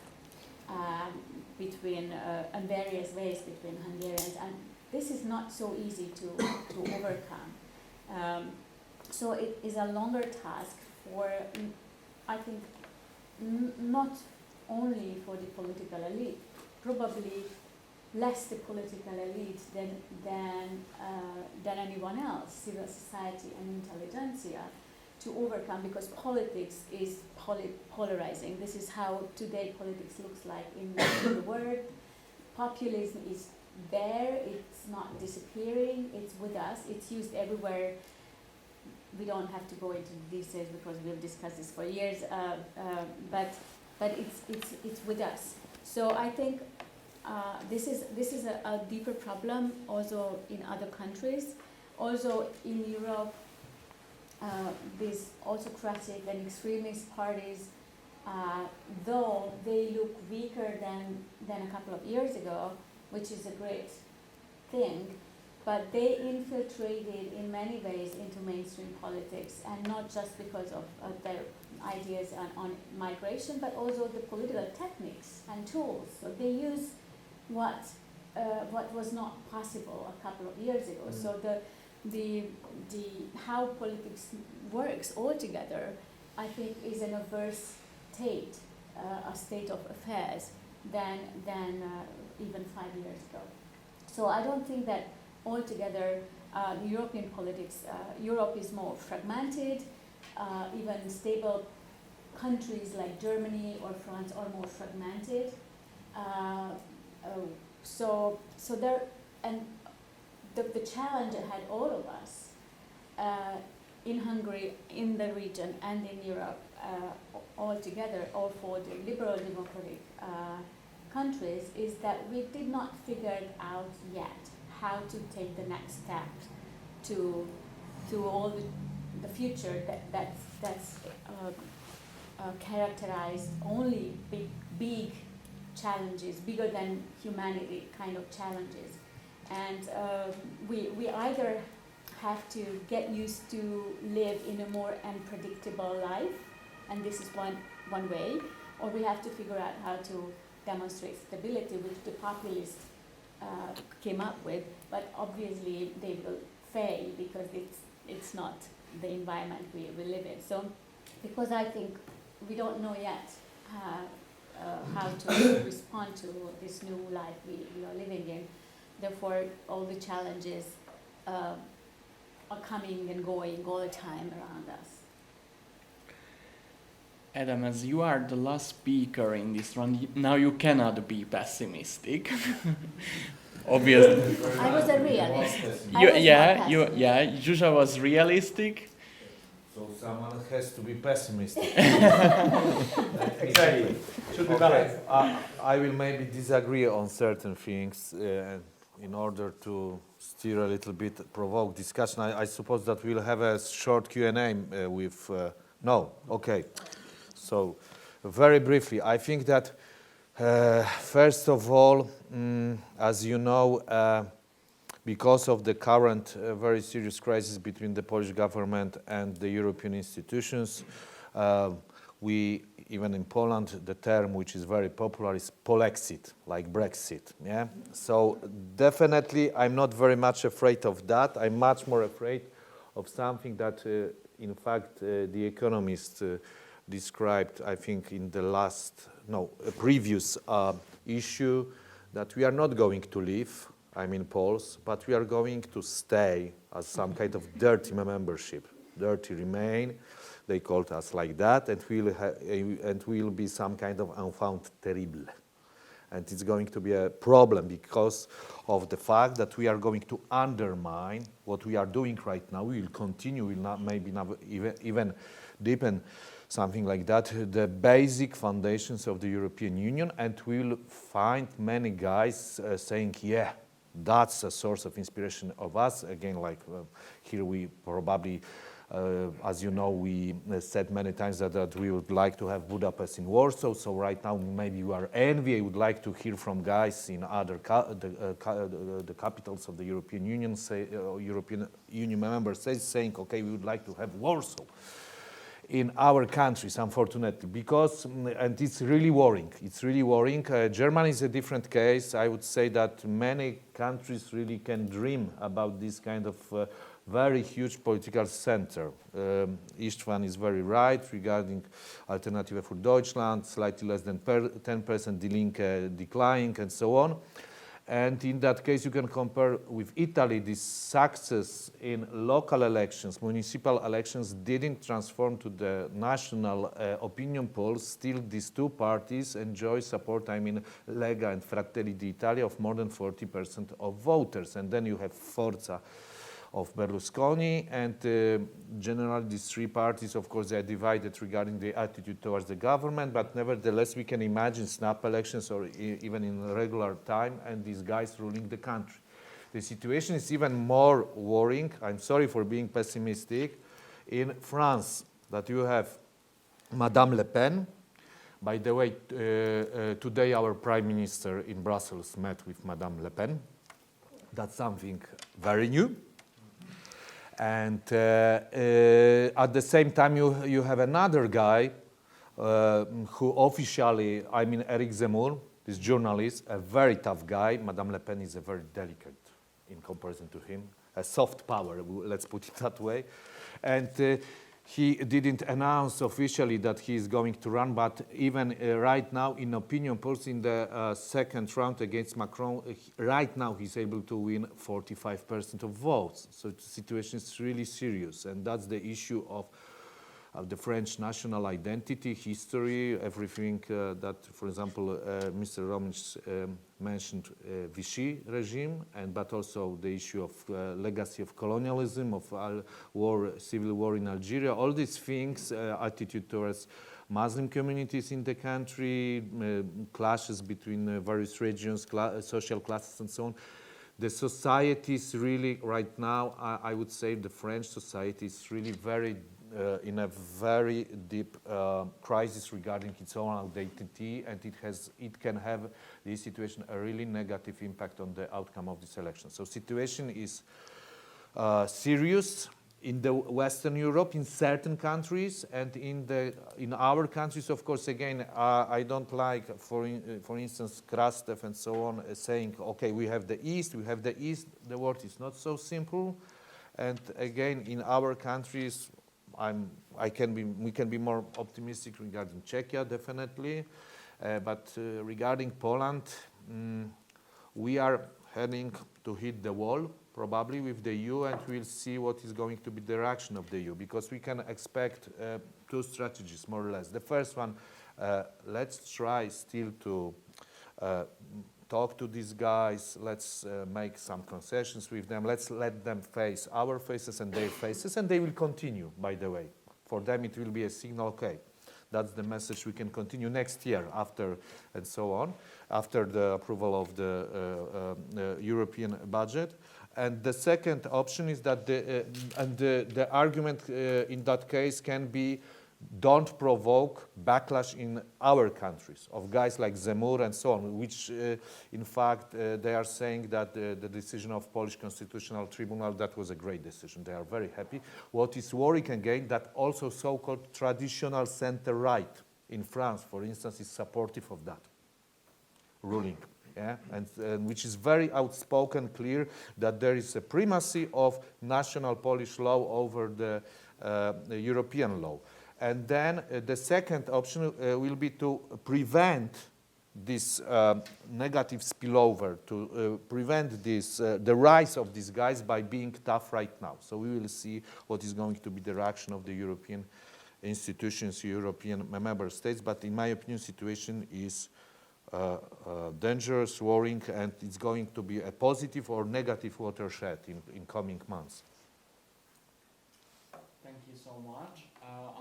between, in various ways between Hungarians, and this is not so easy to overcome. So it is a longer task for, I think, not only for the political elite, probably less the political elite than anyone else, civil society and intelligentsia, to overcome, because politics is polarizing. This is how today politics looks like in the world. Populism is there, it's not disappearing, it's with us, it's used everywhere. We don't have to go into details because we've discussed this for years, but it's with us. So I think this is a deeper problem also in other countries. Also in Europe, these autocratic and extremist parties, though they look weaker than a couple of years ago, which is a great thing, but they infiltrated in many ways into mainstream politics, and not just because of their ideas on migration, but also the political techniques and tools. So they use what was not possible a couple of years ago. So the how politics works altogether, I think, is an averse state, a state of affairs than even 5 years ago. So I don't think that altogether European politics, Europe is more fragmented, even stable countries like Germany or France are more fragmented. So there, and the challenge ahead all of us in Hungary, in the region, and in Europe all together, all for the liberal democratic countries, is that we did not figure out yet how to take the next step to all the future that's characterized only big challenges, bigger than humanity kind of challenges. And we either have to get used to live in a more unpredictable life, and this is one way, or we have to figure out how to demonstrate stability, which the populists came up with, but obviously they will fail because it's not the environment we live in. So, because I think we don't know yet how to respond to this new life we are living in, therefore all the challenges are coming and going all the time around us. Adam, as you are the last speaker in this round, now you cannot be pessimistic. Obviously. I was a realist. Zsuzsa was realistic. So someone has to be pessimistic. Exactly. Should be balanced. I will maybe disagree on certain things in order to steer a little bit, provoke discussion. I suppose that we'll have a short Q&A with... no, okay. So, very briefly, I think that first of all, as you know, because of the current very serious crisis between the Polish government and the European institutions, we, even in Poland, the term which is very popular is Polexit, like Brexit. Yeah. So definitely, I'm not very much afraid of that. I'm much more afraid of something that, in fact, the economists described, I think, in the previous issue, that we are not going to leave, I mean Poles, but we are going to stay as some kind of dirty membership, dirty remain. They called us like that, and we'll be some kind of enfant terrible. And it's going to be a problem because of the fact that we are going to undermine what we are doing right now. We will continue, we will not maybe not even deepen something like that, the basic foundations of the European Union, and we'll find many guys saying, yeah, that's a source of inspiration of us. Again, like here we probably, as you know, we said many times that we would like to have Budapest in Warsaw, so right now maybe you are envy. I would like to hear from guys in other the capitals of the European Union, European Union members saying, okay, we would like to have Warsaw. in our countries, unfortunately, because, and it's really worrying. It's really worrying. Germany is a different case. I would say that many countries really can dream about this kind of very huge political center. Istvan is very right regarding Alternative für Deutschland, slightly less than 10%, Die Linke declining, and so on. And in that case, you can compare with Italy. This success in local elections, municipal elections, didn't transform to the national opinion polls. Still, these two parties enjoy support, I mean, Lega and Fratelli d'Italia, of more than 40% of voters. And then you have Forza of Berlusconi, and generally these three parties, of course, they are divided regarding the attitude towards the government, but nevertheless we can imagine snap elections or even in regular time and these guys ruling the country. The situation is even more worrying, I'm sorry for being pessimistic, in France, that you have Madame Le Pen. By the way, today our Prime Minister in Brussels met with Madame Le Pen. That's something very new. And at the same time, you have another guy who officially, I mean, Eric Zemmour, this journalist, a very tough guy. Madame Le Pen is a very delicate in comparison to him, a soft power, let's put it that way. And he didn't announce officially that he is going to run, but even right now in opinion polls in the second round against Macron, right now he's able to win 45% of votes. So the situation is really serious, and that's the issue of the French national identity, history, everything that, for example, Mr. Romnich mentioned Vichy regime, but also the issue of legacy of colonialism, of civil war in Algeria, all these things, attitude towards Muslim communities in the country, clashes between various regions, social classes and so on. The society is really, right now, I would say the French society is really very in a very deep crisis regarding its own identity, and it can have, this situation, a really negative impact on the outcome of this election. So situation is serious in the Western Europe, in certain countries, and in our countries, of course, again, I don't like, for instance, Krastev and so on, saying, okay, we have the East, the world is not so simple, and again, in our countries, we can be more optimistic regarding Czechia, definitely, but regarding Poland, we are heading to hit the wall, probably with the EU, and we'll see what is going to be the reaction of the EU, because we can expect two strategies, more or less. The first one, let's try still to talk to these guys, let's make some concessions with them, let's let them face our faces and their faces, and they will continue, by the way. For them it will be a signal, okay, that's the message, we can continue next year after, and so on, after the approval of the European budget. And the second option is that the argument in that case can be, don't provoke backlash in our countries of guys like Zemmour and so on, which in fact they are saying that the decision of Polish Constitutional Tribunal, that was a great decision. They are very happy. What is worrying again, that also so-called traditional center-right in France, for instance, is supportive of that ruling. Yeah? And which is very outspoken, clear that there is a primacy of national Polish law over the European law. And then the second option will be to prevent this negative spillover, to prevent this, the rise of these guys by being tough right now. So we will see what is going to be the reaction of the European institutions, European member states. But in my opinion, situation is dangerous, worrying, and it's going to be a positive or negative watershed in coming months. Thank you so much.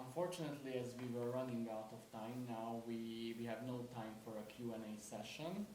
Unfortunately, as we were running out of time now, we have no time for a Q&A session.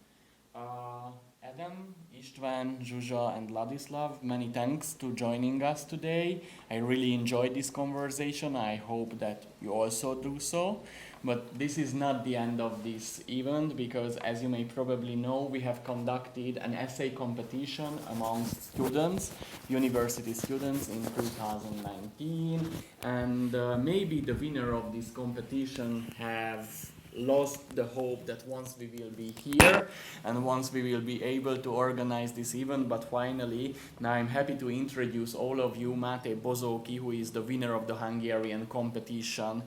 Adam, István, Zsuzsa, and Ladislav, many thanks to joining us today. I really enjoyed this conversation. I hope that you also do so. But this is not the end of this event, because as you may probably know, we have conducted an essay competition amongst students, university students in 2019, and maybe the winner of this competition have lost the hope that once we will be here and once we will be able to organize this event. But finally, now I'm happy to introduce all of you Máté Bozóki, who is the winner of the Hungarian competition.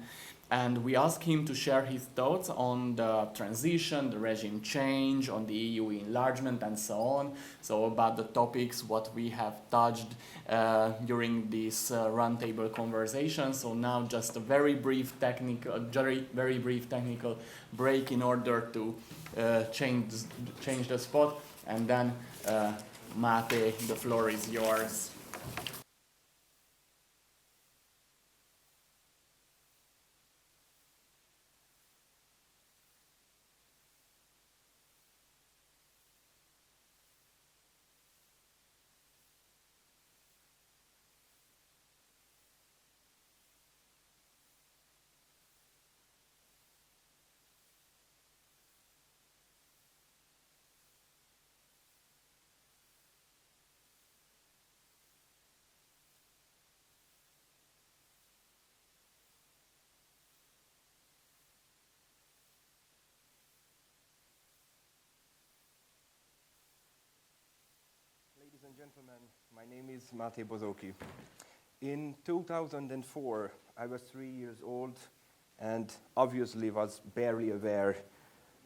And we asked him to share his thoughts on the transition, the regime change, on the EU enlargement, and so on. So about the topics what we have touched during this roundtable conversation. So now just a very brief technical break in order to change the spot, and then Máté, the floor is yours. Ladies and gentlemen, my name is Máté Bozóki. In 2004, I was 3 years old and obviously was barely aware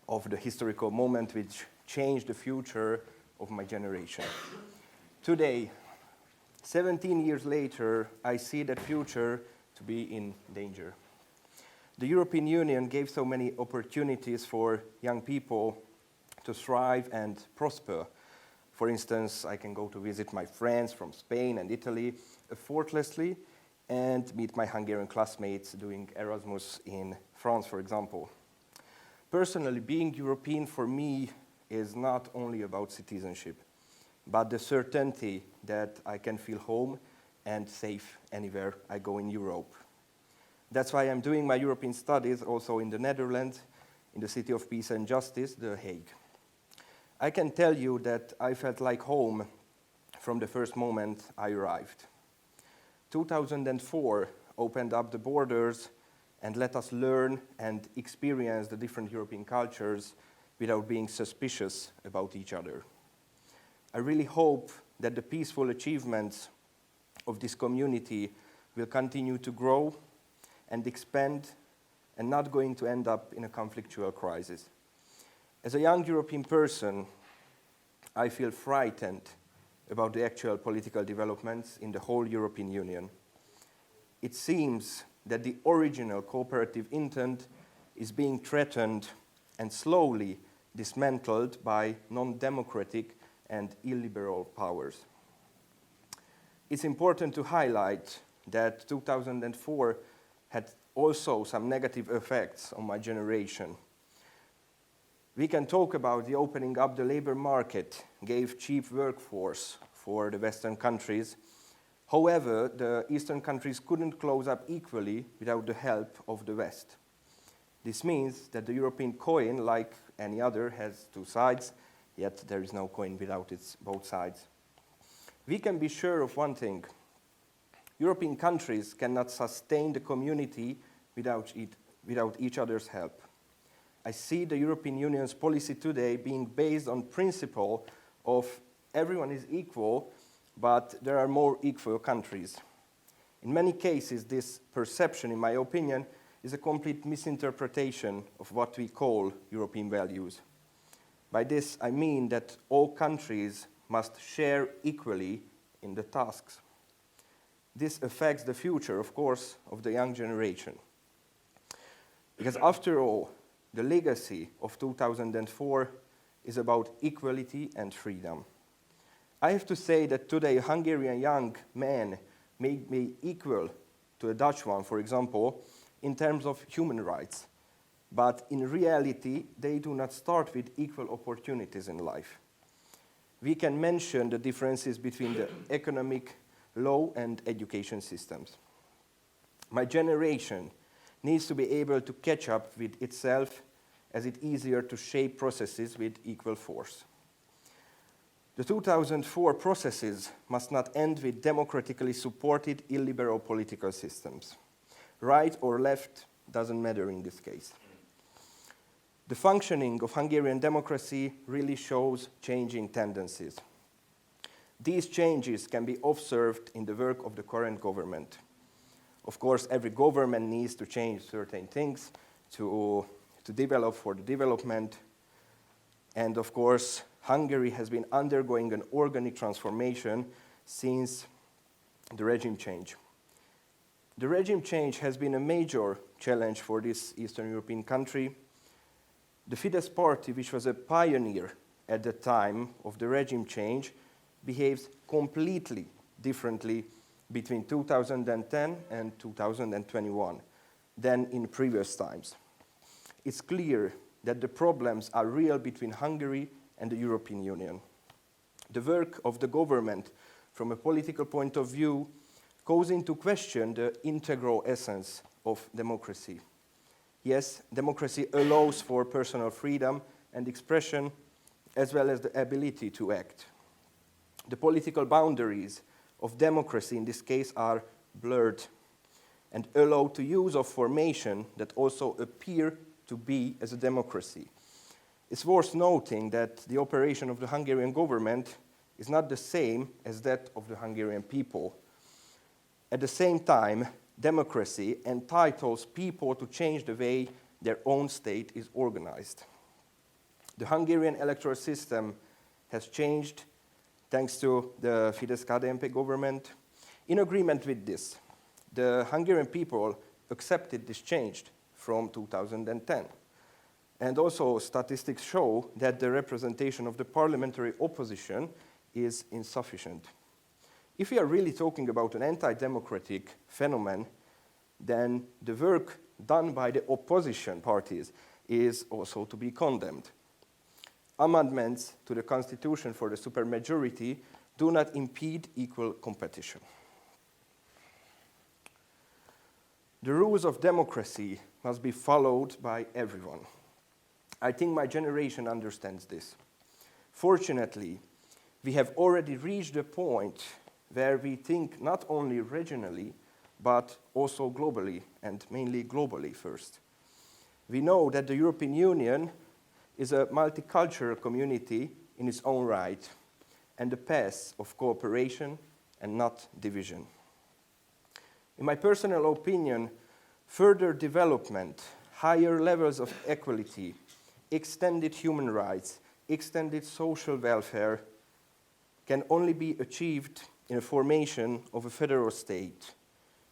of the historical moment which changed the future of my generation. Today, 17 years later, I see that future to be in danger. The European Union gave so many opportunities for young people to thrive and prosper. For instance, I can go to visit my friends from Spain and Italy effortlessly and meet my Hungarian classmates doing Erasmus in France, for example. Personally, being European for me is not only about citizenship, but the certainty that I can feel home and safe anywhere I go in Europe. That's why I'm doing my European studies also in the Netherlands, in the City of Peace and Justice, The Hague. I can tell you that I felt like home from the first moment I arrived. 2004 opened up the borders and let us learn and experience the different European cultures without being suspicious about each other. I really hope that the peaceful achievements of this community will continue to grow and expand and not going to end up in a conflictual crisis. As a young European person, I feel frightened about the actual political developments in the whole European Union. It seems that the original cooperative intent is being threatened and slowly dismantled by non-democratic and illiberal powers. It's important to highlight that 2004 had also some negative effects on my generation. We can talk about the opening up the labor market gave cheap workforce for the Western countries. However, the Eastern countries couldn't close up equally without the help of the West. This means that the European coin, like any other, has two sides, yet there is no coin without its both sides. We can be sure of one thing. European countries cannot sustain the community without each other's help. I see the European Union's policy today being based on principle of everyone is equal, but there are more equal countries. In many cases, this perception, in my opinion, is a complete misinterpretation of what we call European values. By this, I mean that all countries must share equally in the tasks. This affects the future, of course, of the young generation. Because after all, the legacy of 2004 is about equality and freedom. I have to say that today a Hungarian young man may be equal to a Dutch one, for example, in terms of human rights. But in reality, they do not start with equal opportunities in life. We can mention the differences between the economic, law, and education systems. My generation needs to be able to catch up with itself as it's easier to shape processes with equal force. The 2004 processes must not end with democratically supported illiberal political systems. Right or left doesn't matter in this case. The functioning of Hungarian democracy really shows changing tendencies. These changes can be observed in the work of the current government. Of course, every government needs to change certain things to develop for the development. And of course, Hungary has been undergoing an organic transformation since the regime change. The regime change has been a major challenge for this Eastern European country. The Fidesz party, which was a pioneer at the time of the regime change, behaves completely differently between 2010 and 2021 than in previous times. It's clear that the problems are real between Hungary and the European Union. The work of the government, from a political point of view, calls into question the integral essence of democracy. Yes, democracy allows for personal freedom and expression, as well as the ability to act. The political boundaries of democracy in this case are blurred and allow to use of formation that also appear to be as a democracy. It's worth noting that the operation of the Hungarian government is not the same as that of the Hungarian people. At the same time, democracy entitles people to change the way their own state is organized. The Hungarian electoral system has changed thanks to the Fidesz-KDNP government. In agreement with this, the Hungarian people accepted this change from 2010. And also statistics show that the representation of the parliamentary opposition is insufficient. If we are really talking about an anti-democratic phenomenon, then the work done by the opposition parties is also to be condemned. Amendments to the constitution for the supermajority do not impede equal competition. The rules of democracy must be followed by everyone. I think my generation understands this. Fortunately, we have already reached a point where we think not only regionally, but also globally, and mainly globally first. We know that the European Union is a multicultural community in its own right, and a path of cooperation and not division. In my personal opinion, further development, higher levels of equality, extended human rights, extended social welfare can only be achieved in a formation of a federal state.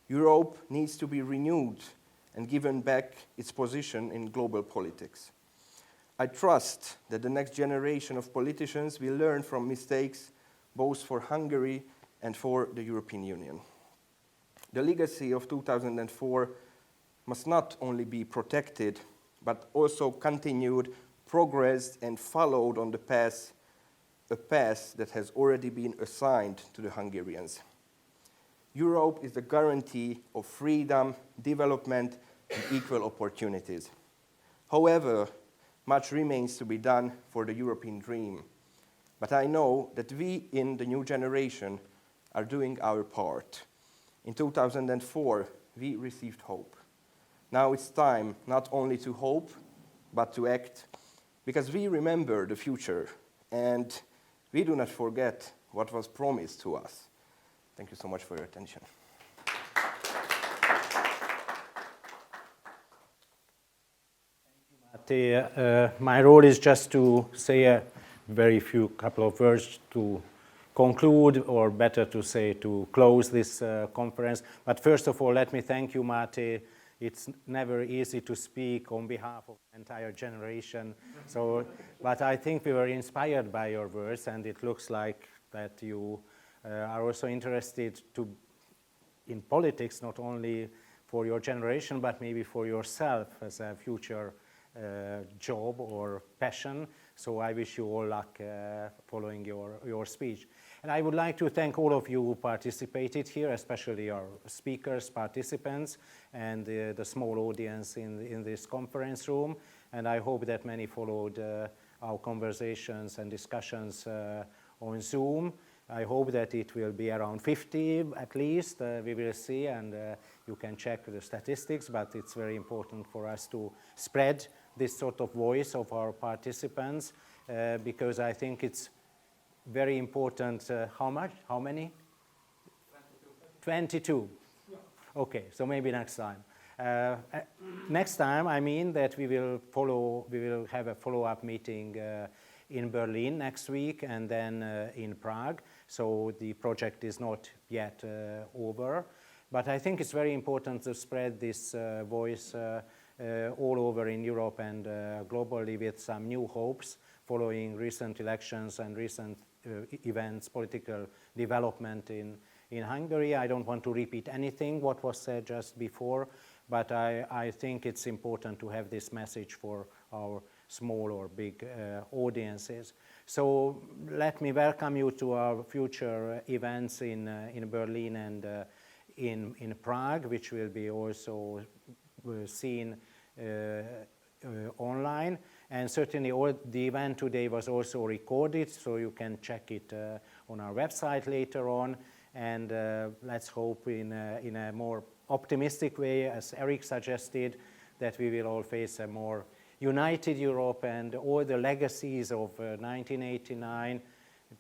Europe needs to be renewed and given back its position in global politics. I trust that the next generation of politicians will learn from mistakes both for Hungary and for the European Union. The legacy of 2004 must not only be protected, but also continued, progressed, and followed on the path, a path that has already been assigned to the Hungarians. Europe is the guarantee of freedom, development, and equal opportunities. However, much remains to be done for the European dream. But I know that we in the new generation are doing our part. In 2004, we received hope. Now it's time not only to hope, but to act, because we remember the future and we do not forget what was promised to us. Thank you so much for your attention. My role is just to say a very few couple of words to conclude, or better to say to close this conference. But first of all, let me thank you, Mate. It's never easy to speak on behalf of the entire generation. But I think we were inspired by your words, and it looks like that you are also interested in politics, not only for your generation, but maybe for yourself as a future job or passion. So I wish you all luck following your speech. And I would like to thank all of you who participated here, especially our speakers, participants, and the small audience in this conference room. And I hope that many followed our conversations and discussions on Zoom. I hope that it will be around 50 at least, we will see, and you can check the statistics, but it's very important for us to spread this sort of voice of our participants, because I think it's very important. How much? How many? 22. Okay, so maybe next time. Next time, I mean that we will have a follow-up meeting in Berlin next week and then in Prague. So the project is not yet over. But I think it's very important to spread this voice all over in Europe and globally with some new hopes following recent elections and recent events, political development in Hungary. I don't want to repeat anything what was said just before, but I think it's important to have this message for our small or big audiences. So let me welcome you to our future events in Berlin and in Prague, which will be also seen online. And certainly the event today was also recorded, so you can check it on our website later on. And let's hope in a more optimistic way, as Eric suggested, that we will all face a more united Europe, and all the legacies of 1989,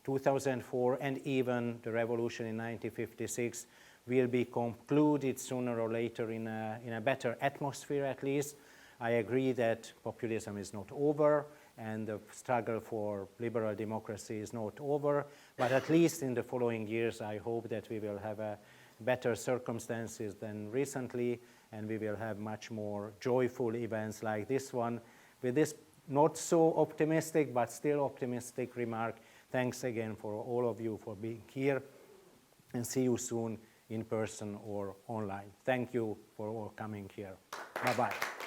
2004, and even the revolution in 1956 will be concluded sooner or later in a better atmosphere at least. I agree that populism is not over and the struggle for liberal democracy is not over, but at least in the following years I hope that we will have better circumstances than recently, and we will have much more joyful events like this one. With this not so optimistic but still optimistic remark, thanks again for all of you for being here, and see you soon in person or online. Thank you for all coming here. Bye-bye.